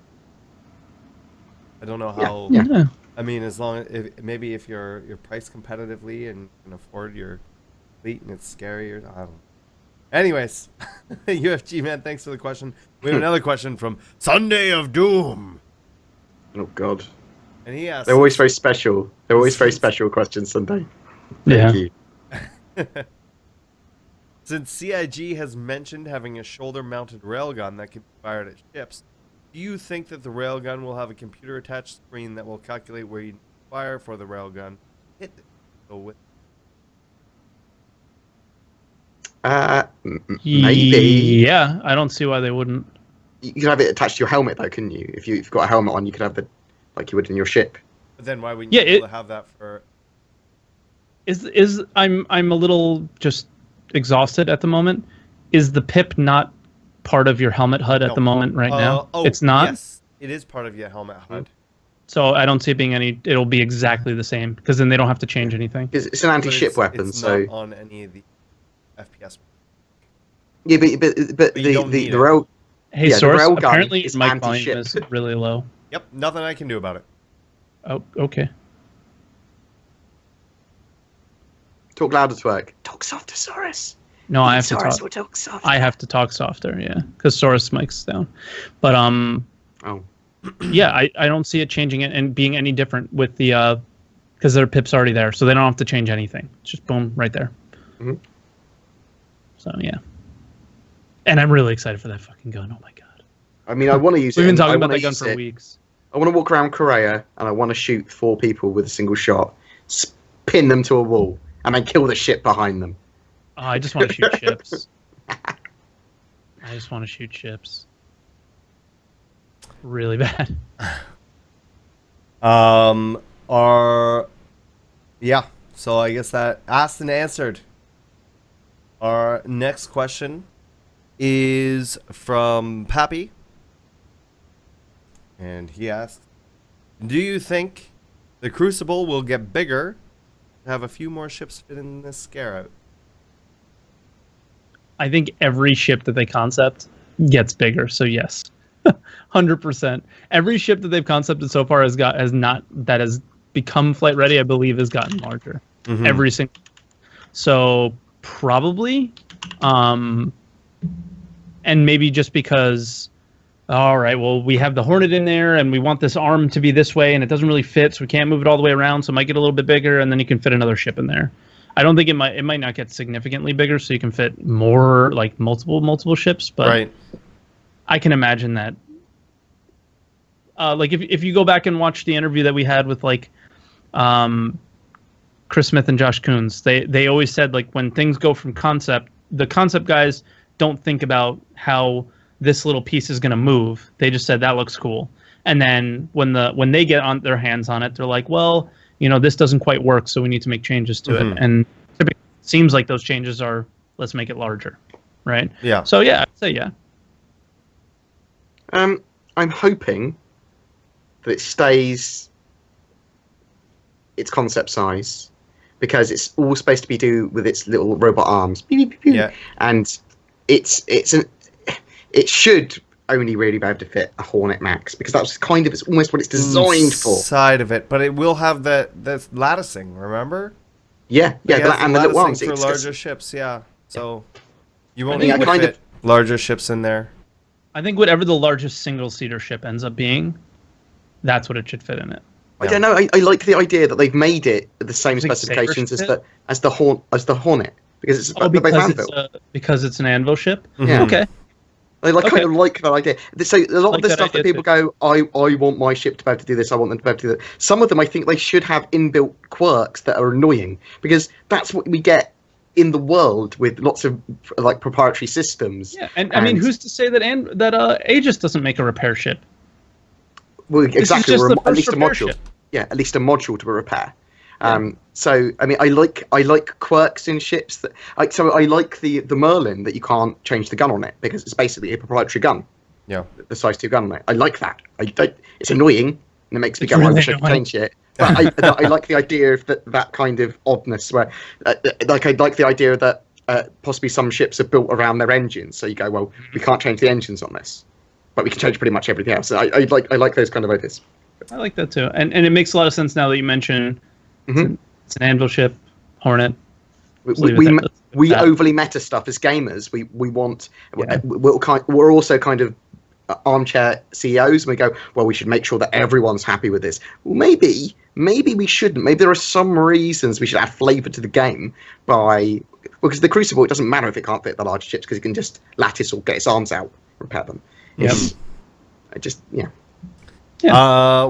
I don't know how. Yeah. I mean, as long as if you're priced competitively and can afford your fleet and it's scary, or I don't know. Anyways, UFG man, thanks for the question. We have another question from Sunday of Doom. Oh God. And he asked. They're always very special. They're always very special questions, Sunday. Thank you. Since CIG has mentioned having a shoulder-mounted railgun that can be fired at ships, do you think that the railgun will have a computer-attached screen that will calculate where you fire for the railgun? Hit it. Go with. Maybe. Yeah, I don't see why they wouldn't. You could have it attached to your helmet, though, couldn't you? If you've got a helmet on, you could have the like you would in your ship. But then why wouldn't you be able to have that for? I'm a little just exhausted at the moment. Is the pip not part of your helmet HUD at the moment right now? It's not. Yes, it is part of your helmet HUD. So I don't see it being any. It'll be exactly the same because then they don't have to change anything. It's an anti-ship weapon, it's so not on any of the FPS. Yeah, but the rail. Hey, yeah, Source. the rail gun Apparently, is your mic anti-ship. volume is really low. Yep, nothing I can do about it. Oh, okay. Talk louder, Twerk. Talk softer, Saurus. No, I have to Saurus talk. will talk softer. I have to talk softer, yeah, because Source mic's down. But Oh. yeah, I don't see it changing it and being any different with the because their pip's already there, so they don't have to change anything. It's just boom right there. Mm-hmm. So yeah, and I'm really excited for that fucking gun. Oh my god! I mean, I want to use it. We've been talking about that gun for weeks. I want to walk around Korea and I want to shoot 4 people with a single shot, pin them to a wall, and then kill the ship behind them. Oh, I just want to shoot ships. I just want to shoot ships. Really bad. Yeah. So I guess that asked and answered. Our next question is from Pappy. And he asked, do you think the Crucible will get bigger to have a few more ships fit in this scare out? I think every ship that they concept gets bigger, so yes. 100%. Every ship that they've concepted so far has become flight ready, I believe, has gotten larger. Mm-hmm. Every single. So probably, and maybe just because, all right, well, we have the Hornet in there, and we want this arm to be this way, and it doesn't really fit, so we can't move it all the way around. So it might get a little bit bigger, and then you can fit another ship in there. I don't think it might not get significantly bigger, so you can fit more, like multiple ships, but. Right. I can imagine that. Like if you go back and watch the interview that we had with like Chris Smith and Josh Coons, they always said like when things go from concept, the concept guys don't think about how this little piece is going to move. They just said that looks cool. And then when they get on their hands on it, they're like, well, this doesn't quite work, so we need to make changes to it. And typically it seems like those changes are let's make it larger, right? Yeah. So yeah, I'd say yeah. I'm hoping that it stays its concept size because it's all supposed to be do with its little robot arms. Yeah. And it should only really be able to fit a Hornet Max because that's it's almost what it's designed for. Side of it, but it will have that latticing. Remember, Yeah, Like, it has and the little latticing ones. for It's larger ships. Yeah, so you won't think need to kind fit larger ships in there. I think whatever the largest single-seater ship ends up being, that's what it should fit in it. I don't know. I like the idea that they've made it the same You think specifications as Sabre the Hornet because it's Oh, they're both because anvil. because it's an anvil ship. Yeah. Okay. I like Okay. kind of like that idea. So a lot Like of the that stuff that idea people go, I want my ship to be able to do this. I want them to be able to do that. Some of them, I think they should have inbuilt quirks that are annoying because that's what we get in the world with lots of like proprietary systems. Yeah, and I mean, who's to say that Aegis doesn't make a repair ship? Well, This is exactly, just or the at first least a repair module. ship. Yeah, at least a module to repair. So I mean, I like quirks in ships that. So I like the Merlin that you can't change the gun on it because it's basically a proprietary gun. Yeah. The size 2 gun on it. I like that. I don't. It's annoying and it makes me It's go, I really wish I could annoying. change it. But I like the idea of that kind of oddness where, like, I like the idea that possibly some ships are built around their engines. So you go, well, we can't change the engines on this, but we can change pretty much everything else. So I like those kind of ideas. I like that too, and it makes a lot of sense now that you mention it's an anvil ship, Hornet. We overly meta stuff as gamers. We want we're also kind of armchair CEOs, and we go, well, we should make sure that everyone's happy with this. Well, maybe we shouldn't. Maybe there are some reasons we should add flavour to the game because the Crucible, it doesn't matter if it can't fit the larger ships because it can just lattice or get its arms out, repair them. Yep.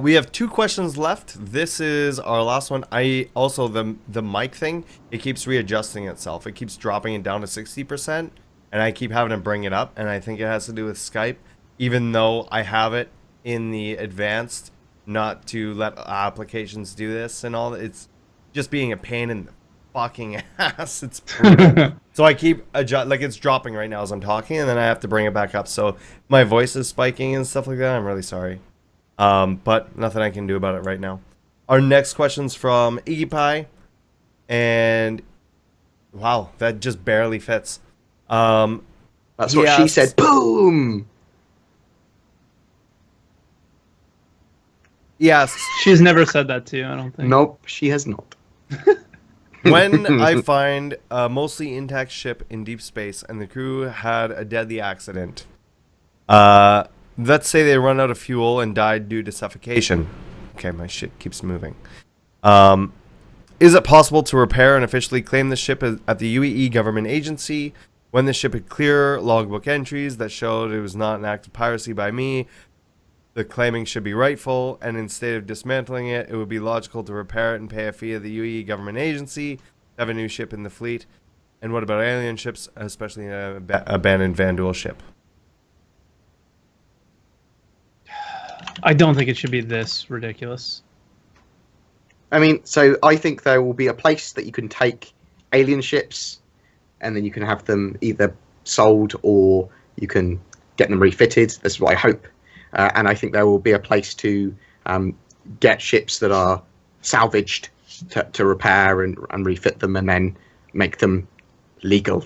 We have 2 questions left. This is our last one. I also the mic thing, it keeps readjusting itself. It keeps dropping it down to 60%, and I keep having to bring it up, and I think it has to do with Skype, even though I have it in the advanced not to let applications do this and all that. It's just being a pain in the fucking ass. It's brutal. So I keep like it's dropping right now as I'm talking, and then I have to bring it back up. So my voice is spiking and stuff like that. I'm really sorry. But nothing I can do about it right now. Our next question's from Iggy Pie, and wow, that just barely fits. That's what she said. Boom. Yes. She's never said that to you, I don't think. Nope, she has not. When I find a mostly intact ship in deep space and the crew had a deadly accident, let's say they run out of fuel and died due to suffocation. Okay, my shit keeps moving. Is it possible to repair and officially claim the ship at the UAE government agency when the ship had clear logbook entries that showed it was not an act of piracy by me? The claiming should be rightful, and instead of dismantling it, it would be logical to repair it and pay a fee of the UAE government agency to have a new ship in the fleet. And what about alien ships, especially an abandoned Vanduul ship? I don't think it should be this ridiculous. I mean, so I think there will be a place that you can take alien ships, and then you can have them either sold or you can get them refitted. That's what I hope. And I think there will be a place to get ships that are salvaged to repair and refit them and then make them legal.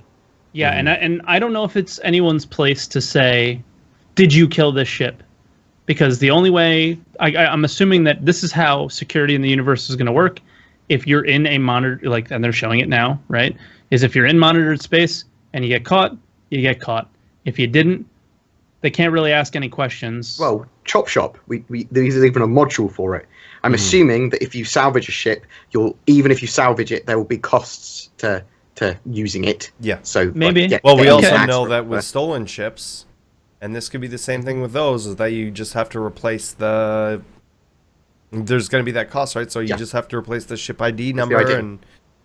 Yeah, and I don't know if it's anyone's place to say, did you kill this ship? Because the only way, I'm assuming that this is how security in the universe is going to work. If you're in a monitor, like, and they're showing it now, right? Is if you're in monitored space and you get caught, you get caught. If you didn't, they can't really ask any questions. Well, Chop Shop, there's even a module for it. I'm assuming that if you salvage a ship, even if you salvage it, there will be costs to using it. Yeah. So maybe. Like, Well, we also tax know for that it. with stolen ships, and this could be the same thing with those, is that you just have to replace the... There's going to be that cost, right? So you just have to replace the ship ID number,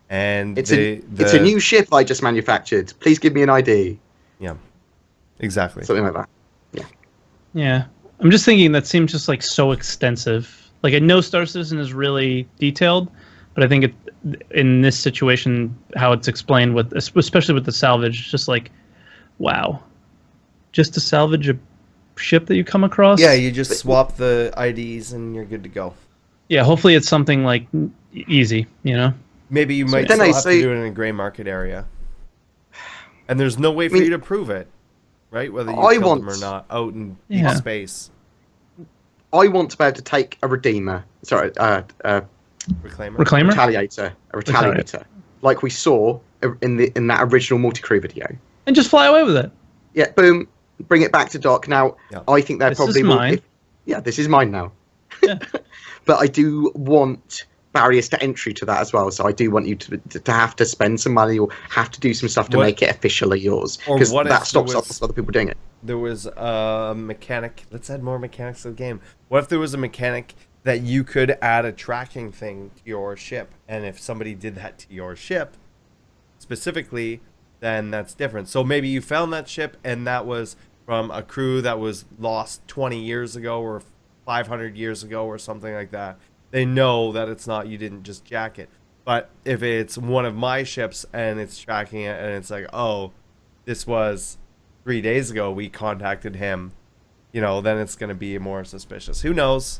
and it's a new ship I just manufactured. Please give me an ID. Yeah, exactly. Something like that. Yeah. I'm just thinking that seems just like so extensive. Like I know Star Citizen is really detailed, but I think in this situation, how it's explained with, especially with the salvage, it's just like, wow. Just to salvage a ship that you come across? Yeah, you just swap the IDs and you're good to go. Yeah, hopefully it's something like easy, you know? Maybe you might still have to do it in a gray market area. And there's no way for you to prove it, right? Whether you killed them or not out in deep space. I want to be able to take a Redeemer. Sorry, Reclaimer? Reclaimer? A Retaliator. like we saw in that original multi-crew video. And just fly away with it. Yeah, boom, bring it back to dock. Now, I think they're This probably is mine. This is mine now. Yeah. But I do want barriers to entry to that as well. So I do want you to have to spend some money or have to do some stuff to make it officially yours, because that stops other people doing it. There was a mechanic. Let's add more mechanics to the game. What if there was a mechanic that you could add a tracking thing to your ship, and if somebody did that to your ship specifically, then that's different. So maybe you found that ship and that was from a crew that was lost 20 years ago or 500 years ago or something like that. They know that it's not, you didn't just jack it. But if it's one of my ships and it's tracking it and it's like, oh, this was 3 days ago, we contacted him, then it's going to be more suspicious. Who knows?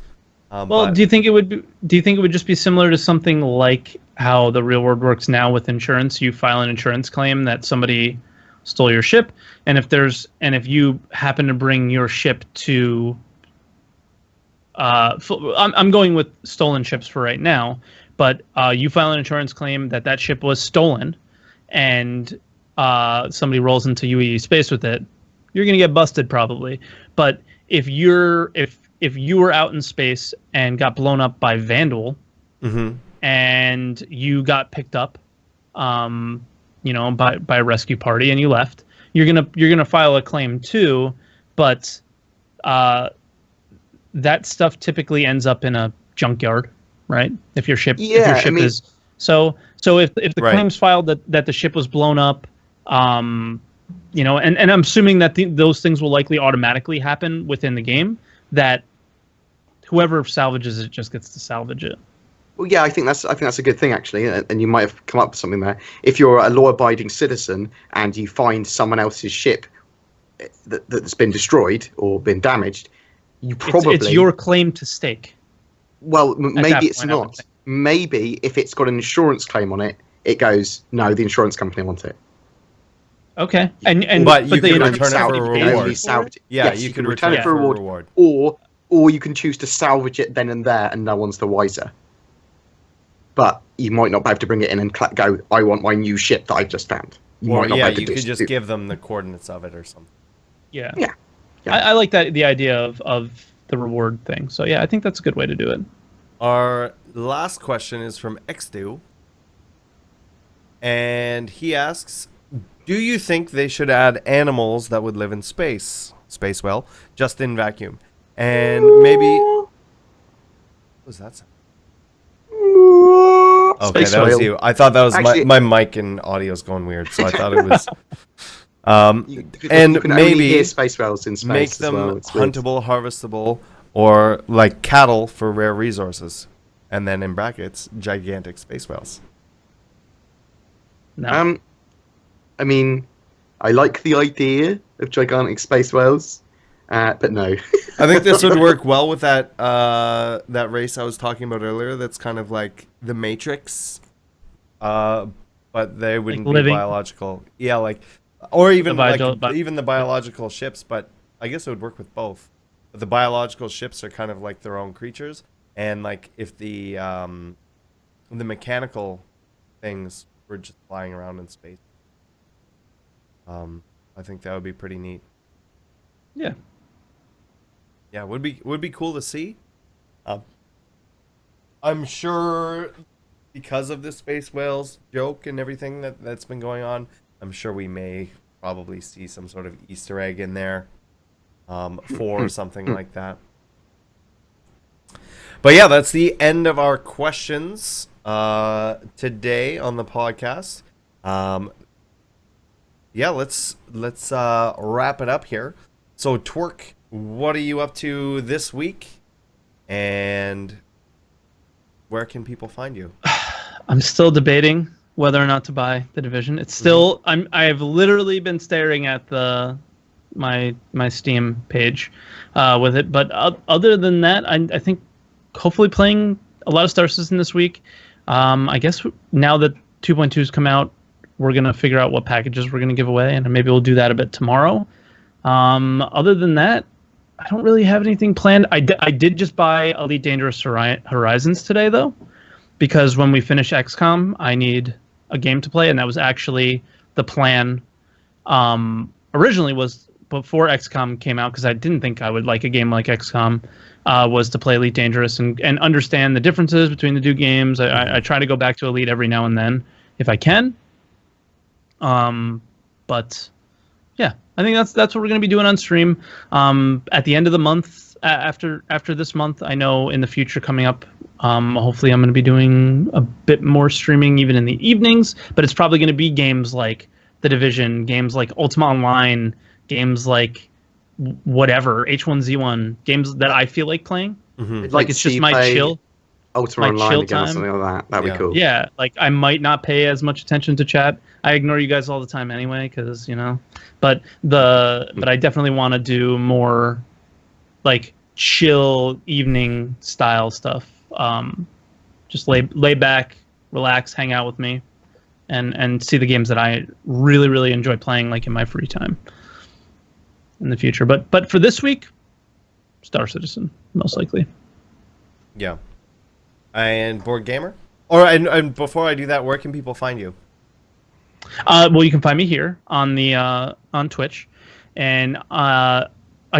Well, do you think it would just be similar to something like how the real world works now with insurance? You file an insurance claim that somebody stole your ship, and if you happen to bring your ship to I'm going with stolen ships for right now, but you file an insurance claim that ship was stolen, and somebody rolls into UEE space with it, you're going to get busted probably. But if you were out in space and got blown up by Vandal, and you got picked up, by a rescue party and you left, you're gonna file a claim too, but that stuff typically ends up in a junkyard, right? If your ship is so if the claim's filed that the ship was blown up, and I'm assuming that those things will likely automatically happen within the game, that whoever salvages it just gets to salvage it. Well, yeah, I think that's a good thing actually, and you might have come up with something there. If you're a law-abiding citizen and you find someone else's ship that's been destroyed or been damaged, you probably it's your claim to stake. Well, maybe it's not. Maybe if it's got an insurance claim on it, it goes, no, the insurance company wants it. Okay, but you can return it for a reward. Yeah, you can return it for a reward. Or you can choose to salvage it then and there, and no one's the wiser. But you might not be able to bring it in and go, I want my new ship that I just found. You could just give them the coordinates of it or something. Yeah. Yeah. I like the idea of the reward thing. So yeah, I think that's a good way to do it. Our last question is from Xdu, and he asks, do you think they should add animals that would live in space whale, just in vacuum? And maybe... What was that sound? Okay, that was you. I thought that was actually, my mic and audio's going weird, so I thought it was... you can maybe hear space whales in space make them huntable, weird. Harvestable, or like cattle for rare resources. And then in brackets, gigantic space whales. No. I mean, I like the idea of gigantic space whales, but no. I think this would work well with that race I was talking about earlier. That's kind of like the Matrix, but they wouldn't be biological. Yeah, like, or even even the biological ships. But I guess it would work with both. But the biological ships are kind of like their own creatures, and like if the mechanical things were just flying around in space. I think that would be pretty neat. Yeah. Yeah, would be cool to see. I'm sure because of the space whales joke and everything that's been going on, I'm sure we may probably see some sort of Easter egg in there for something like that. But yeah, that's the end of our questions today on the podcast. Yeah, let's wrap it up here. So Twerk, what are you up to this week? And where can people find you? I'm still debating whether or not to buy The Division. It's still I've literally been staring at my Steam page with it, but other than that, I think hopefully playing a lot of Star Citizen this week. I guess now that 2.2's come out, we're going to figure out what packages we're going to give away, and maybe we'll do that a bit tomorrow. Other than that, I don't really have anything planned. I did just buy Elite Dangerous Horizons today, though, because when we finish XCOM, I need a game to play, and that was actually the plan. Originally was before XCOM came out, because I didn't think I would like a game like XCOM. Was to play Elite Dangerous and understand the differences between the two games. I try to go back to Elite every now and then if I can. But yeah, I think that's what we're going to be doing on stream. At the end of the month, after this month, I know in the future coming up, hopefully I'm going to be doing a bit more streaming even in the evenings. But it's probably going to be games like The Division, games like Ultima Online, games like whatever H1Z1, games that I feel like playing. Like it's just my chill. Ultima Online chill again time. or something like that. That'd be cool. Yeah, like I might not pay as much attention to chat. I ignore you guys all the time anyway, because But I definitely want to do more, like chill evening style stuff. Just lay back, relax, hang out with me, and see the games that I really really enjoy playing, like in my free time. In the future, but for this week, Star Citizen most likely. Yeah. And BoredGamer? And before I do that, where can people find you? Well, you can find me here on the on Twitch, and I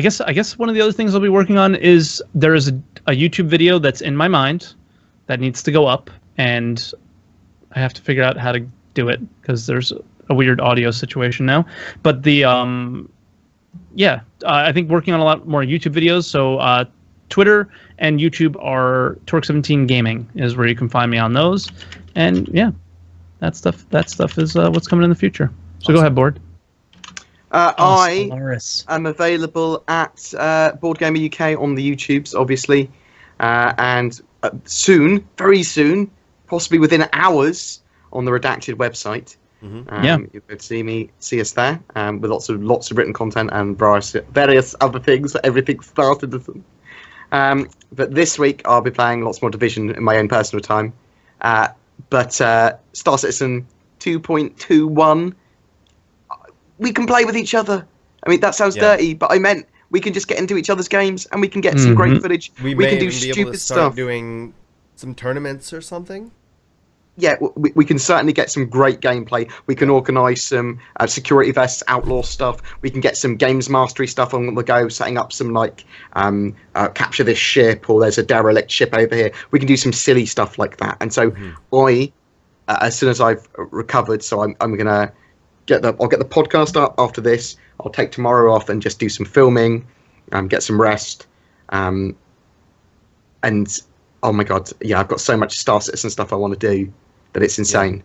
guess one of the other things I'll be working on is there is a YouTube video that's in my mind that needs to go up, and I have to figure out how to do it because there's a weird audio situation now. But the I think working on a lot more YouTube videos. So Twitter and YouTube are Torque17 Gaming is where you can find me on those. And yeah, that stuff is what's coming in the future. So Go ahead, Board. I am available at BoredGamer UK on the YouTubes, obviously, and soon, very soon, possibly within hours, on the Redacted website. You could see us there with lots of written content and various other things. Everything started. But this week I'll be playing lots more Division in my own personal time. But Star Citizen 2.21, we can play with each other. I mean, that sounds dirty, but I meant we can just get into each other's games and we can get some great footage. We can do stupid stuff. Doing some tournaments or something. Yeah, we can certainly get some great gameplay. We can organise some security vests, outlaw stuff. We can get some games mastery stuff on the go, setting up some capture this ship, or there's a derelict ship over here. We can do some silly stuff like that. And so as soon as I've recovered, so I'm gonna I'll get the podcast up after this. I'll take tomorrow off and just do some filming, get some rest, and oh my god, yeah, I've got so much Star Citizen stuff I want to do that it's insane. Yeah.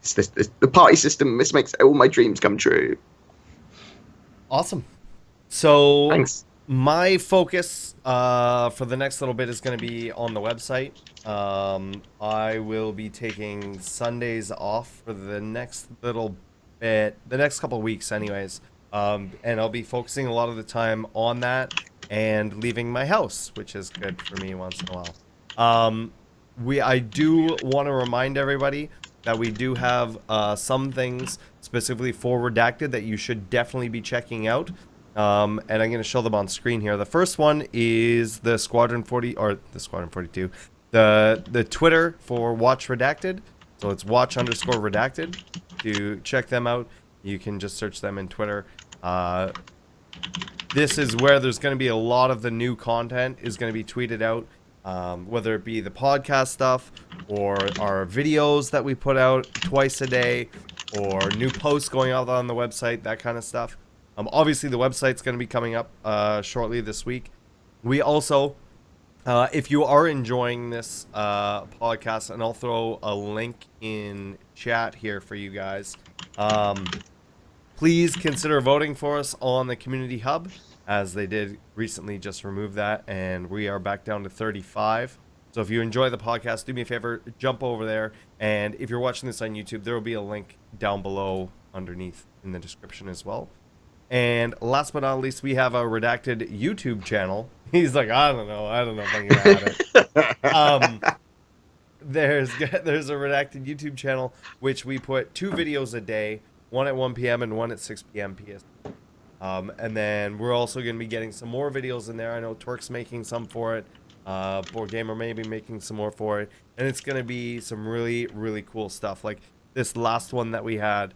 It's the party system. This makes all my dreams come true. Awesome. So thanks. My focus for the next little bit is going to be on the website. I will be taking Sundays off for the next little bit, the next couple of weeks anyways. And I'll be focusing a lot of the time on that and leaving my house, which is good for me once in a while. I do want to remind everybody that we do have some things specifically for Redacted that you should definitely be checking out. And I'm going to show them on screen here. The first one is the Squadron 40 or the Squadron 42, the Twitter for Watch Redacted. So it's watch_redacted. To check them out, you can just search them in Twitter. This is where there's going to be a lot of the new content is going to be tweeted out. Whether it be the podcast stuff or our videos that we put out twice a day or new posts going out on the website, that kind of stuff. Obviously, the website's going to be coming up shortly this week. We also, if you are enjoying this podcast, and I'll throw a link in chat here for you guys, please consider voting for us on the Community Hub, as they did recently just remove that, and we are back down to 35. So if you enjoy the podcast, do me a favor, jump over there, and if you're watching this on YouTube, there will be a link down below underneath in the description as well. And last but not least, we have a Redacted YouTube channel. He's like, I don't know if I'm gonna add it. There's a Redacted YouTube channel, which we put 2 videos a day, one at 1 p.m. and one at 6 p.m. PST. And then we're also going to be getting some more videos in there. I know Torque's making some for it. BoredGamer may be making some more for it. And it's going to be some really, really cool stuff. Like, this last one that we had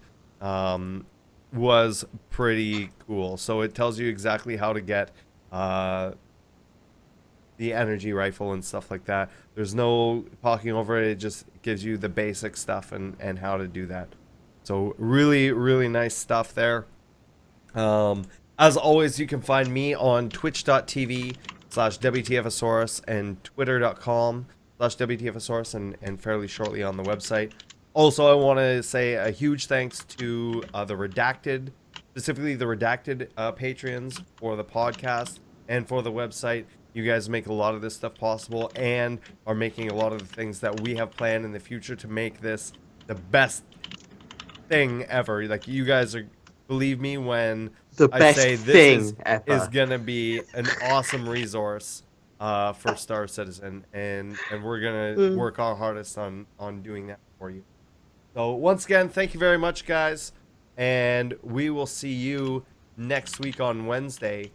was pretty cool. So it tells you exactly how to get the energy rifle and stuff like that. There's no talking over it. It just gives you the basic stuff and how to do that. So really, really nice stuff there. As always, you can find me on twitch.tv/WTFosaurus and twitter.com/WTFosaurus and fairly shortly on the website. Also, I want to say a huge thanks to the Redacted, specifically the Redacted Patreons for the podcast and for the website. You guys make a lot of this stuff possible and are making a lot of the things that we have planned in the future to make this the best thing ever. Like, you guys are, believe me when I say this is gonna be an awesome resource for Star Citizen, and we're gonna work our hardest on doing that for you. So once again, thank you very much, guys, and we will see you next week on Wednesday